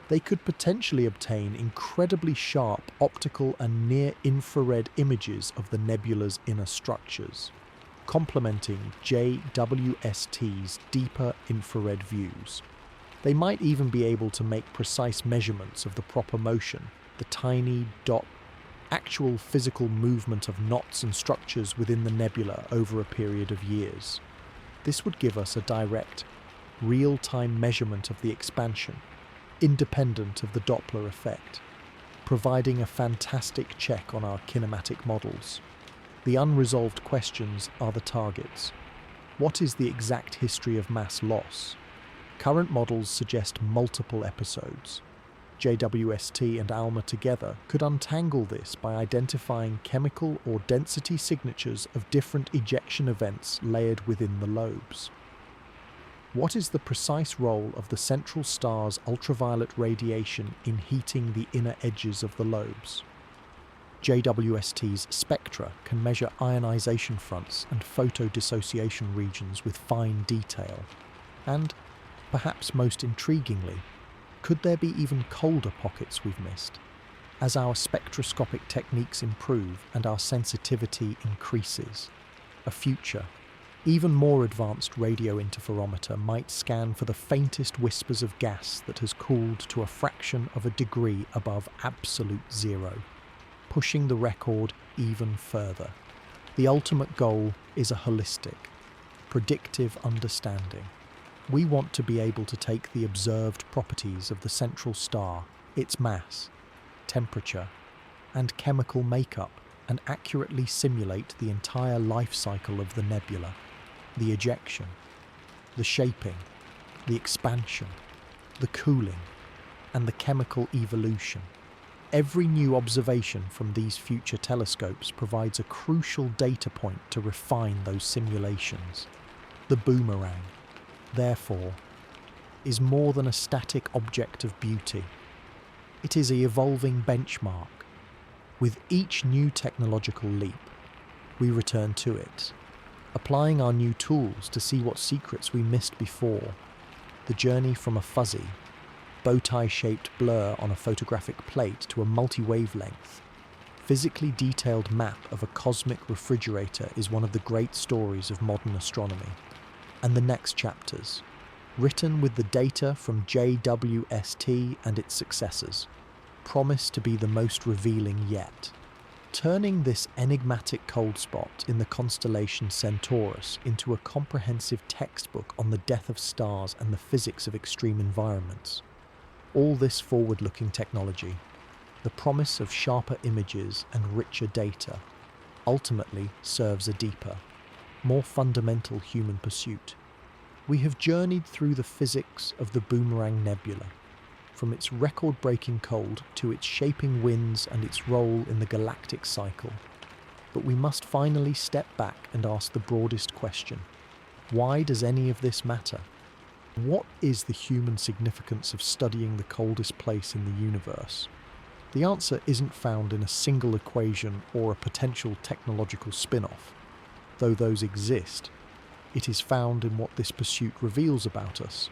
they could potentially obtain incredibly sharp optical and near-infrared images of the nebula's inner structures, complementing JWST's deeper infrared views. They might even be able to make precise measurements of the proper motion, the tiny dot, actual physical movement of knots and structures within the nebula over a period of years. This would give us a direct, real-time measurement of the expansion, independent of the Doppler effect, providing a fantastic check on our kinematic models. The unresolved questions are the targets. What is the exact history of mass loss? Current models suggest multiple episodes. JWST and ALMA together could untangle this by identifying chemical or density signatures of different ejection events layered within the lobes. What is the precise role of the central star's ultraviolet radiation in heating the inner edges of the lobes? JWST's spectra can measure ionization fronts and photodissociation regions with fine detail. And, perhaps most intriguingly, could there be even colder pockets we've missed? As our spectroscopic techniques improve and our sensitivity increases, a future, even more advanced radio interferometer might scan for the faintest whispers of gas that has cooled to a fraction of a degree above absolute zero, pushing the record even further. The ultimate goal is a holistic, predictive understanding. We want to be able to take the observed properties of the central star, its mass, temperature, and chemical makeup, and accurately simulate the entire life cycle of the nebula, the ejection, the shaping, the expansion, the cooling, and the chemical evolution. Every new observation from these future telescopes provides a crucial data point to refine those simulations. The boomerang, therefore, is more than a static object of beauty. It is an evolving benchmark. With each new technological leap, we return to it, applying our new tools to see what secrets we missed before. The journey from a fuzzy, bow-tie-shaped blur on a photographic plate to a multi-wavelength, physically detailed map of a cosmic refrigerator is one of the great stories of modern astronomy. And the next chapters, written with the data from JWST and its successors, promise to be the most revealing yet, turning this enigmatic cold spot in the constellation Centaurus into a comprehensive textbook on the death of stars and the physics of extreme environments. All this forward-looking technology, the promise of sharper images and richer data, ultimately serves a deeper, more fundamental human pursuit. We have journeyed through the physics of the Boomerang Nebula, from its record-breaking cold to its shaping winds and its role in the galactic cycle. But we must finally step back and ask the broadest question. Why does any of this matter? What is the human significance of studying the coldest place in the universe? The answer isn't found in a single equation or a potential technological spin-off. Though those exist, it is found in what this pursuit reveals about us,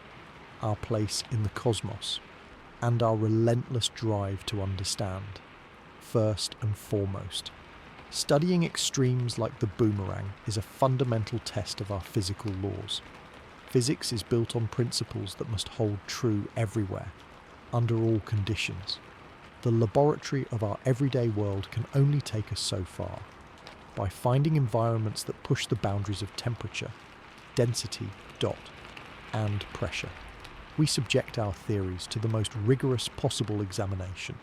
our place in the cosmos, and our relentless drive to understand. First and foremost, studying extremes like the boomerang is a fundamental test of our physical laws. Physics is built on principles that must hold true everywhere, under all conditions. The laboratory of our everyday world can only take us so far. By finding environments that push the boundaries of temperature, density, and pressure, we subject our theories to the most rigorous possible examination.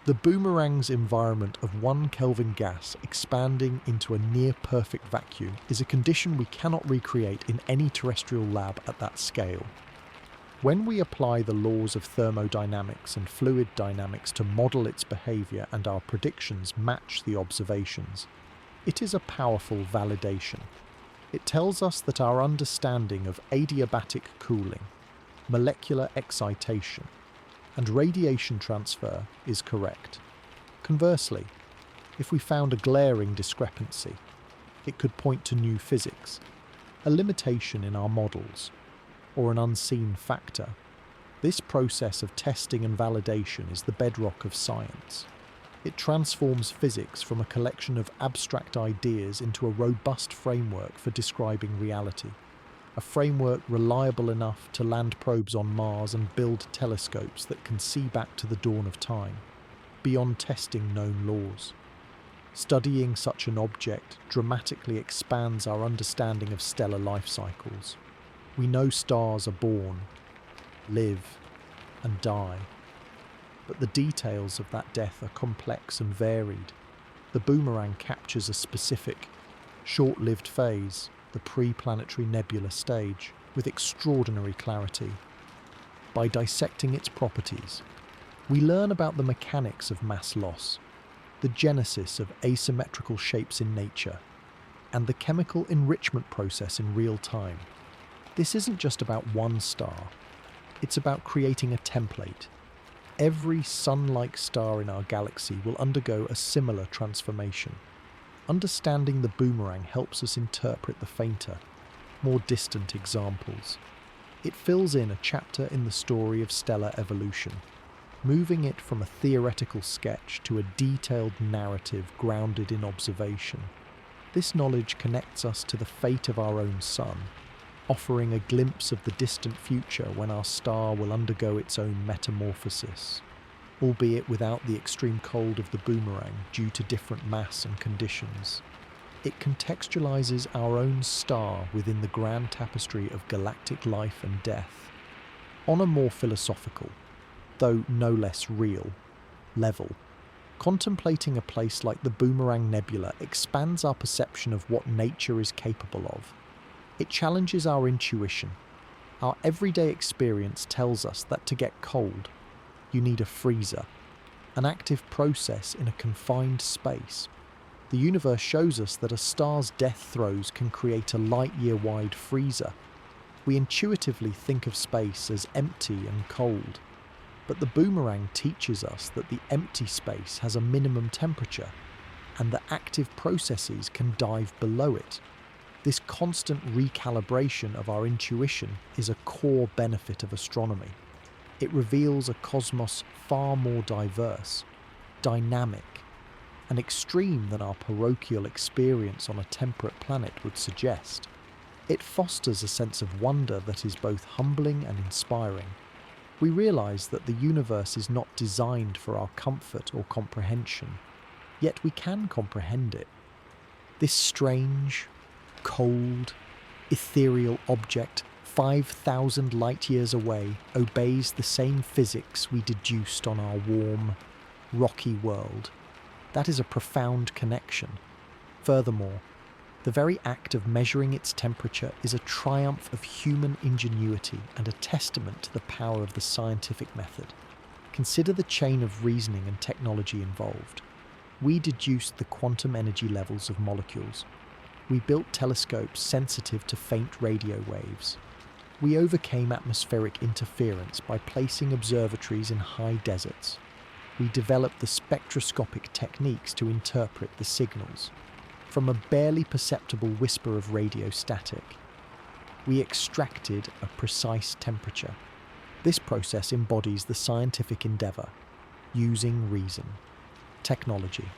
The boomerang's environment of 1 Kelvin gas expanding into a near-perfect vacuum is a condition we cannot recreate in any terrestrial lab at that scale. When we apply the laws of thermodynamics and fluid dynamics to model its behavior and our predictions match the observations, it is a powerful validation. It tells us that our understanding of adiabatic cooling, molecular excitation, and radiation transfer is correct. Conversely, if we found a glaring discrepancy, it could point to new physics, a limitation in our models, or an unseen factor. This process of testing and validation is the bedrock of science. It transforms physics from a collection of abstract ideas into a robust framework for describing reality. A framework reliable enough to land probes on Mars and build telescopes that can see back to the dawn of time, beyond testing known laws. Studying such an object dramatically expands our understanding of stellar life cycles. We know stars are born, live, and die. But the details of that death are complex and varied. The boomerang captures a specific, short-lived phase, the pre-planetary nebula stage, with extraordinary clarity. By dissecting its properties, we learn about the mechanics of mass loss, the genesis of asymmetrical shapes in nature, and the chemical enrichment process in real time. This isn't just about one star, it's about creating a template. every sun-like star in our galaxy will undergo a similar transformation. Understanding the boomerang helps us interpret the fainter, more distant examples. It fills in a chapter in the story of stellar evolution, moving it from a theoretical sketch to a detailed narrative grounded in observation. This knowledge connects us to the fate of our own sun, offering a glimpse of the distant future when our star will undergo its own metamorphosis, albeit without the extreme cold of the boomerang due to different mass and conditions. It contextualizes our own star within the grand tapestry of galactic life and death. On a more philosophical, though no less real, level, contemplating a place like the Boomerang Nebula expands our perception of what nature is capable of. It challenges our intuition. Our everyday experience tells us that to get cold, you need a freezer, an active process in a confined space. The universe shows us that a star's death throes can create a light-year-wide freezer. We intuitively think of space as empty and cold, but the boomerang teaches us that the empty space has a minimum temperature and that active processes can dive below it. This constant recalibration of our intuition is a core benefit of astronomy. It reveals a cosmos far more diverse, dynamic, and extreme than our parochial experience on a temperate planet would suggest. It fosters a sense of wonder that is both humbling and inspiring. We realize that the universe is not designed for our comfort or comprehension, yet we can comprehend it. This strange, cold, ethereal object 5,000 light-years away obeys the same physics we deduced on our warm, rocky world. That is a profound connection. Furthermore, the very act of measuring its temperature is a triumph of human ingenuity and a testament to the power of the scientific method. Consider the chain of reasoning and technology involved. We deduced the quantum energy levels of molecules. We built telescopes sensitive to faint radio waves. We overcame atmospheric interference by placing observatories in high deserts. We developed the spectroscopic techniques to interpret the signals. From a barely perceptible whisper of radio static, we extracted a precise temperature. This process embodies the scientific endeavour, using reason, technology,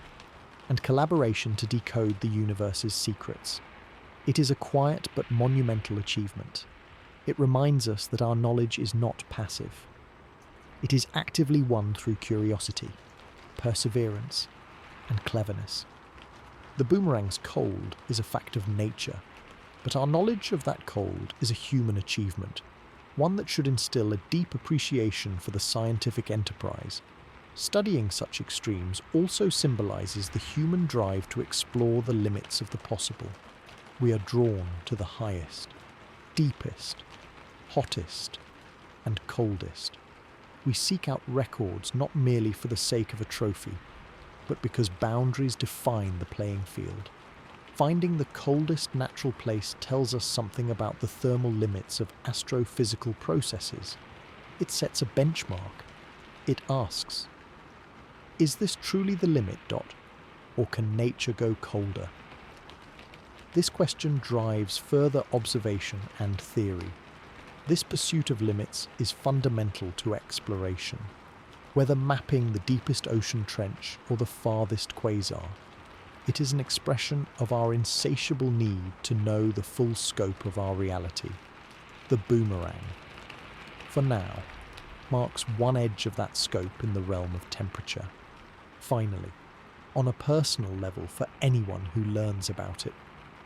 and collaboration to decode the universe's secrets. It is a quiet but monumental achievement. It reminds us that our knowledge is not passive. It is actively won through curiosity, perseverance, and cleverness. The boomerang's cold is a fact of nature, but our knowledge of that cold is a human achievement, one that should instill a deep appreciation for the scientific enterprise. Studying such extremes also symbolizes the human drive to explore the limits of the possible. We are drawn to the highest, deepest, hottest, and coldest. We seek out records not merely for the sake of a trophy, but because boundaries define the playing field. Finding the coldest natural place tells us something about the thermal limits of astrophysical processes. It sets a benchmark. It asks, is this truly the limit, or can nature go colder? This question drives further observation and theory. This pursuit of limits is fundamental to exploration. Whether mapping the deepest ocean trench or the farthest quasar, it is an expression of our insatiable need to know the full scope of our reality. The boomerang, for now, marks one edge of that scope in the realm of temperature. Finally, on a personal level for anyone who learns about it,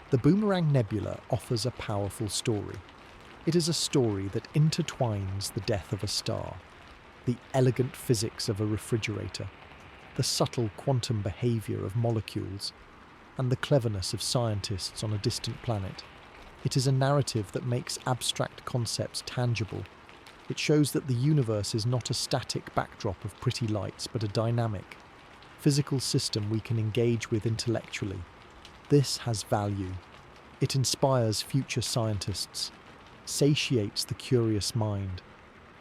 the Boomerang Nebula offers a powerful story. It is a story that intertwines the death of a star, the elegant physics of a refrigerator, the subtle quantum behavior of molecules, and the cleverness of scientists on a distant planet. It is a narrative that makes abstract concepts tangible. It shows that the universe is not a static backdrop of pretty lights, but a dynamic, physical system we can engage with intellectually. This has value. It inspires future scientists, satiates the curious mind,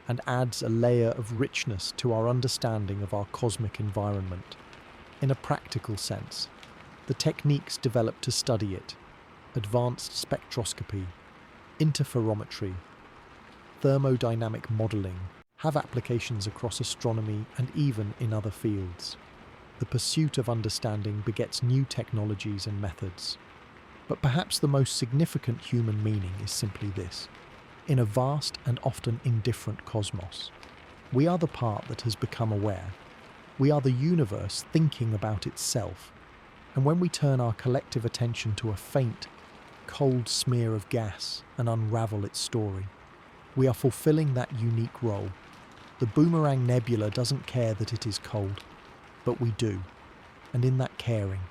and adds a layer of richness to our understanding of our cosmic environment. In a practical sense, the techniques developed to study it, advanced spectroscopy, interferometry, thermodynamic modelling, have applications across astronomy and even in other fields. The pursuit of understanding begets new technologies and methods. But perhaps the most significant human meaning is simply this. In a vast and often indifferent cosmos, we are the part that has become aware. We are the universe thinking about itself. And when we turn our collective attention to a faint, cold smear of gas and unravel its story, we are fulfilling that unique role. The Boomerang Nebula doesn't care that it is cold, but we do. And in that caring,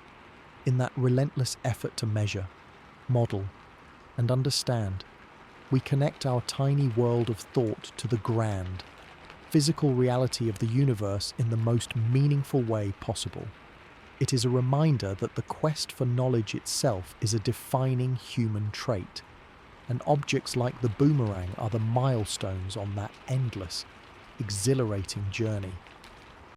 in that relentless effort to measure, model, and understand, we connect our tiny world of thought to the grand, physical reality of the universe in the most meaningful way possible. It is a reminder that the quest for knowledge itself is a defining human trait, and objects like the boomerang are the milestones on that endless, exhilarating journey.